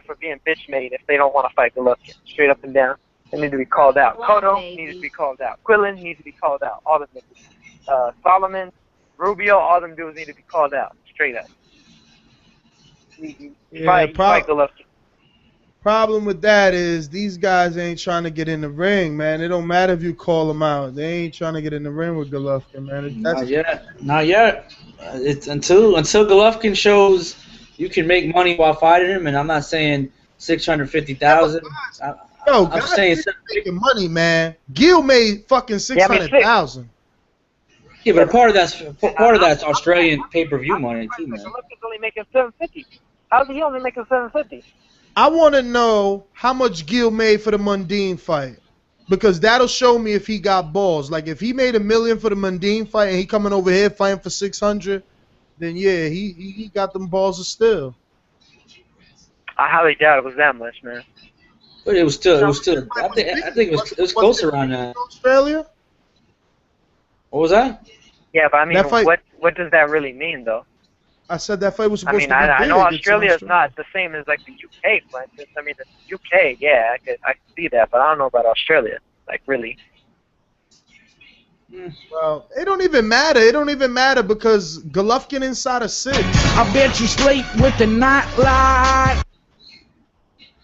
Speaker 3: bitch made if they don't want to fight Golovkin. Straight up and down, they need to be called out. Cotto needs to be called out. Quillen needs to be called out. All of them. Solomon, Rubio, all of them dudes need to be called out. Straight up. Fight Golovkin.
Speaker 2: Problem with that is these guys ain't trying to get in the ring, man. It don't matter if you call them out. They ain't trying to get in the ring with Golovkin, man.
Speaker 11: Not yet. It's until Golovkin shows you can make money while fighting him, and I'm not saying $650,000. I'm saying
Speaker 2: making money, man. Geale made fucking $600,000.
Speaker 11: Yeah, but part of that's Australian pay-per-view money too, man.
Speaker 3: Golovkin's only making $750. How's he only making $750?
Speaker 2: I want to know how much Geale made for the Mundine fight, because that'll show me if he got balls. Like if he made $1 million for the Mundine fight and he coming over here fighting for 600, then yeah, he got them balls of steel.
Speaker 3: I highly doubt it was that much, man.
Speaker 11: But it was still. I think it was close around that.
Speaker 2: Australia.
Speaker 11: What was that?
Speaker 3: Yeah, but I mean, what does that really mean though?
Speaker 2: I said that fight was
Speaker 3: I
Speaker 2: supposed
Speaker 3: mean,
Speaker 2: to be big.
Speaker 3: I know
Speaker 2: It's in
Speaker 3: Australia is not the same as like the UK, for instance. I mean, the UK, yeah, I could see that, but I don't know about Australia. Like, really.
Speaker 2: Well, it don't even matter. It don't even matter because Golovkin inside a 6.
Speaker 7: I bet you sleep with the nightlight.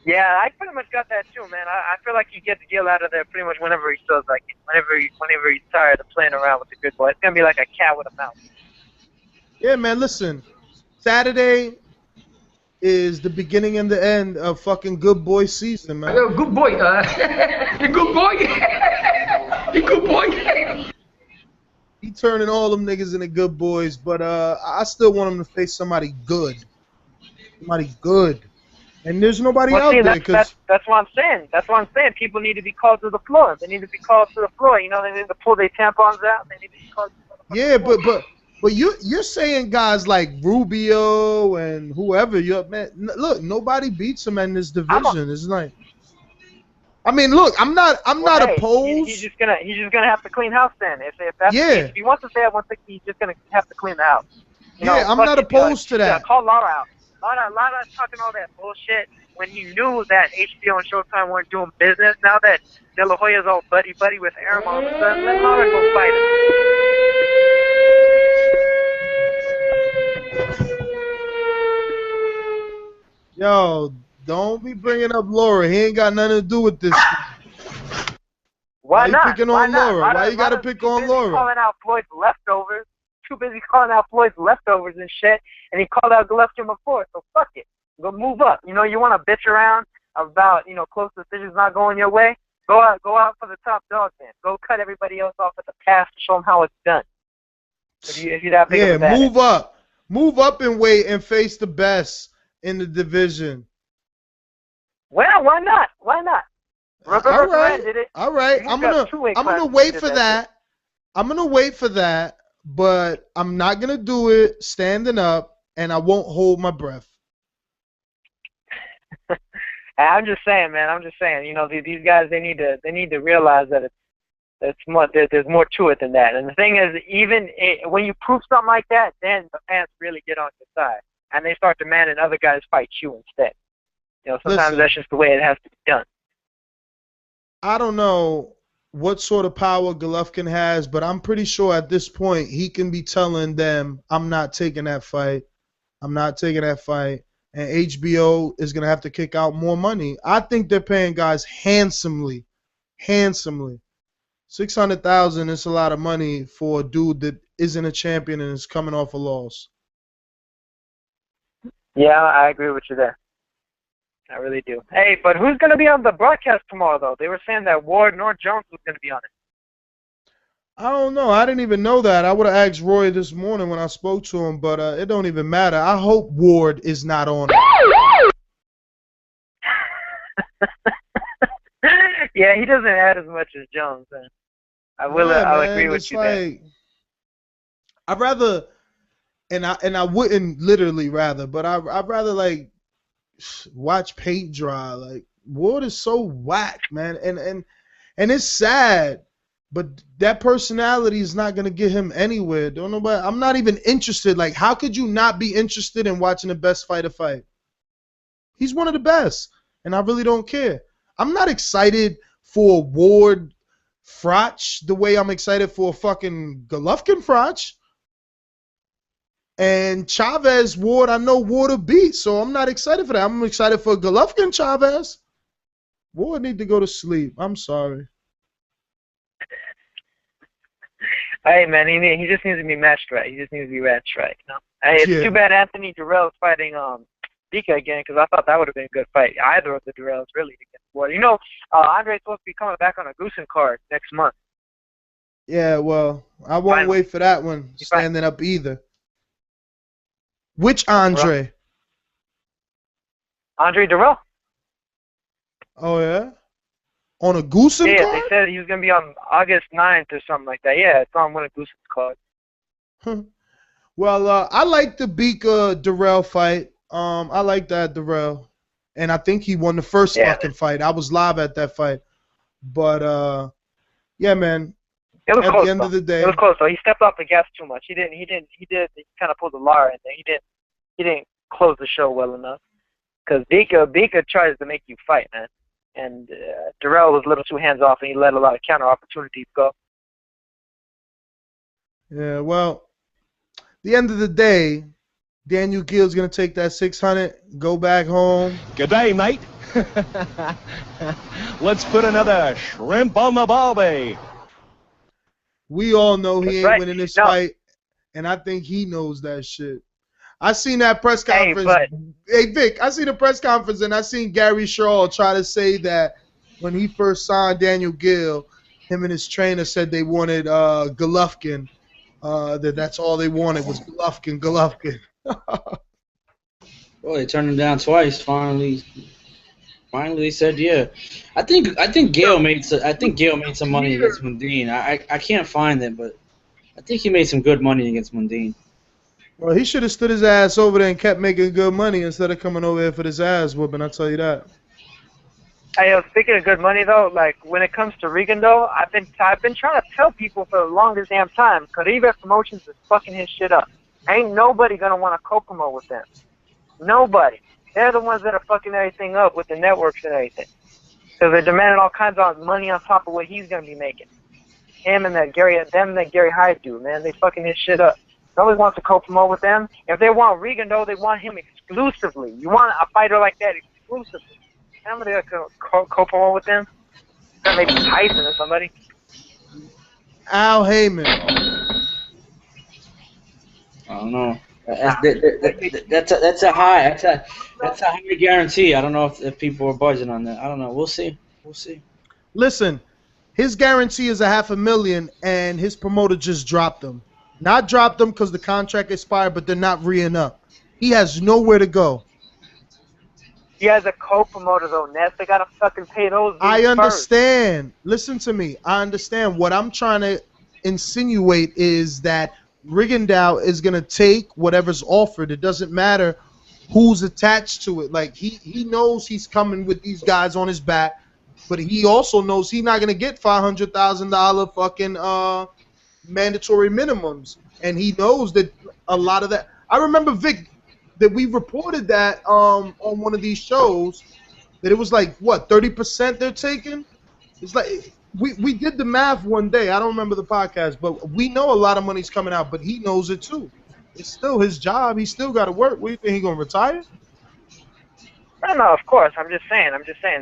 Speaker 3: Yeah, I pretty much got that too, man. I feel like he gets Geale out of there pretty much whenever he feels like it. Whenever he's tired of playing around with the good boy. It's gonna be like a cat with a mouse.
Speaker 2: Yeah, man, listen. Saturday is the beginning and the end of fucking good boy season, man.
Speaker 7: Good boy, the good boy. The good boy.
Speaker 2: He turning all them niggas into good boys, but I still want him to face somebody good. Somebody good. And there's nobody
Speaker 3: Well,
Speaker 2: out
Speaker 3: see,
Speaker 2: there because
Speaker 3: that's what I'm saying. That's what I'm saying. People need to be called to the floor. They need to be called to the floor. You know, they need to pull their tampons out. They need to be called to the
Speaker 2: yeah, but you're saying guys like Rubio and whoever. Man, look, nobody beats him in this division. It's like, I mean, look, I'm not
Speaker 3: hey,
Speaker 2: opposed.
Speaker 3: He's just gonna have to clean house then. If that's the case, if he wants to stay at 160, he's just gonna have to clean the house. You know,
Speaker 2: I'm not opposed to that.
Speaker 3: Call Lara out. Lara's talking all that bullshit when he knew that HBO and Showtime weren't doing business. Now that De La Hoya's all buddy with Aram all of a sudden, let Lara go fight him.
Speaker 2: Yo, don't be bringing up Laura. He ain't got nothing to do with this.
Speaker 3: Why
Speaker 2: you
Speaker 3: not?
Speaker 2: picking on Laura? Why you gotta pick on Laura?
Speaker 3: Calling out Floyd's leftovers. Too busy calling out Floyd's leftovers and shit, and he called out Golovkin before. So fuck it. Go move up. You know, you want to bitch around about, you know, close decisions not going your way? Go out for the top dog, man. Go cut everybody else off at the pass to show them how it's done. If you that big of a badass.
Speaker 2: Move up. Move up and wait and face the best in the division.
Speaker 3: Well, why not? Why not?
Speaker 2: All right.
Speaker 3: Did it.
Speaker 2: All right. I'm gonna wait for that. I'm gonna wait for that, but I'm not gonna do it standing up, and I won't hold my breath.
Speaker 3: I'm just saying, man. I'm just saying. You know, these guys, they need to realize that it's more. There's more to it than that. And the thing is, when you prove something like that, then the fans really get on your side, and they start demanding other guys fight you instead. You know, sometimes that's just the way it has to be done.
Speaker 2: I don't know what sort of power Golovkin has, but I'm pretty sure at this point he can be telling them, I'm not taking that fight. I'm not taking that fight. And HBO is going to have to kick out more money. I think they're paying guys handsomely. $600,000 is a lot of money for a dude that isn't a champion and is coming off a loss.
Speaker 3: Yeah, I agree with you there. I really do. Hey, but who's going to be on the broadcast tomorrow, though? They were saying that Ward nor Jones was going to be on it.
Speaker 2: I don't know. I didn't even know that. I would have asked Roy this morning when I spoke to him, but it don't even matter. I hope Ward is not on it.
Speaker 3: Yeah, he doesn't add as much as Jones. Man. I'll agree with you there.
Speaker 2: I'd rather, and I wouldn't literally rather, but I'd rather like watch paint dry. Like Ward is so whack, man, and it's sad. But that personality is not going to get him anywhere. I'm not even interested. Like, how could you not be interested in watching the best fighter fight? He's one of the best, and I really don't care. I'm not excited for Ward Froch the way I'm excited for fucking Golovkin Froch. And Chavez Ward, I know Ward will beat, so I'm not excited for that. I'm excited for Golovkin Chavez. Ward need to go to sleep. I'm sorry.
Speaker 3: Hey, man, he just needs to be matched right. He just needs to be matched right. You know? Hey, it's too bad Anthony Durrell's fighting Dika again, because I thought that would have been a good fight. Either of the Durrells, really. Well, you know, Andre's supposed to be coming back on a Goosen card next month.
Speaker 2: Yeah, well, I won't wait for that one standing up either. Which Andre?
Speaker 3: Andre Durrell.
Speaker 2: Oh, yeah? On a Goosen card?
Speaker 3: Yeah, they said he was going to be on August 9th or something like that. Yeah, it's on one of Goosen's cards.
Speaker 2: Well, I like the Bika Durrell fight. I like that Durrell. And I think he won the first fucking fight. I was live at that fight. But, yeah, man.
Speaker 3: It was
Speaker 2: at
Speaker 3: close,
Speaker 2: the end of the day.
Speaker 3: It was close, though. He stepped off the gas too much. He kind of pulled the Lara in there. He close the show well enough. Because Bika tries to make you fight, man. And Darrell was a little too hands off, and he let a lot of counter opportunities go.
Speaker 2: Yeah, well, the end of the day, Daniel Geale's going to take that 600, go back home.
Speaker 12: Good day, mate. Let's put another shrimp on the barbie.
Speaker 2: We all know he
Speaker 3: That's
Speaker 2: ain't
Speaker 3: right.
Speaker 2: winning this
Speaker 3: No.
Speaker 2: fight, and I think he knows that shit. I seen that press conference. Hey, Vic, I seen the press conference, and I seen Gary Shaw try to say that when he first signed Daniel Geale, him and his trainer said they wanted Golovkin. That's all they wanted was Golovkin.
Speaker 11: Well, they turned him down twice. Finally, they said yeah. I think Geale made some money against Mundine. I can't find it, but I think he made some good money against Mundine.
Speaker 2: Well, he should have stood his ass over there and kept making good money instead of coming over here for this ass whooping. I'll tell you that.
Speaker 3: Hey, speaking of good money though, like when it comes to Regan though, I've been trying to tell people for the longest damn time, Caribe Promotions is fucking his shit up. Ain't nobody gonna want to co-promote with them. Nobody. They're the ones that are fucking everything up with the networks and everything. Because they're demanding all kinds of money on top of what he's gonna be making. Him and that Gary Hyde dude, man, they fucking his shit up. Nobody wants to co-promote with them. If they want Regan though, they want him exclusively. You want a fighter like that exclusively. How many co-promote with them? Maybe Tyson or somebody.
Speaker 2: Al Heyman.
Speaker 11: I don't know. That's a high guarantee. I don't know if people are budging on that. I don't know. We'll see.
Speaker 2: Listen, his guarantee is $500,000, and his promoter just dropped him. Not dropped him because the contract expired, but they're not re-ing up. He has nowhere to go.
Speaker 3: He has a co-promoter though, Ness. They gotta fucking pay those.
Speaker 2: I understand. Listen to me. I understand. What I'm trying to insinuate is that Rigondeaux is gonna take whatever's offered. It doesn't matter who's attached to it. Like he knows he's coming with these guys on his back, but he also knows he's not gonna get $500,000 fucking mandatory minimums, and he knows that a lot of that. I remember Vic that we reported that on one of these shows that it was like what 30% they're taking. It's like we did the math one day. I don't remember the podcast, but we know a lot of money's coming out, but he knows it too. It's still his job. He still got to work. What do you think, he gonna retire?
Speaker 3: No, of course. I'm just saying.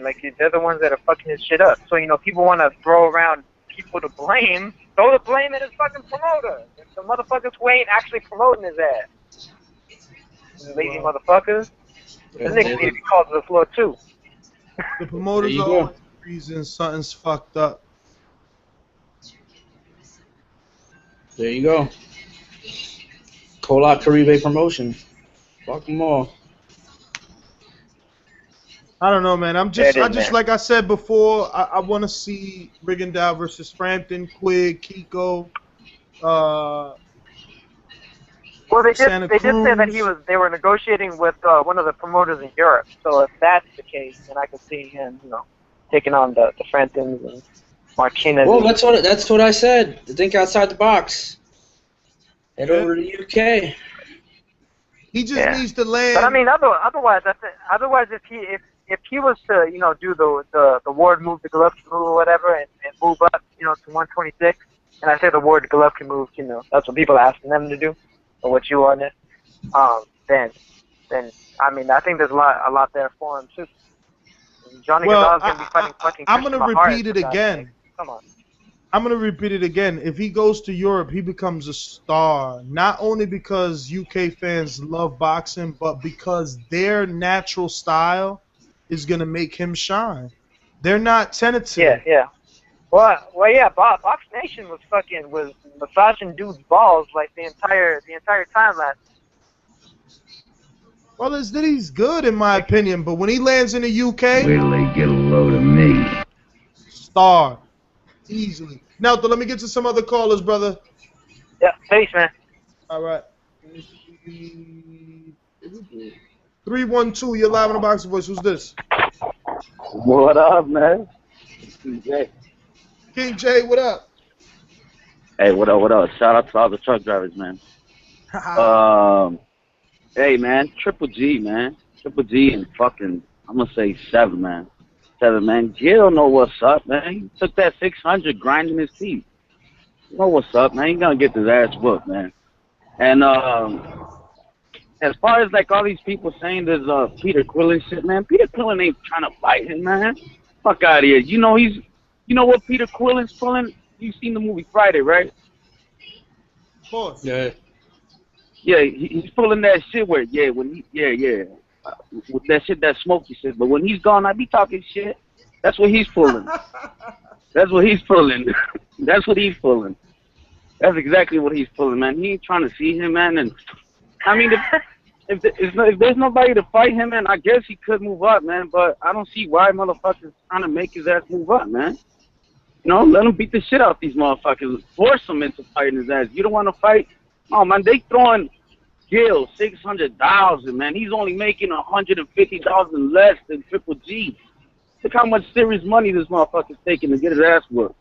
Speaker 3: Like they're the ones that are fucking his shit up. So people want to throw around people to blame. Throw the blame at his fucking promoter. The motherfuckers who ain't actually promoting his ass. Lazy motherfuckers. This nigga need to be called to the floor too.
Speaker 2: The promoters are always the reason something's fucked up.
Speaker 11: There you go. Call out Caribe Promotions. Fuck them all.
Speaker 2: I don't know, man. Like I said before, I want to see Rigondeaux versus Frampton, Quigg, Kiko.
Speaker 3: Well, they did say that they were negotiating with one of the promoters in Europe. So if that's the case, then I can see him, taking on the Framptons and Martinez.
Speaker 11: Well, that's what I said. Think outside the box. Head over to the UK.
Speaker 2: He just needs to land.
Speaker 3: But I mean, otherwise, if he was to do the Ward move, the Golovkin move or whatever, and move up to 126, and I say the Ward Golovkin move, that's what people are asking them to do. Or what you want it, then I mean I think there's a lot there for him too. Johnny Gonzalez gonna be fighting fucking.
Speaker 2: I'm gonna repeat it again.
Speaker 3: Come on.
Speaker 2: I'm gonna repeat it again. If he goes to Europe, he becomes a star. Not only because UK fans love boxing, but because their natural style is gonna make him shine. They're not tentative.
Speaker 3: Yeah. Well, yeah. Box Nation was massaging dudes' balls like the entire time last.
Speaker 2: Well, he's good in my opinion, but when he lands in the UK,
Speaker 10: wait till they get a load of me.
Speaker 2: Star, easily. Now, let me get to some other callers, brother.
Speaker 3: Yeah, peace, man.
Speaker 2: All right. 312, you're live on the Boxing Voice. Who's this?
Speaker 13: What up, man?
Speaker 2: King J, what up?
Speaker 13: Hey, what up? Shout out to all the truck drivers, man. Hey, man, Triple G, man. Triple G and fucking, I'm going to say 7, man. 7, man. Geale know what's up, man. He took that 600 grinding his teeth. You know what's up, man. He's going to get his ass whooped, man. And as far as, like, all these people saying there's Peter Quillen shit, man, Peter Quillen ain't trying to fight him, man. Fuck out of here. You know what Peter Quillen's pulling? You've seen the movie Friday, right?
Speaker 2: Of course.
Speaker 11: Yeah.
Speaker 13: Yeah, he's pulling that shit where, with that shit, that smoky shit. But when he's gone, I be talking shit. That's what he's pulling. That's what he's pulling. That's what he's pulling. That's exactly what he's pulling, man. He ain't trying to see him, man. And I mean, if there's nobody to fight him, man, I guess he could move up, man. But I don't see why motherfuckers trying to make his ass move up, man. You know, let him beat the shit out these motherfuckers. Force him into fighting his ass. You don't want to fight? Oh, man, they throwing Geale $600,000, man. He's only making $150,000 less than Triple G. Look how much serious money this motherfucker's taking to get his ass whooped.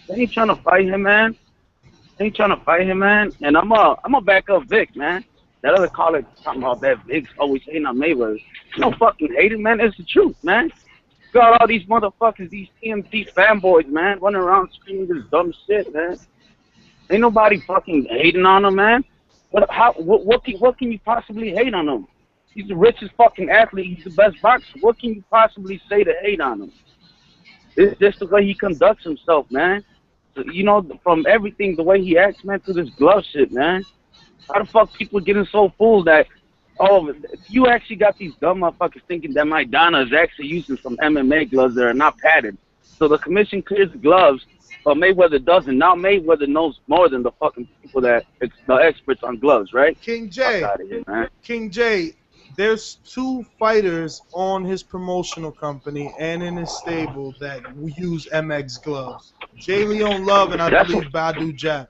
Speaker 13: They ain't trying to fight him, man. They ain't trying to fight him, man. And I'm a back up Vic, man. That other caller talking about that Vic's always hating on Mayweather. No fucking hating, man. It's the truth, man. Got all these motherfuckers, these TMT fanboys, man, running around screaming this dumb shit, man. Ain't nobody fucking hating on him, man. What can you possibly hate on him? He's the richest fucking athlete. He's the best boxer. What can you possibly say to hate on him? It's just the way he conducts himself, man. So, you know, from everything, the way he acts, man, to this glove shit, man. How the fuck people getting so fooled that, oh, you actually got these dumb motherfuckers thinking that Maidana is actually using some MMA gloves that are not padded. So the commission clears the gloves, but Mayweather doesn't. Now Mayweather knows more than the fucking people the experts on gloves, right?
Speaker 2: King J.
Speaker 13: Here, man.
Speaker 2: King J. There's 2 fighters on his promotional company and in his stable that use MX gloves. J. Leon Love and I believe Badu Jack.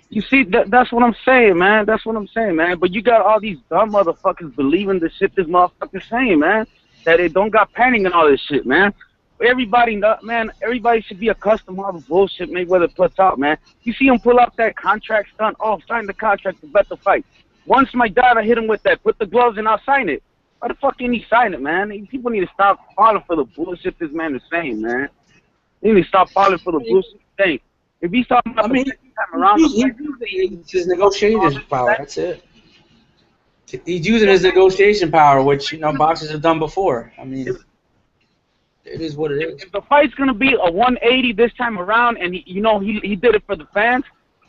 Speaker 13: You see, that's what I'm saying, man. That's what I'm saying, man. But you got all these dumb motherfuckers believing the shit this motherfucker's saying, man. That they don't got padding and all this shit, man. Everybody should be accustomed to all the bullshit Mayweather puts out, man. You see him pull out that contract stunt. Oh, sign the contract to bet the fight. Once my daughter hit him with that, put the gloves and I'll sign it. Why the fuck didn't he sign it, man? People need to stop falling for the bullshit this man is saying, man. They need to stop falling for the bullshit he's saying. If he's talking about the second time around,
Speaker 11: he's using his negotiation power. That's it. He's using his negotiation power, which boxers have done before. I mean, it is what it is.
Speaker 13: If the fight's gonna be a 180 this time around, and he did it for the fans,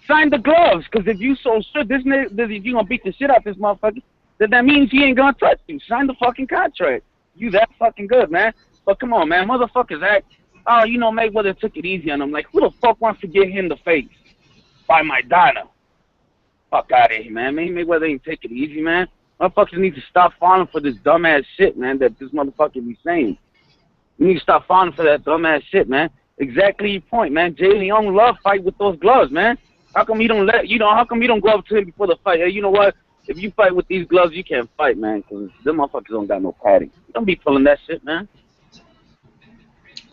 Speaker 13: sign the gloves. Because if you so sure if you gonna beat the shit out this motherfucker, then that means he ain't gonna touch you. Sign the fucking contract. You that fucking good, man. But come on, man, motherfuckers act. Oh, Mayweather took it easy on him. Like, who the fuck wants to get hit in the face by Maidana? Fuck out of here, man. Mayweather ain't take it easy, man. Motherfuckers need to stop falling for this dumbass shit, man, that this motherfucker be saying. You need to stop falling for that dumbass shit, man. Exactly your point, man. Jay Leon Love fight with those gloves, man. How come you don't how come you don't go up to him before the fight? Hey, you know what? If you fight with these gloves, you can't fight, man, because them motherfuckers don't got no padding. You don't be pulling that shit, man.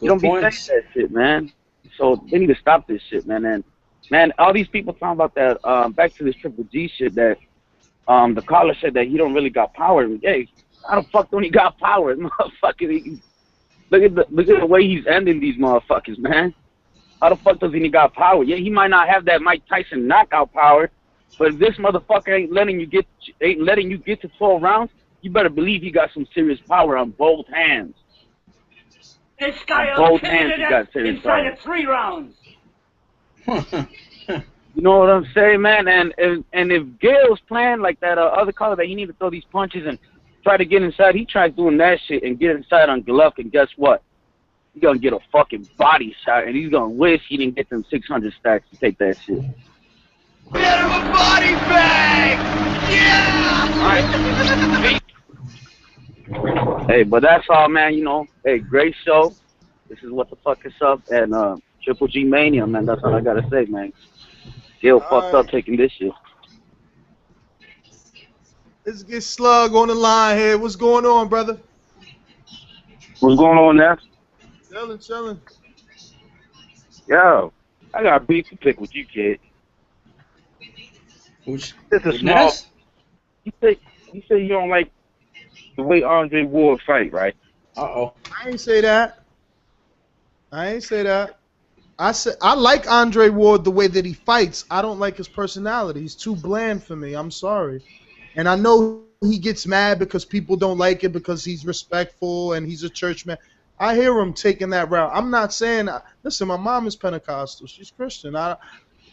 Speaker 13: You don't be saying that shit, man. So they need to stop this shit, man. And man, all these people talking about that. Back to this Triple G shit that the caller said that he don't really got power. Hey, how the fuck don't he got power, motherfucker? Look at the way he's ending these motherfuckers, man. How the fuck doesn't he got power? Yeah, he might not have that Mike Tyson knockout power, but if this motherfucker ain't letting you get to 12 rounds, you better believe he got some serious power on both hands.
Speaker 14: This guy
Speaker 13: both hands he got serious
Speaker 14: inside
Speaker 13: power.
Speaker 14: of 3 rounds.
Speaker 13: You know what I'm saying, man? And if Geale's playing like that other caller that he need to throw these punches and try to get inside, he tries doing that shit and get inside on Golovkin, guess what? He's gonna get a fucking body shot, and he's gonna wish he didn't get them 600 stacks to take that shit.
Speaker 5: Get him a body bag! Yeah!
Speaker 13: Hey, but that's all, man. Hey, great show. This is what the fuck is up, and Triple G Mania, man. That's all I gotta say, man. Geale fucked up taking this shit.
Speaker 2: Let's get Slug on the line here. What's going on, brother?
Speaker 4: What's going on there?
Speaker 2: Chilling.
Speaker 4: Yo, I got beef to pick with you, kid.
Speaker 11: Who's
Speaker 4: this is small. You say you don't like the way Andre Ward fight, right?
Speaker 11: Uh-oh.
Speaker 2: I ain't say that. I said I like Andre Ward the way that he fights. I don't like his personality. He's too bland for me. I'm sorry. And I know he gets mad because people don't like it because he's respectful and he's a churchman. I hear him taking that route. I'm not saying. Listen, my mom is Pentecostal. She's Christian. I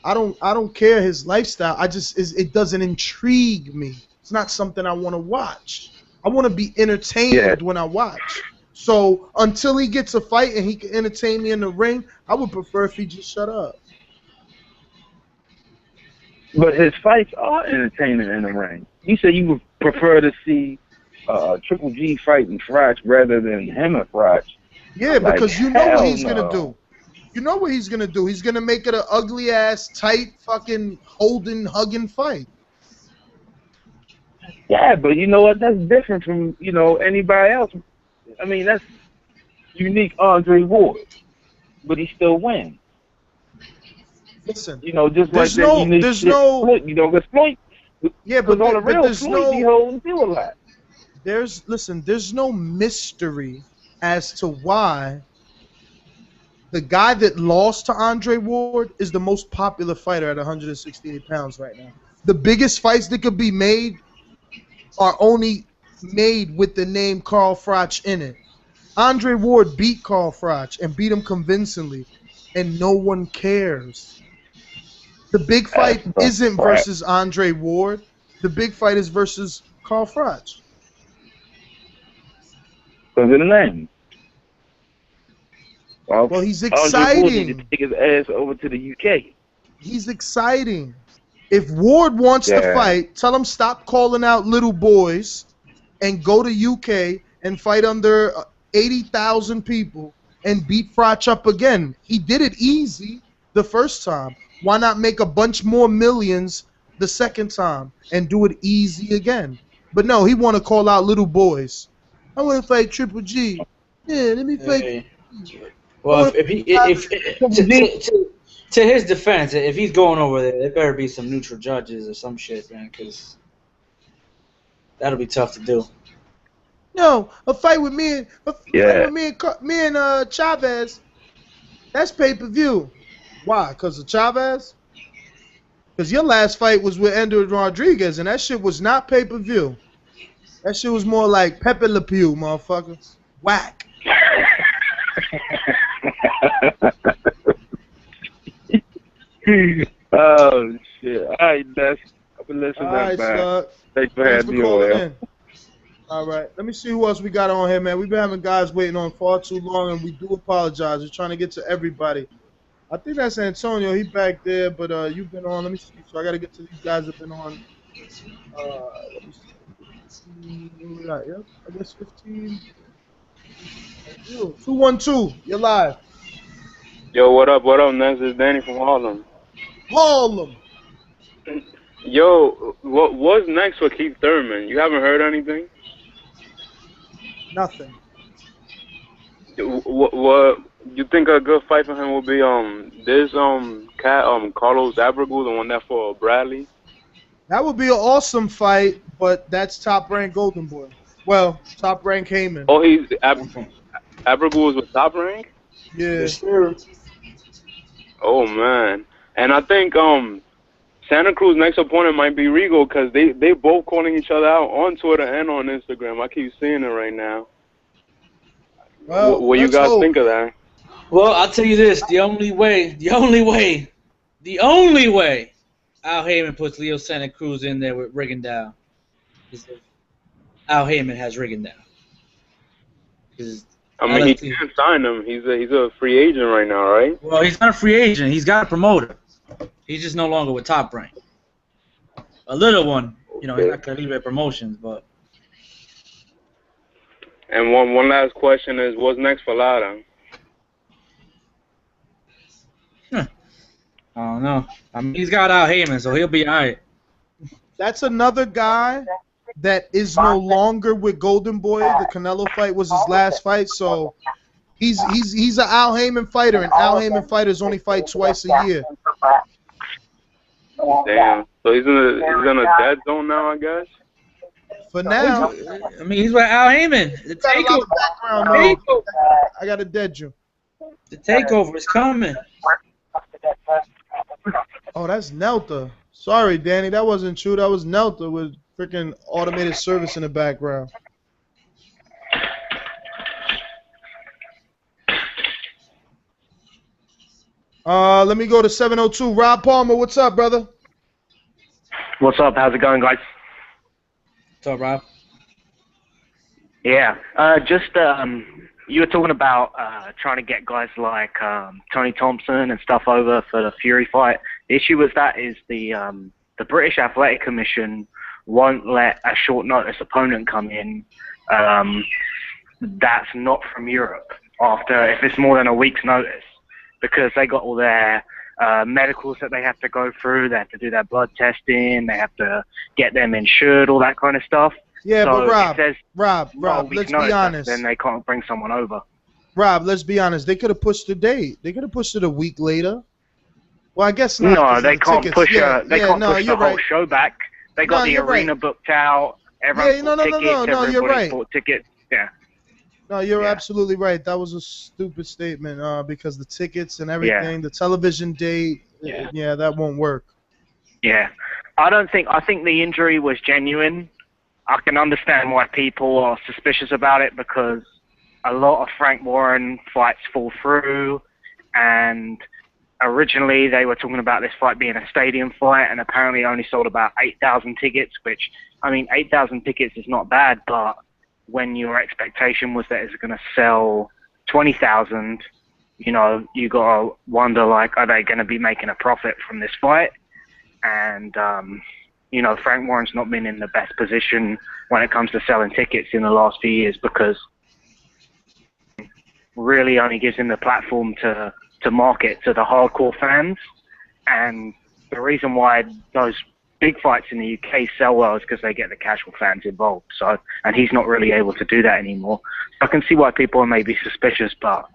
Speaker 2: don't care his lifestyle. It doesn't intrigue me. It's not something I want to watch. I want to be entertained when I watch. So until he gets a fight and he can entertain me in the ring, I would prefer if he just shut up.
Speaker 4: But his fights are entertaining in the ring. You said you would prefer to see Triple G fighting Froch rather than him and Froch.
Speaker 2: Yeah, because you know what he's gonna
Speaker 4: no.
Speaker 2: do. You know what he's gonna do. He's gonna make it an ugly ass, tight, fucking holding, hugging fight.
Speaker 4: Yeah, but you know what? That's different from anybody else. I mean, that's unique Andre Ward, but he still wins.
Speaker 2: Listen,
Speaker 4: just like that unique Floyd, because Floyd.
Speaker 2: Yeah, but
Speaker 4: on the real,
Speaker 2: there's
Speaker 4: Floyd be holding still a lot.
Speaker 2: There's no mystery as to why the guy that lost to Andre Ward is the most popular fighter at 168 pounds right now. The biggest fights that could be made are only made with the name Carl Froch in it. Andre Ward beat Carl Froch and beat him convincingly, and no one cares. The big fight isn't versus Andre Ward. The big fight is versus Carl Froch.
Speaker 4: Because of the name.
Speaker 2: Well, he's exciting.
Speaker 4: Andre Ward need to take his ass over to the UK.
Speaker 2: He's exciting. If Ward wants to fight, tell him stop calling out little boys and go to UK and fight under 80,000 people and beat Froch up again. He did it easy the first time. Why not make a bunch more millions the second time and do it easy again? But no, he want to call out little boys. I want to fight Triple G. Yeah, let me fight.
Speaker 11: Well, to his defense, if he's going over there better be some neutral judges or some shit, man, because that'll be tough to do.
Speaker 2: No, a fight with me and Chavez. That's pay-per-view. Why? Because of Chavez? Because your last fight was with Ender Rodriguez, and that shit was not pay-per-view. That shit was more like Pepe Le Pew, motherfucker. Whack.
Speaker 4: Oh, shit. All right, Les. I've been listening to that back. Thanks for having me on here.
Speaker 2: All right, let me see who else we got on here, man. We've been having guys waiting on far too long, and we do apologize. We're trying to get to everybody. I think that's Antonio. He back there, but you've been on. Let me see. So I got to get to these guys that have been on. Let me see. Yep, I guess 15. 212. You're live.
Speaker 15: Yo, what up? What up, Ness? It's Danny from Harlem.
Speaker 2: Harlem.
Speaker 15: Yo, what's next for Keith Thurman? You haven't heard anything?
Speaker 2: Nothing.
Speaker 15: What you think a good fight for him will be? This cat Carlos Abregu, the one that fought Bradley.
Speaker 2: That would be an awesome fight, but that's Top Rank Golden Boy. Well, Top Rank Heyman.
Speaker 15: Oh, Abregu was with Top Rank.
Speaker 2: Yeah.
Speaker 11: Sure.
Speaker 15: Oh man, and I think Santa Cruz's next opponent might be Regal because they both calling each other out on Twitter and on Instagram. I keep seeing it right now.
Speaker 2: Well,
Speaker 15: what you guys think of that?
Speaker 11: Well, I'll tell you this: the only way Al Heyman puts Leo Santa Cruz in there with Rigondeaux is if Al Heyman has Rigondeaux.
Speaker 15: I mean, he can't sign him. He's a free agent right now, right?
Speaker 11: Well, he's not a free agent. He's got a promoter. He's just no longer with Top Rank. A little one, he's not Calibre Promotions, but.
Speaker 15: And one last question is, what's next for Lara?
Speaker 11: I don't know. I mean, he's got Al Heyman, so he'll be all right.
Speaker 2: That's another guy that is no longer with Golden Boy. The Canelo fight was his last fight, so he's an Al Heyman fighter, and Al Heyman fighters only fight twice a year.
Speaker 15: Damn. So he's in a dead zone now, I guess.
Speaker 2: For now.
Speaker 11: I mean, he's with Al Heyman. The
Speaker 2: Got a lot of background noise. I got to dead you.
Speaker 11: The takeover is coming.
Speaker 2: Oh, that's Nelta. Sorry, Danny, that wasn't you. That was Nelta with freaking automated service in the background. Let me go to 702. Rob Palmer, what's up, brother?
Speaker 16: What's up? How's it going, guys?
Speaker 11: What's up, Rob?
Speaker 16: Yeah, you were talking about trying to get guys like Tony Thompson and stuff over for the Fury fight. The issue with that is the British Athletic Commission won't let a short notice opponent come in that's not from Europe if it's more than a week's notice, because they got all their medicals that they have to go through. They have to do their blood testing. They have to get them insured, all that kind of stuff.
Speaker 2: Yeah,
Speaker 16: so
Speaker 2: but Rob, let's be honest.
Speaker 16: Then they can't bring someone over.
Speaker 2: Rob, let's be honest. They could have pushed the date. They could have pushed it a week later. Well, I guess not.
Speaker 16: No, they can't
Speaker 2: tickets.
Speaker 16: push.
Speaker 2: They
Speaker 16: can't push the whole show back. They got the arena booked out. Everyone bought tickets.
Speaker 2: No, you're right.
Speaker 16: Bought tickets. Yeah.
Speaker 2: No, you're absolutely right. That was a stupid statement because the tickets and everything, the television date, that won't work.
Speaker 16: Yeah, I think the injury was genuine. I can understand why people are suspicious about it because a lot of Frank Warren fights fall through, and originally they were talking about this fight being a stadium fight, and apparently only sold about 8,000 tickets, which, I mean, 8,000 tickets is not bad, but when your expectation was that it's going to sell 20,000, you know, you got to wonder, like, are they going to be making a profit from this fight? And, you know, Frank Warren's not been in the best position when it comes to selling tickets in the last few years because really only gives him the platform to market to the hardcore fans. And the reason why those big fights in the UK sell well is because they get the casual fans involved. So, and he's not really able to do that anymore. I can see why people are maybe suspicious, but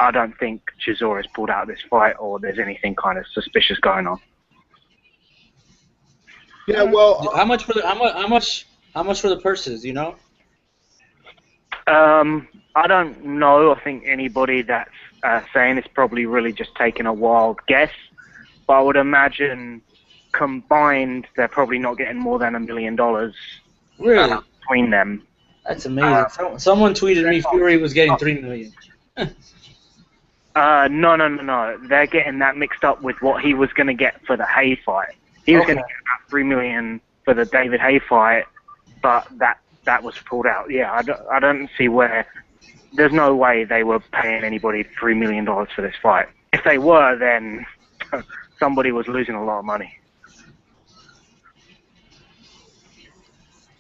Speaker 16: I don't think Chisora has pulled out this fight or there's anything kind of suspicious going on.
Speaker 2: Yeah, well,
Speaker 11: how much for the purses? You know?
Speaker 16: I don't know. I think anybody that's saying it's probably really just taking a wild guess. But I would imagine combined, they're probably not getting more than $1 million.
Speaker 11: Really?
Speaker 16: Between them.
Speaker 11: That's amazing. Someone tweeted me Fury was getting $3 million.
Speaker 16: No. They're getting that mixed up with what he was going to get for the Hay fight. He was going to get about $3 million for the David Hay fight, but that was pulled out. Yeah, I don't see where. There's no way they were paying anybody $3 million for this fight. If they were, then somebody was losing a lot of money.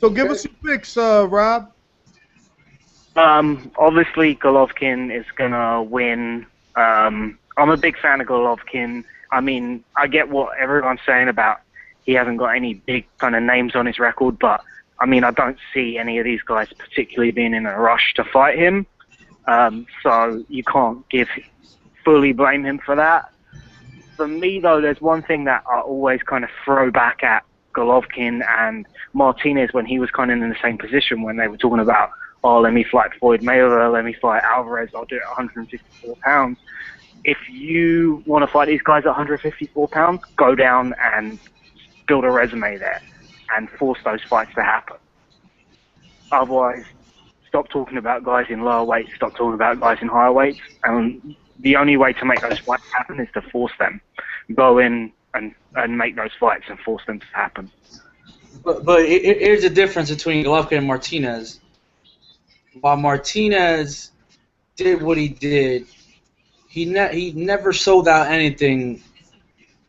Speaker 2: So give us your picks, Rob.
Speaker 16: Obviously, Golovkin is going to win. I'm a big fan of Golovkin. I mean, I get what everyone's saying about he hasn't got any big kind of names on his record, but, I mean, I don't see any of these guys particularly being in a rush to fight him. So you can't fully blame him for that. For me, though, there's one thing that I always kind of throw back at Golovkin and Martinez when he was kind of in the same position when they were talking about, oh, let me fight Floyd Mayweather, let me fight Alvarez, I'll do it at 154 pounds. If you want to fight these guys at 154 pounds, go down and build a resume there and force those fights to happen. Otherwise, stop talking about guys in lower weights, stop talking about guys in higher weights. And the only way to make those fights happen is to force them. Go in and make those fights and force them to happen.
Speaker 11: But here's the difference between Golovkin and Martinez. While Martinez did what he did, he never sold out anything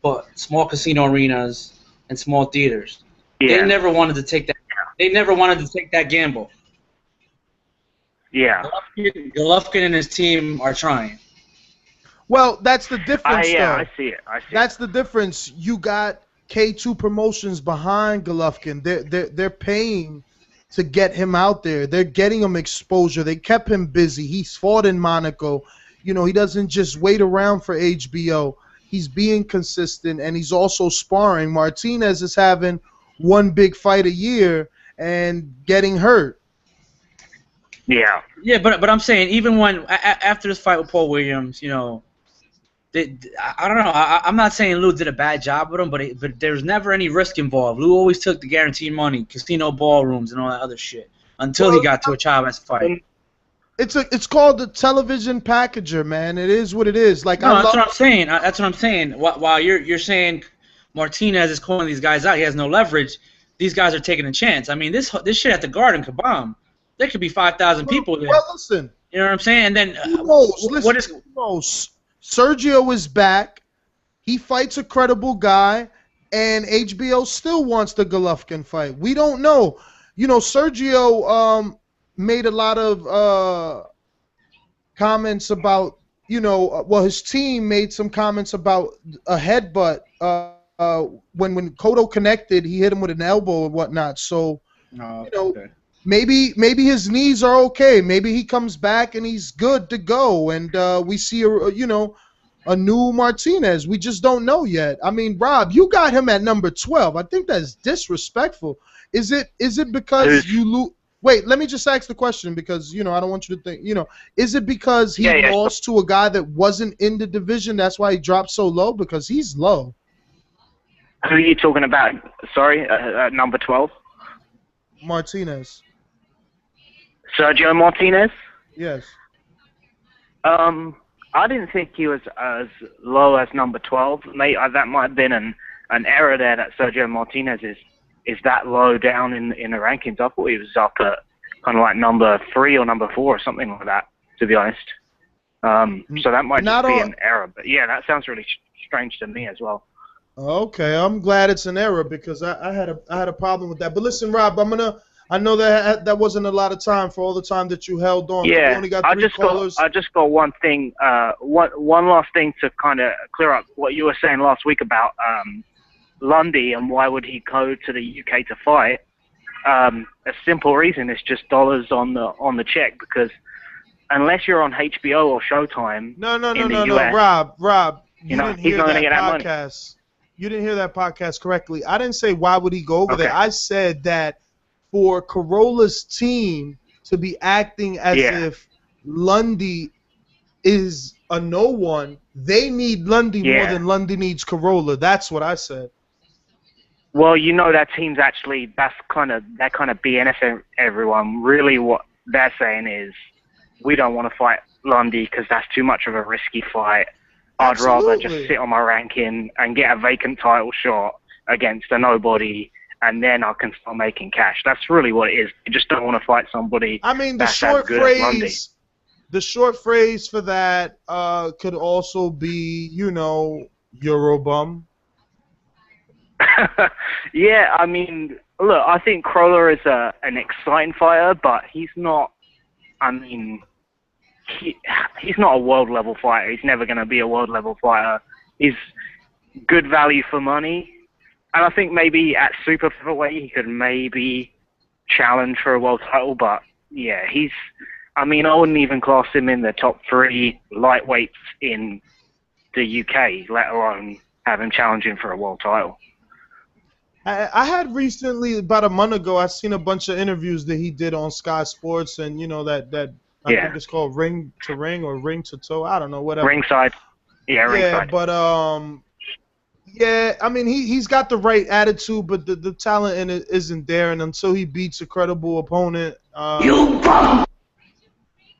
Speaker 11: but small casino arenas and small theaters.
Speaker 16: Yeah.
Speaker 11: They never wanted to take that. They never wanted to take that gamble.
Speaker 16: Yeah.
Speaker 11: Golovkin and his team are trying.
Speaker 2: Well, that's the difference, though.
Speaker 16: I see it.
Speaker 2: That's the difference. You got K2 Promotions behind Golovkin. They're paying to get him out there. They're getting him exposure. They kept him busy. He's fought in Monaco. You know, he doesn't just wait around for HBO. He's being consistent, and he's also sparring. Martinez is having one big fight a year, and getting hurt.
Speaker 16: Yeah.
Speaker 11: Yeah, but I'm saying even when after this fight with Paul Williams, you know, I don't know. I'm not saying Lou did a bad job with him, but there was never any risk involved. Lou always took the guaranteed money, casino ballrooms, and all that other shit until he got to a Chavez fight.
Speaker 2: It's called the television packager, man. It is what it is. Like
Speaker 11: No, that's what I'm saying. That's what I'm saying. While you're saying Martinez is calling these guys out, he has no leverage. These guys are taking a chance. I mean, this shit at the Garden could bomb. There could be 5,000 people there.
Speaker 2: Well, listen.
Speaker 11: You know what I'm saying? And then
Speaker 2: who knows? Sergio is back. He fights a credible guy, and HBO still wants the Golovkin fight. We don't know. You know, Sergio made a lot of comments about, you know, well, his team made some comments about a headbutt. When Cotto connected, he hit him with an elbow and whatnot. So, you know,
Speaker 11: okay.
Speaker 2: maybe his knees are okay. Maybe he comes back and he's good to go, and we see a new Martinez. We just don't know yet. I mean, Rob, you got him at number 12. I think that's disrespectful. Is it because you lose? Wait, let me just ask the question because, you know, I don't want you to think, you know, is it because he lost to a guy that wasn't in the division? That's why he dropped so low? Because he's low.
Speaker 16: Who are you talking about? Sorry, number 12?
Speaker 2: Martinez.
Speaker 16: Sergio Martinez?
Speaker 2: Yes.
Speaker 16: I didn't think he was as low as number 12. That might have been an error there that Sergio Martinez is that low down in the rankings. I thought he was up at kind of like number 3 or number 4 or something like that, to be honest. So that might just be an error. But yeah, that sounds really strange to me as well.
Speaker 2: Okay, I'm glad it's an error because I had a problem with that. But listen, Rob, I know that wasn't a lot of time for all the time that you held on.
Speaker 16: Yeah,
Speaker 2: we only got 3 callers.
Speaker 16: I just got one thing. One last thing to kind of clear up what you were saying last week about Lundy and why would he go to the UK to fight. A simple reason, it's just dollars on the check, because unless you're on HBO or Showtime,
Speaker 2: No,
Speaker 16: US,
Speaker 2: Rob,
Speaker 16: you know, he's not going to get that money.
Speaker 2: You didn't hear that podcast correctly. I didn't say why would he go over there. I said that for Corolla's team to be acting as if Lundy is a no one, they need Lundy more than Lundy needs Corolla. That's what I said.
Speaker 16: Well, you know that team's actually they're kind of BNF everyone. Really, what they're saying is we don't want to fight Lundy because that's too much of a risky fight. I'd rather just sit on my ranking and get a vacant title shot against a nobody, and then I can start making cash. That's really what it is. You just don't want to fight somebody.
Speaker 2: I mean, the
Speaker 16: that's
Speaker 2: short
Speaker 16: as good as Lundy.
Speaker 2: The short phrase for that could also be, you know, Eurobum.
Speaker 16: Yeah, I mean, look, I think Corolla is an exciting fighter, but he's not. I mean, he's not a world level fighter. He's never going to be a world level fighter. He's good value for money, and I think maybe at super featherweight he could maybe challenge for a world title. But yeah, I mean, I wouldn't even class him in the top 3 lightweights in the UK, let alone have him challenging for a world title.
Speaker 2: I had recently, about a month ago, I seen a bunch of interviews that he did on Sky Sports, and you know that I think it's called Ring to Ring or Ring to Toe. I don't know, whatever.
Speaker 16: Ringside. Yeah, Ringside.
Speaker 2: Yeah, but yeah, I mean he's got the right attitude, but the talent in it isn't there, and until he beats a credible opponent. You bum.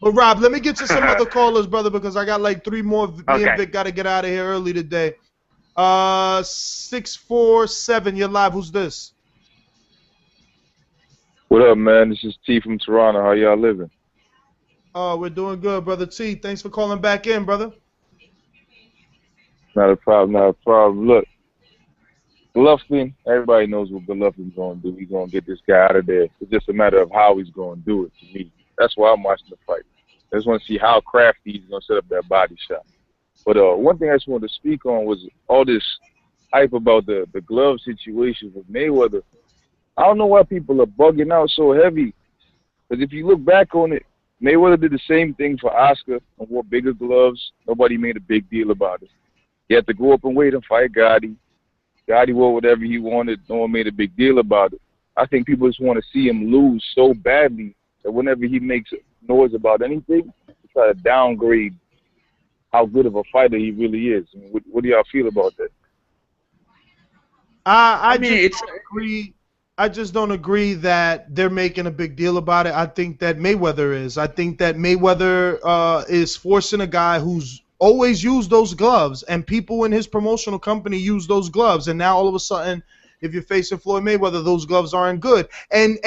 Speaker 2: But Rob, let me get to some other callers, brother, because I got like 3 more. Me and Vic got to get out of here early today. 647, you're live. Who's this?
Speaker 17: What up, man? This is T from Toronto. How y'all living?
Speaker 2: Oh, we're doing good, brother T. Thanks for calling back in, brother.
Speaker 17: Not a problem, not a problem. Look, Golovkin, everybody knows what Golovkin's going to do. He's going to get this guy out of there. It's just a matter of how he's going to do it to me. That's why I'm watching the fight. I just want to see how crafty he's going to set up that body shot. But one thing I just wanted to speak on was all this hype about the glove situation with Mayweather. I don't know why people are bugging out so heavy. Because if you look back on it, Mayweather did the same thing for Oscar and wore bigger gloves. Nobody made a big deal about it. He had to go up and wait and fight Gennady. Gennady wore whatever he wanted. No one made a big deal about it. I think people just want to see him lose so badly that whenever he makes noise about anything, they try to downgrade how good of a fighter he really is. I mean, what do y'all feel about that?
Speaker 2: I just don't agree that they're making a big deal about it. I think that Mayweather is. I think that Mayweather is forcing a guy who's always used those gloves, and people in his promotional company use those gloves, and now all of a sudden, if you're facing Floyd Mayweather, those gloves aren't good. And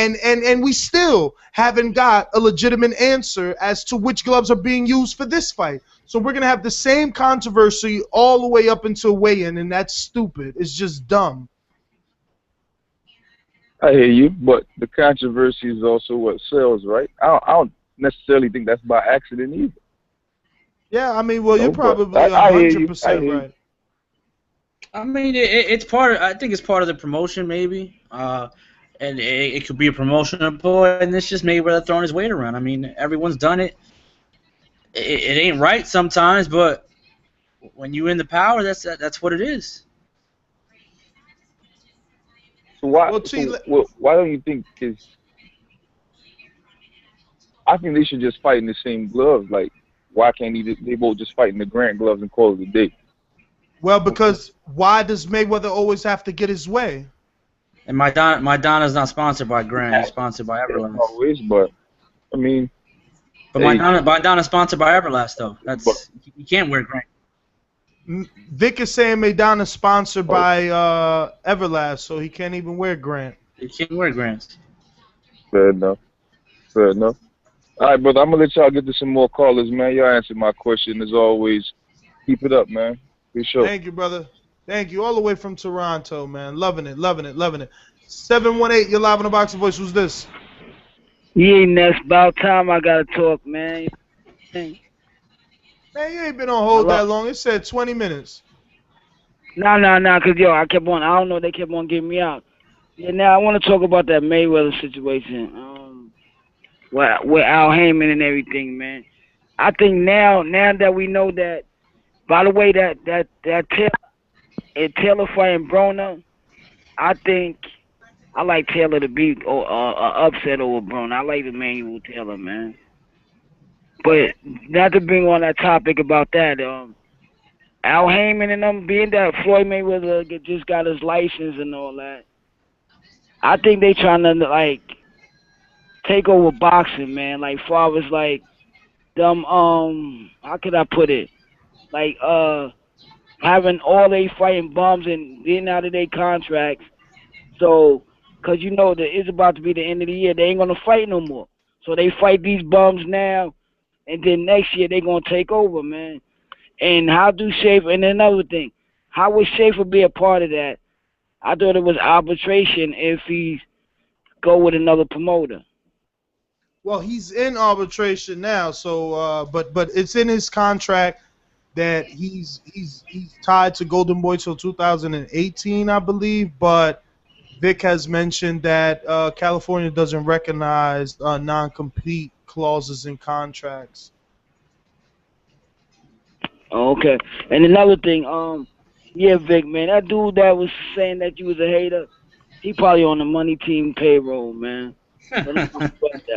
Speaker 2: we still haven't got a legitimate answer as to which gloves are being used for this fight. So we're going to have the same controversy all the way up until weigh-in, and that's stupid. It's just dumb.
Speaker 17: I hear you, but the controversy is also what sells, right? I don't necessarily think that's by accident either.
Speaker 2: Yeah, I mean, well, you're probably
Speaker 17: 100%
Speaker 2: right.
Speaker 11: I mean, it's part. I think it's part of the promotion, maybe. And it could be a promotional ploy, and it's just Mayweather throwing his weight around. I mean, everyone's done it. It ain't right sometimes, but when you're in the power, that's what it is.
Speaker 17: So why don't you think I think they should just fight in the same gloves. Like, why can't they both just fight in the Grant gloves and call it a day?
Speaker 2: Well, because why does Mayweather always have to get his way?
Speaker 11: And Maidana's not sponsored by Grant. He's sponsored by Everlast.
Speaker 17: Always, but I mean.
Speaker 11: But Maidana's sponsored by Everlast, though. You can't wear Grant.
Speaker 2: Vic is saying Maidana's sponsored by Everlast, so he can't even wear Grant.
Speaker 11: He can't wear Grants.
Speaker 17: Fair enough. All right, brother, I'm going to let y'all get to some more callers, man. Y'all answered my question as always. Keep it up, man. Good show.
Speaker 2: Thank you, brother. Thank you. All the way from Toronto, man. Loving it. 718, you're live on the Boxing Voice. Who's this?
Speaker 18: Yeah, that's about time I got to talk, man.
Speaker 2: Man, you ain't been on hold that long. It said 20 minutes.
Speaker 18: Nah, because, I kept on, I don't know, they kept on getting me out. Yeah, now I want to talk about that Mayweather situation. With Al Heyman and everything, man. I think now that we know that, by the way, that Taylor fighting Broner, I think I like Taylor to beat or upset over Broner. I like Emmanuel Taylor, man. But not to bring on that topic about that, Al Heyman and them, being that Floyd Mayweather just got his license and all that, I think they trying to like take over boxing, man. Like far as like them, how could I put it? Like having all they fighting bums and getting out of their contracts. So, cause that it's about to be the end of the year, they ain't gonna fight no more. So they fight these bums now, and then next year they gonna take over, man. And how do Schaefer? And another thing, how would Schaefer be a part of that? I thought it was arbitration if he go with another promoter.
Speaker 2: Well, he's in arbitration now, so but it's in his contract that he's tied to Golden Boy till 2018, I believe. But Vic has mentioned that California doesn't recognize non-compete clauses in contracts.
Speaker 18: Okay. And another thing, yeah, Vic, man, that dude that was saying that you was a hater, he probably on the money team payroll, man.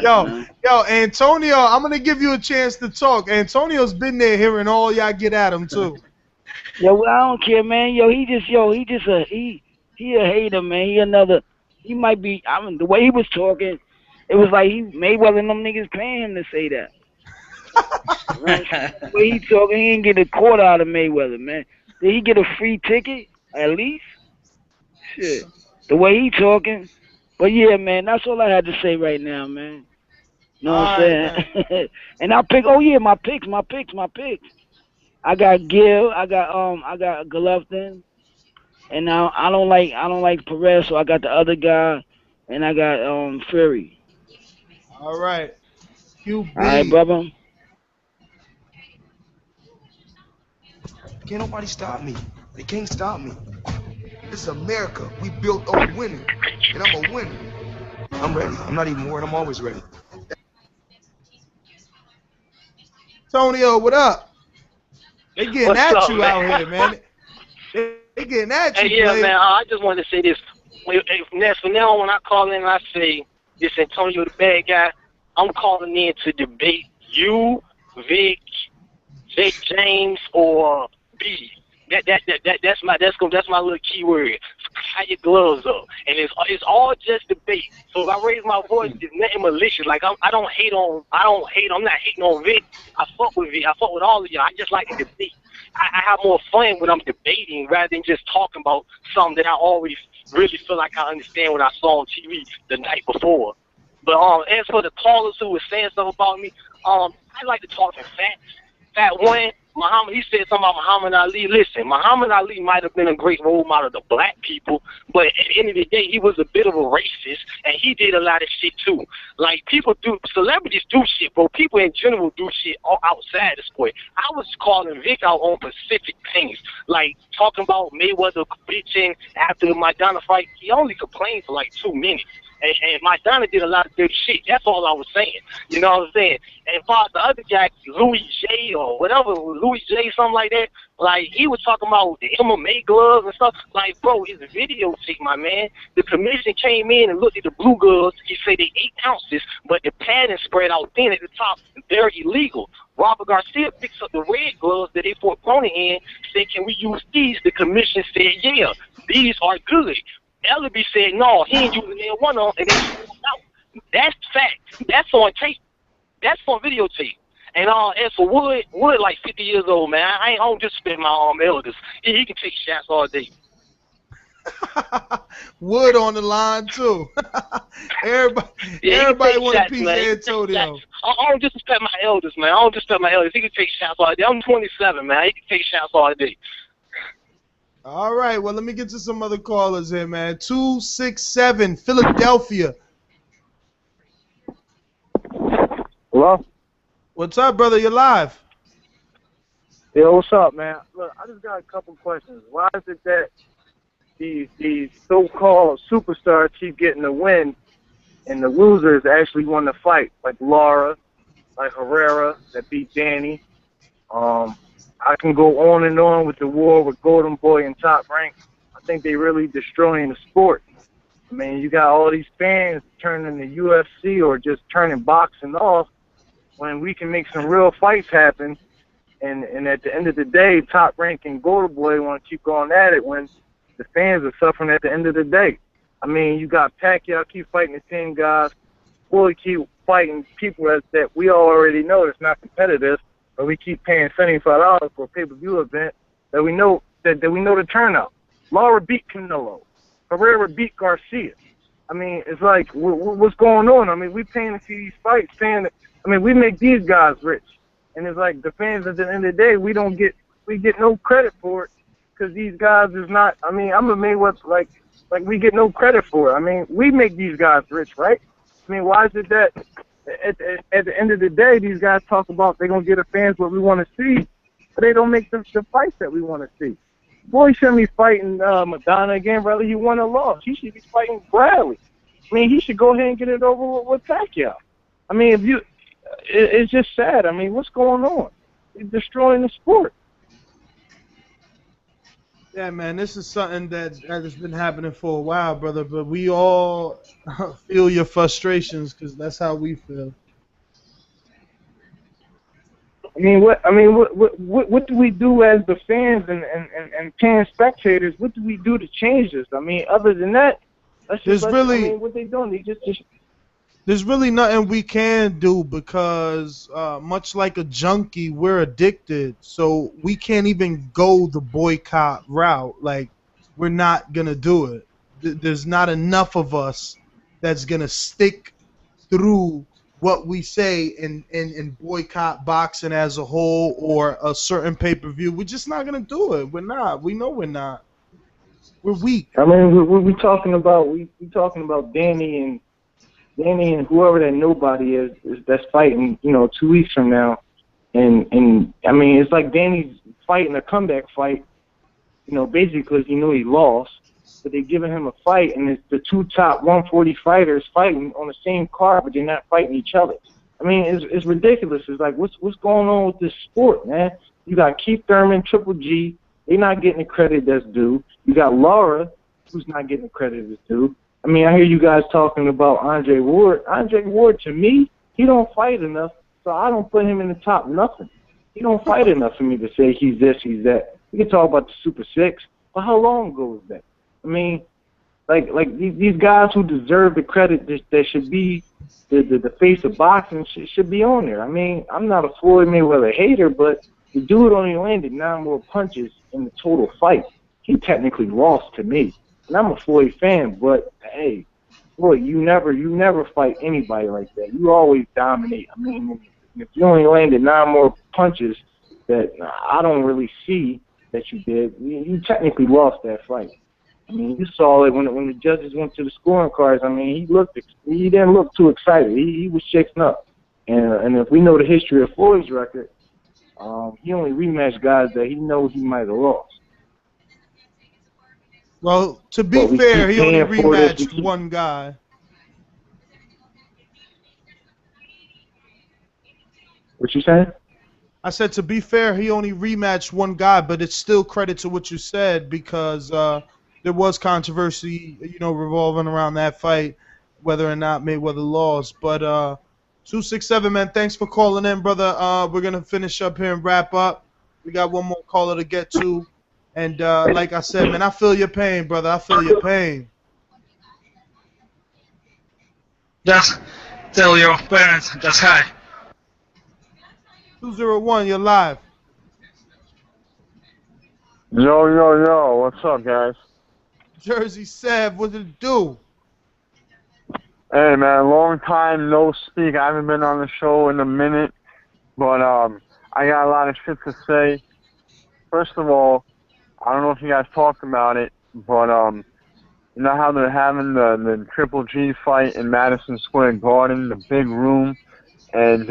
Speaker 2: Yo, Antonio, I'm gonna give you a chance to talk. Antonio's been there hearing all y'all get at him too.
Speaker 18: Yo, I don't care, man. He a hater, man. He might be. I mean, the way he was talking, it was like Mayweather and them niggas paying him to say that. The way he talking, he didn't get a quarter out of Mayweather, man. Did he get a free ticket at least? Shit. The way he talking. But yeah, man, that's all I had to say right now, man. Know what I'm saying? And I pick. Oh yeah, my picks. I got Geale. I got Golovkin. And I don't like Perez, so I got the other guy, and I got Fury.
Speaker 2: All right, QB.
Speaker 18: All right, brother.
Speaker 19: Can't nobody stop me. They can't stop me. This is America. We built on winning, and I'm a winner. I'm ready. I'm not even worried. I'm always ready.
Speaker 2: Antonio, what up? They getting
Speaker 21: What's
Speaker 2: at
Speaker 21: up,
Speaker 2: you
Speaker 21: man?
Speaker 2: out here, man. They getting at you,
Speaker 21: Hey, yeah,
Speaker 2: player.
Speaker 21: man. I just wanted to say this. From now on, when I call in and I say, this Antonio the bad guy, I'm calling in to debate you, Vic, Jake James, or B. That's my little keyword. Tie your gloves up, and it's all just debate. So if I raise my voice, it's nothing malicious. Like I'm not hating on Vic. I fuck with Vic. I fuck with all of y'all. I just like to debate. I have more fun when I'm debating rather than just talking about something that I always really feel like I understand what I saw on TV the night before. But as for the callers who were saying stuff about me, I like to talk in facts. Fact one, Muhammad, he said something about Muhammad Ali. Listen, Muhammad Ali might have been a great role model to black people, but at the end of the day, he was a bit of a racist, and he did a lot of shit too. Like, celebrities do shit, bro. People in general do shit outside the sport. I was calling Vic out on specific things, like talking about Mayweather bitching after the Maidana fight. He only complained for like 2 minutes. And Maidana did a lot of dirty shit. That's all I was saying. You know what I'm saying? And for the other guy, Louis J or whatever, Louis J, something like that, like, he was talking about the MMA gloves and stuff. Like, bro, it's a videotape, my man. The commission came in and looked at the blue gloves. He said they 8 ounces, but the padding spread out thin at the top. They're illegal. Robert Garcia picks up the red gloves that they fought Broner in, said, can we use these? The commission said, yeah, these are good. Ellaby said, no, he ain't using any one of them, and they out. That's fact. That's on tape. That's on videotape. And as for Wood like 50 years old, man. I don't disrespect my elders. He can take shots all day.
Speaker 2: Wood on the line too. everybody want a piece of Antonio.
Speaker 21: I don't disrespect my elders, man. I don't disrespect my elders. He can take shots all day. I'm 27, man. He can take shots all day.
Speaker 2: All right, well, let me get to some other callers here, man. 267, Philadelphia.
Speaker 1: Hello?
Speaker 2: What's up, brother? You're live.
Speaker 1: Yo, what's up, man? Look, I just got a couple questions. Why is it that these so-called superstars keep getting the win and the losers actually won the fight? Like Lara, like Herrera that beat Danny. I can go on and on with the war with Golden Boy and Top Rank. I think they really destroying the sport. I mean, you got all these fans turning the UFC or just turning boxing off when we can make some real fights happen. And at the end of the day, Top Rank and Golden Boy want to keep going at it when the fans are suffering at the end of the day. I mean, you got Pacquiao keep fighting the same guys. Floyd keep fighting people that we already know that's not competitive. But we keep paying $75 for a pay-per-view event that we know the turnout. Lara beat Canelo. Herrera beat Garcia. I mean, it's like, what's going on? I mean, we paying to see these fights, we make these guys rich, and it's like the fans at the end of the day, we get no credit for it because these guys is not. I mean, I'm a Mayweather like we get no credit for it. I mean, we make these guys rich, right? I mean, why is it that? At the end of the day, these guys talk about they're going to get the fans what we want to see, but they don't make the fights that we want to see. Boy, shouldn't be fighting Madonna again, whether he won or lost. He should be fighting Bradley. I mean, he should go ahead and get it over with Pacquiao. I mean, it's just sad. I mean, what's going on? It's destroying the sport.
Speaker 2: Yeah, man, this is something that has been happening for a while, brother, but we all feel your frustrations because that's how we feel.
Speaker 1: I mean, what do we do as the fans and paying spectators? What do we do to change this? I mean, other than that, that's just what they doing. They just
Speaker 2: there's really nothing we can do because much like a junkie, we're addicted. So we can't even go the boycott route. Like, we're not going to do it. There's not enough of us that's going to stick through what we say and boycott boxing as a whole or a certain pay-per-view. We're just not going to do it. We're not. We know we're not. We're weak.
Speaker 1: I mean, we talking about Danny and whoever that nobody is that's fighting, 2 weeks from now. And I mean, it's like Danny's fighting a comeback fight, basically because he knew he lost. But they're giving him a fight, and it's the 2 top 140 fighters fighting on the same card, but they're not fighting each other. I mean, it's ridiculous. It's like, what's going on with this sport, man? You got Keith Thurman, Triple G. They're not getting the credit that's due. You got Lara. who's not getting the credit is due. I mean, I hear you guys talking about Andre Ward. Andre Ward, to me, he don't fight enough, so I don't put him in the top nothing. He don't fight enough for me to say he's this, he's that. We can talk about the Super Six, but how long ago was that? I mean, like these guys who deserve the credit that should be the face of boxing should be on there. I mean, I'm not a Floyd Mayweather hater, but the dude only landed 9 more punches in the total fight. He technically lost to me. And I'm a Floyd fan, but hey, Floyd, you never fight anybody like that. You always dominate. I mean, if you only landed 9 more punches that I don't really see that you did, you technically lost that fight. I mean, you saw it when the judges went to the scoring cards. I mean, he didn't look too excited. He was shaken up. And if we know the history of Floyd's record, he only rematched guys that he knows he might have lost.
Speaker 2: Well, to be fair, he only rematched one guy.
Speaker 1: What you saying?
Speaker 2: I said, to be fair, he only rematched one guy, but it's still credit to what you said because there was controversy, revolving around that fight, whether or not Mayweather lost. But 267, man, thanks for calling in, brother. We're gonna finish up here and wrap up. We got one more caller to get to, and like I said, man, I feel your pain, brother. I feel your pain.
Speaker 9: Just tell your parents just hi.
Speaker 2: 201, you're live.
Speaker 20: Yo, what's up, guys?
Speaker 2: Jersey Sav, what did it do?
Speaker 20: Hey, man, long time no speak. I haven't been on the show in a minute, but I got a lot of shit to say. First of all, I don't know if you guys talked about it, but you know how they're having the Triple G fight in Madison Square Garden, the big room, and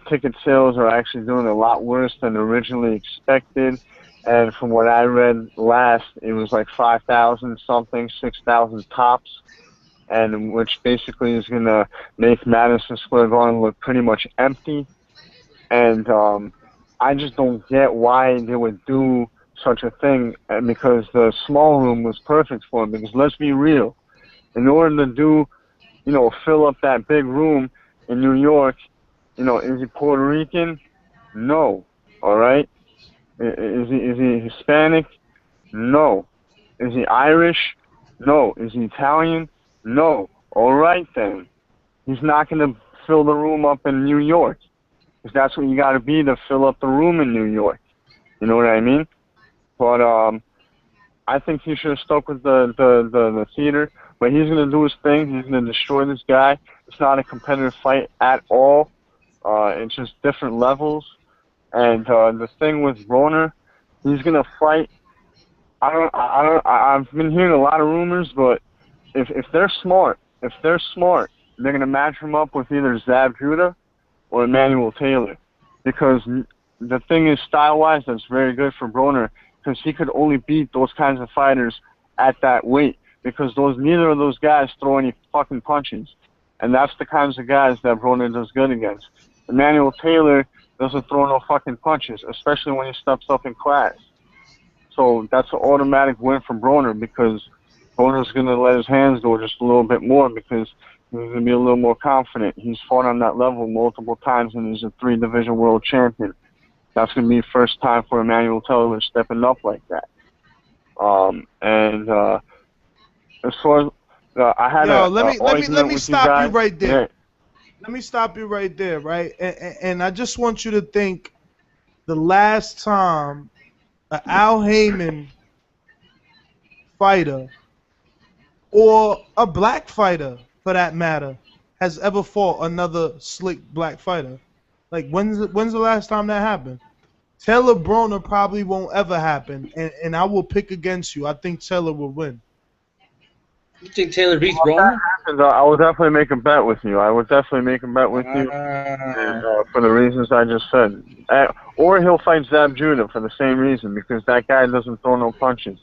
Speaker 20: ticket sales are actually doing a lot worse than originally expected. And from what I read last, it was like 5,000 something, 6,000 tops, and which basically is going to make Madison Square Garden look pretty much empty. And I just don't get why they would do such a thing, because the small room was perfect for them. Because let's be real, in order to do, fill up that big room in New York, is he Puerto Rican? No. All right. Is he Hispanic? No. Is he Irish? No. Is he Italian? No. All right then. He's not going to fill the room up in New York, because that's what you got to be to fill up the room in New York. You know what I mean? But I think he should have stuck with the theater. But he's going to do his thing. He's going to destroy this guy. It's not a competitive fight at all. It's just different levels. And the thing with Broner, he's going to fight. I've been hearing a lot of rumors, but if they're smart, they're going to match him up with either Zab Judah or Emmanuel Taylor. Because the thing is, style-wise, that's very good for Broner, because he could only beat those kinds of fighters at that weight, because neither of those guys throw any fucking punches. And that's the kinds of guys that Broner does good against. Emmanuel Taylor doesn't throw no fucking punches, especially when he steps up in class. So that's an automatic win for Broner, because Broner's going to let his hands go just a little bit more, because he's going to be a little more confident. He's fought on that level multiple times, and he's a 3-division world champion. That's going to be the first time for Emmanuel Taylor stepping up like that. As far as I had
Speaker 2: let me stop you right there.
Speaker 20: Yeah.
Speaker 2: Let me stop you right there, right? And I just want you to think the last time an Al Heyman fighter, or a black fighter for that matter, has ever fought another slick black fighter. Like, when's the last time that happened? Taylor Broner probably won't ever happen, and I will pick against you. I think Taylor will win.
Speaker 11: You think Taylor beats Broner?
Speaker 20: I will definitely make a bet with you. And, for the reasons I just said. Or he'll fight Zab Judah for the same reason, because that guy doesn't throw no punches.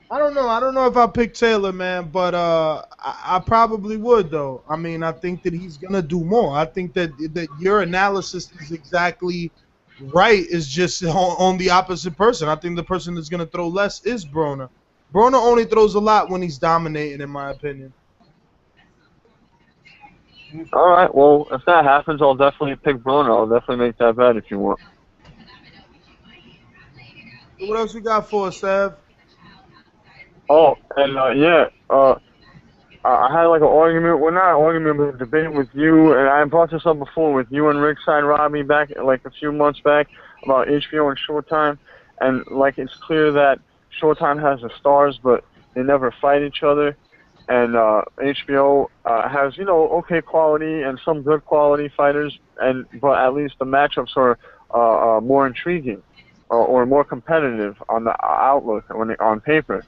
Speaker 2: I don't know if I'll pick Taylor, man, but I probably would, though. I mean, I think that he's going to do more. I think that your analysis is exactly Wright is just on the opposite person. I think the person that's going to throw less is Broner. Broner only throws a lot when he's dominating, in my opinion.
Speaker 20: All right, well, if that happens, I'll definitely pick Broner. I'll definitely make that bet if you want.
Speaker 2: What else you got for us, Sav?
Speaker 20: Oh, and I had like an argument, well not an argument, but a debate with you, and I brought this up before with you and Rickside Robbie back like a few months back about HBO and Showtime, and like it's clear that Showtime has the stars, but they never fight each other, and HBO has okay quality and some good quality fighters, but at least the matchups are more intriguing or more competitive on the outlook on paper.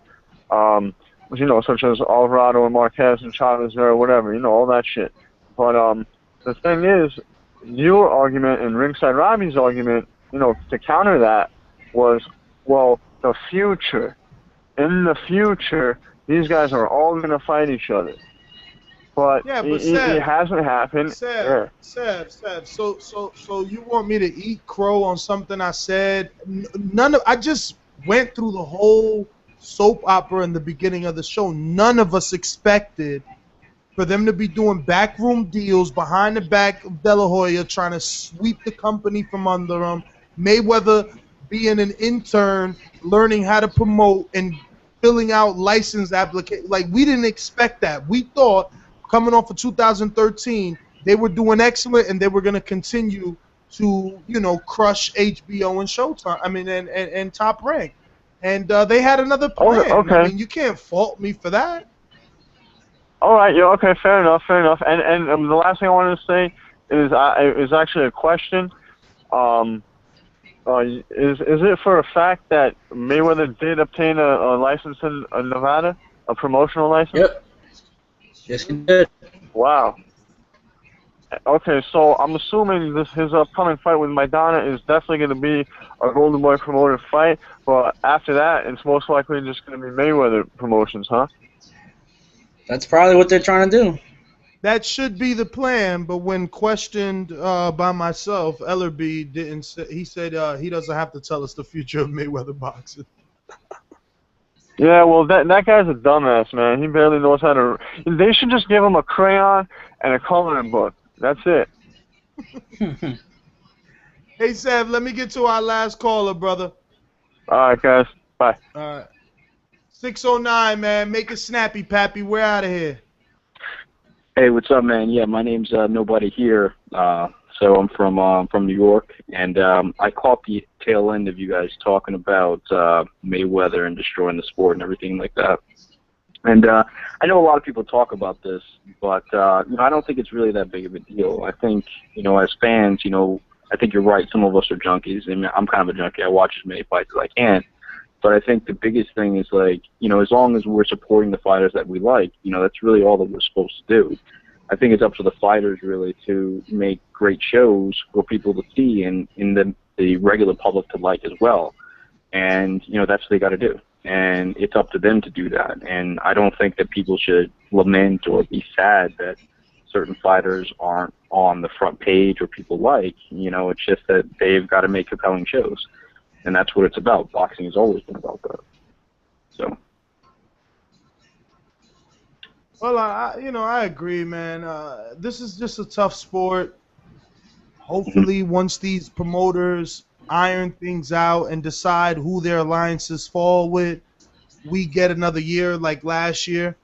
Speaker 20: Such as Alvarado and Marquez and Chavez or whatever, all that shit. But the thing is, your argument and Ringside Robbie's argument, to counter that was, well, the future. In the future, these guys are all going to fight each other. But, it hasn't happened.
Speaker 2: Sev, so you want me to eat crow on something I said? I just went through the whole soap opera in the beginning of the show. None of us expected for them to be doing backroom deals behind the back of De La Hoya, trying to sweep the company from under them. Mayweather being an intern, learning how to promote and filling out license applications. Like, we didn't expect that. We thought, coming off of 2013, they were doing excellent and they were going to continue to, crush HBO and Showtime. I mean, and Top Rank. And they had another plan.
Speaker 20: Okay.
Speaker 2: I mean, you can't fault me for that.
Speaker 20: All right, yeah, okay, fair enough. And the last thing I wanted to say is actually a question. Is it for a fact that Mayweather did obtain a license in Nevada, a promotional license?
Speaker 11: Yep. Yes, he did.
Speaker 20: Wow. Okay, so I'm assuming his upcoming fight with Maidana is definitely going to be a Golden Boy promoted fight, but after that, it's most likely just going to be Mayweather Promotions, huh?
Speaker 11: That's probably what they're trying to do.
Speaker 2: That should be the plan, but when questioned by myself, Ellerby didn't say. He said he doesn't have to tell us the future of Mayweather boxing.
Speaker 20: Yeah, well, that guy's a dumbass, man. He barely knows how to. They should just give him a crayon and a coloring book. That's it.
Speaker 2: Hey, Sav, let me get to our last caller, brother.
Speaker 20: All right, guys. Bye.
Speaker 2: All right. 609, man. Make it snappy, Pappy. We're out of here.
Speaker 8: Hey, what's up, man? Yeah, my name's Nobody Here. So I'm from New York, and I caught the tail end of you guys talking about Mayweather and destroying the sport and everything like that. And I know a lot of people talk about this, but I don't think it's really that big of a deal. I think as fans, I think you're right. Some of us are junkies. I mean, I'm kind of a junkie. I watch as many fights as I can. But I think the biggest thing is, like, as long as we're supporting the fighters that we like, that's really all that we're supposed to do. I think it's up to the fighters, really, to make great shows for people to see and in the regular public to like as well. And, that's what they got to do. And it's up to them to do that. And I don't think that people should lament or be sad that certain fighters aren't on the front page or people like. It's just that they've got to make compelling shows. And that's what it's about. Boxing has always been about that. So.
Speaker 2: Well, I agree, man. This is just a tough sport. Hopefully, once these promoters iron things out and decide who their alliances fall with, we get another year like last year.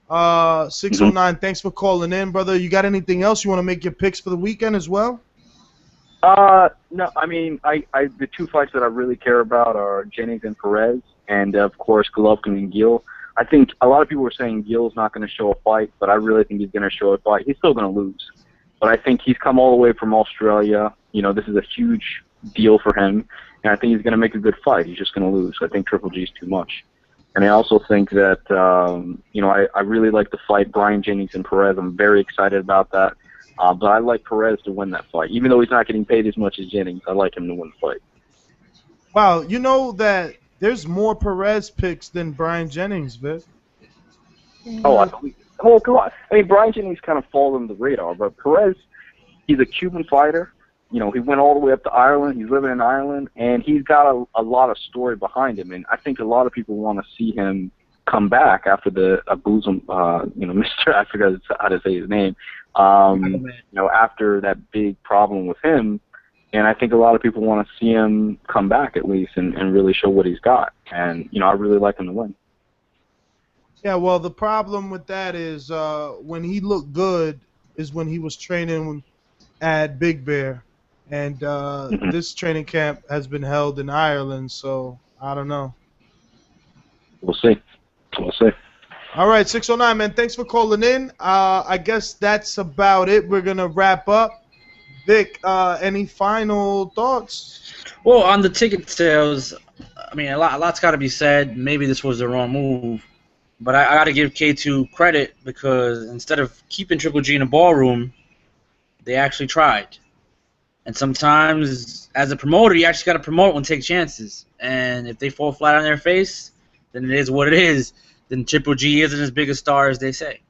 Speaker 2: 609, thanks for calling in, brother. You got anything else? You want to make your picks for the weekend as well?
Speaker 8: No, I mean, I the two fights that I really care about are Jennings and Perez, and of course Golovkin and Geale. I think a lot of people were saying Geale's not going to show a fight, but I really think he's going to show a fight. He's still going to lose, but I think he's come all the way from Australia. This is a huge deal for him, and I think he's going to make a good fight. He's just going to lose. I think Triple G is too much, and I also think that I really like the fight Brian Jennings and Perez. I'm very excited about that. But I like Perez to win that fight. Even though he's not getting paid as much as Jennings, I like him to win the fight.
Speaker 2: Wow, you know that there's more Perez picks than Brian Jennings, Vic.
Speaker 8: Oh, come on. I mean, Brian Jennings kind of falls under the radar, but Perez, he's a Cuban fighter. you know, he went all the way up to Ireland. He's living in Ireland, and he's got a lot of story behind him. And I think a lot of people want to see him come back after the Abuzum, you know, Mr. I forgot how to say his name. You know, after that big problem with him, and I think a lot of people want to see him come back at least and really show what he's got. And you know, I really like him to win.
Speaker 2: Yeah, well, the problem with that is when he looked good is when he was training at Big Bear, and this training camp has been held in Ireland, so I don't know.
Speaker 8: We'll see. We'll see.
Speaker 2: All right, 609, man. Thanks for calling in. I guess that's about it. We're gonna wrap up. Vic, any final thoughts?
Speaker 11: Well, on the ticket sales, I mean, a lot's got to be said. Maybe this was the wrong move, but I got to give K2 credit because instead of keeping Triple G in the ballroom, they actually tried. And sometimes, as a promoter, you actually got to promote and take chances. And if they fall flat on their face, then it is what it is. Then Triple G isn't as big a star as they say.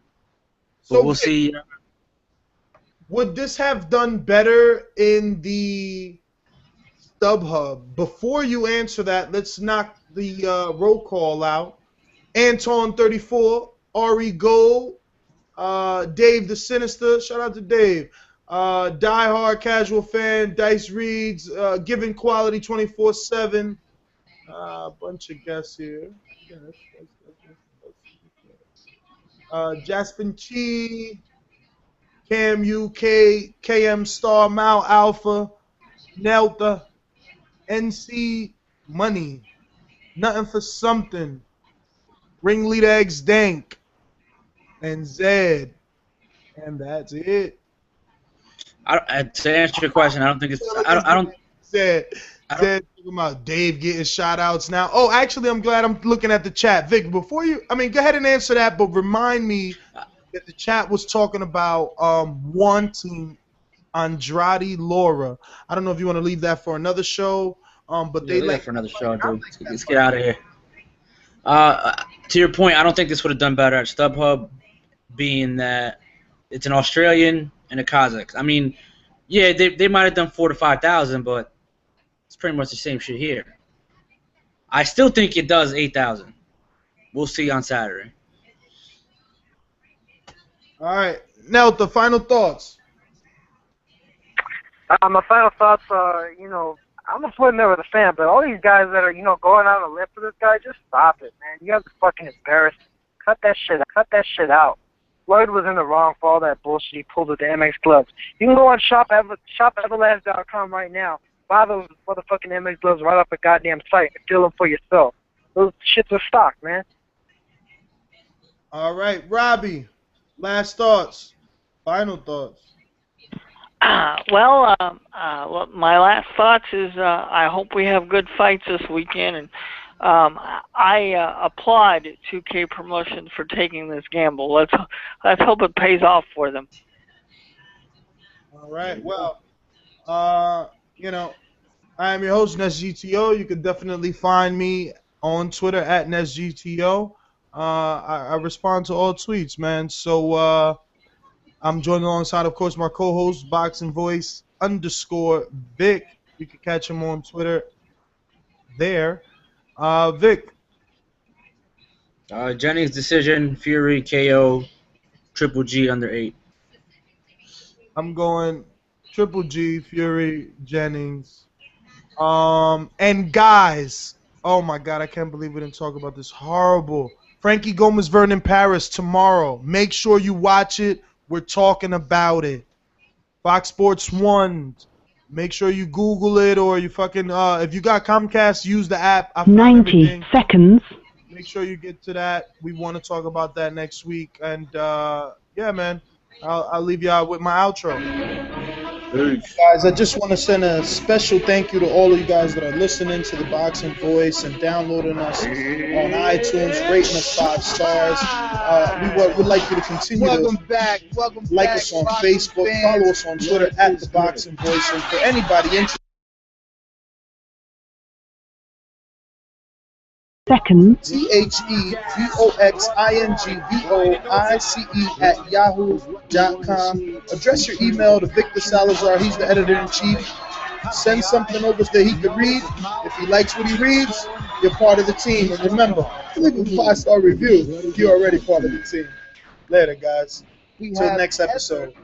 Speaker 11: So we'll see.
Speaker 2: Would this have done better in the StubHub? Before you answer that, let's knock the roll call out. Anton 34, Ari Gold, Dave the Sinister, shout out to Dave. Die Hard Casual Fan, Dice Reads, Giving Quality 24/7. Bunch of guests here. Jaspin Chi, Cam UK, KM Star, Mal Alpha, Nelta, NC Money, Nothing for Something, Ringleader X Dank, and Zed. And that's it.
Speaker 11: To answer your question, I don't think it's. I don't.
Speaker 2: Zed talking about Dave getting shout outs now. Oh, actually, I'm glad I'm looking at the chat. Vic, before you, I mean, go ahead and answer that, but remind me that the chat was talking about wanting Andrade Laura. I don't know if you want to leave that for another show, but
Speaker 11: Leave that for another show, dude. Let's get out of here. To your point, I don't think this would have done better at StubHub, being that it's an Australian and a Kazakh. I mean, yeah, they might have done 4,000 to 5,000, but it's pretty much the same shit here. I still think it does 8,000. We'll see on Saturday.
Speaker 2: All right, now the final thoughts.
Speaker 3: My final thoughts are, you know, I'm a Floyd Mayweather fan, but all these guys that are, you know, going out on a limb for this guy, just stop it, man. You guys are fucking embarrassed. Cut that shit out. Floyd was in the wrong for all that bullshit he pulled with the MX gloves. You can go on shopeverlast.com right now. Buy those motherfucking MX gloves right off the goddamn site and feel them for yourself. Those shits are stock, man.
Speaker 2: All right, Robbie, last thoughts, final thoughts.
Speaker 6: Well, my last thoughts is I hope we have good fights this weekend, and I applaud 2K Promotions for taking this gamble. Let's hope it pays off for them.
Speaker 2: All right. Well, you know, I am your host, NesGTO. You can definitely find me on Twitter at NesGTO. I respond to all tweets, man. So I'm joined alongside, of course, my co-host, Boxing Voice _Vic. You can catch him on Twitter there. Vic.
Speaker 11: Jennings decision, Fury KO, Triple G under 8.
Speaker 2: I'm going Triple G, Fury, Jennings. And guys, oh my God, I can't believe we didn't talk about this. Horrible. Frankie Gomez Vernon Paris tomorrow. Make sure you watch it. We're talking about it. Fox Sports 1. Make sure you Google it, or you fucking if you got Comcast, use the app.
Speaker 22: 90 seconds.
Speaker 2: Make sure you get to that. We want to talk about that next week. And yeah, man, I'll leave y'all with my outro. Guys, I just want to send a special thank you to all of you guys that are listening to the Boxing Voice and downloading us on iTunes, rating us 5 stars. We would like you to continue
Speaker 23: Welcome
Speaker 2: to
Speaker 23: back,
Speaker 2: like us on Facebook, follow us on Twitter at the Boxing Voice, and for anybody interested.
Speaker 22: seconds.
Speaker 2: THEVOXINGVOICE@yahoo.com. Address your email to Victor Salazar. He's the editor-in-chief. Send something over that he can read. If he likes what he reads, you're part of the team. And remember, leave a 5-star review if you're already part of the team. Later, guys. Till next episode.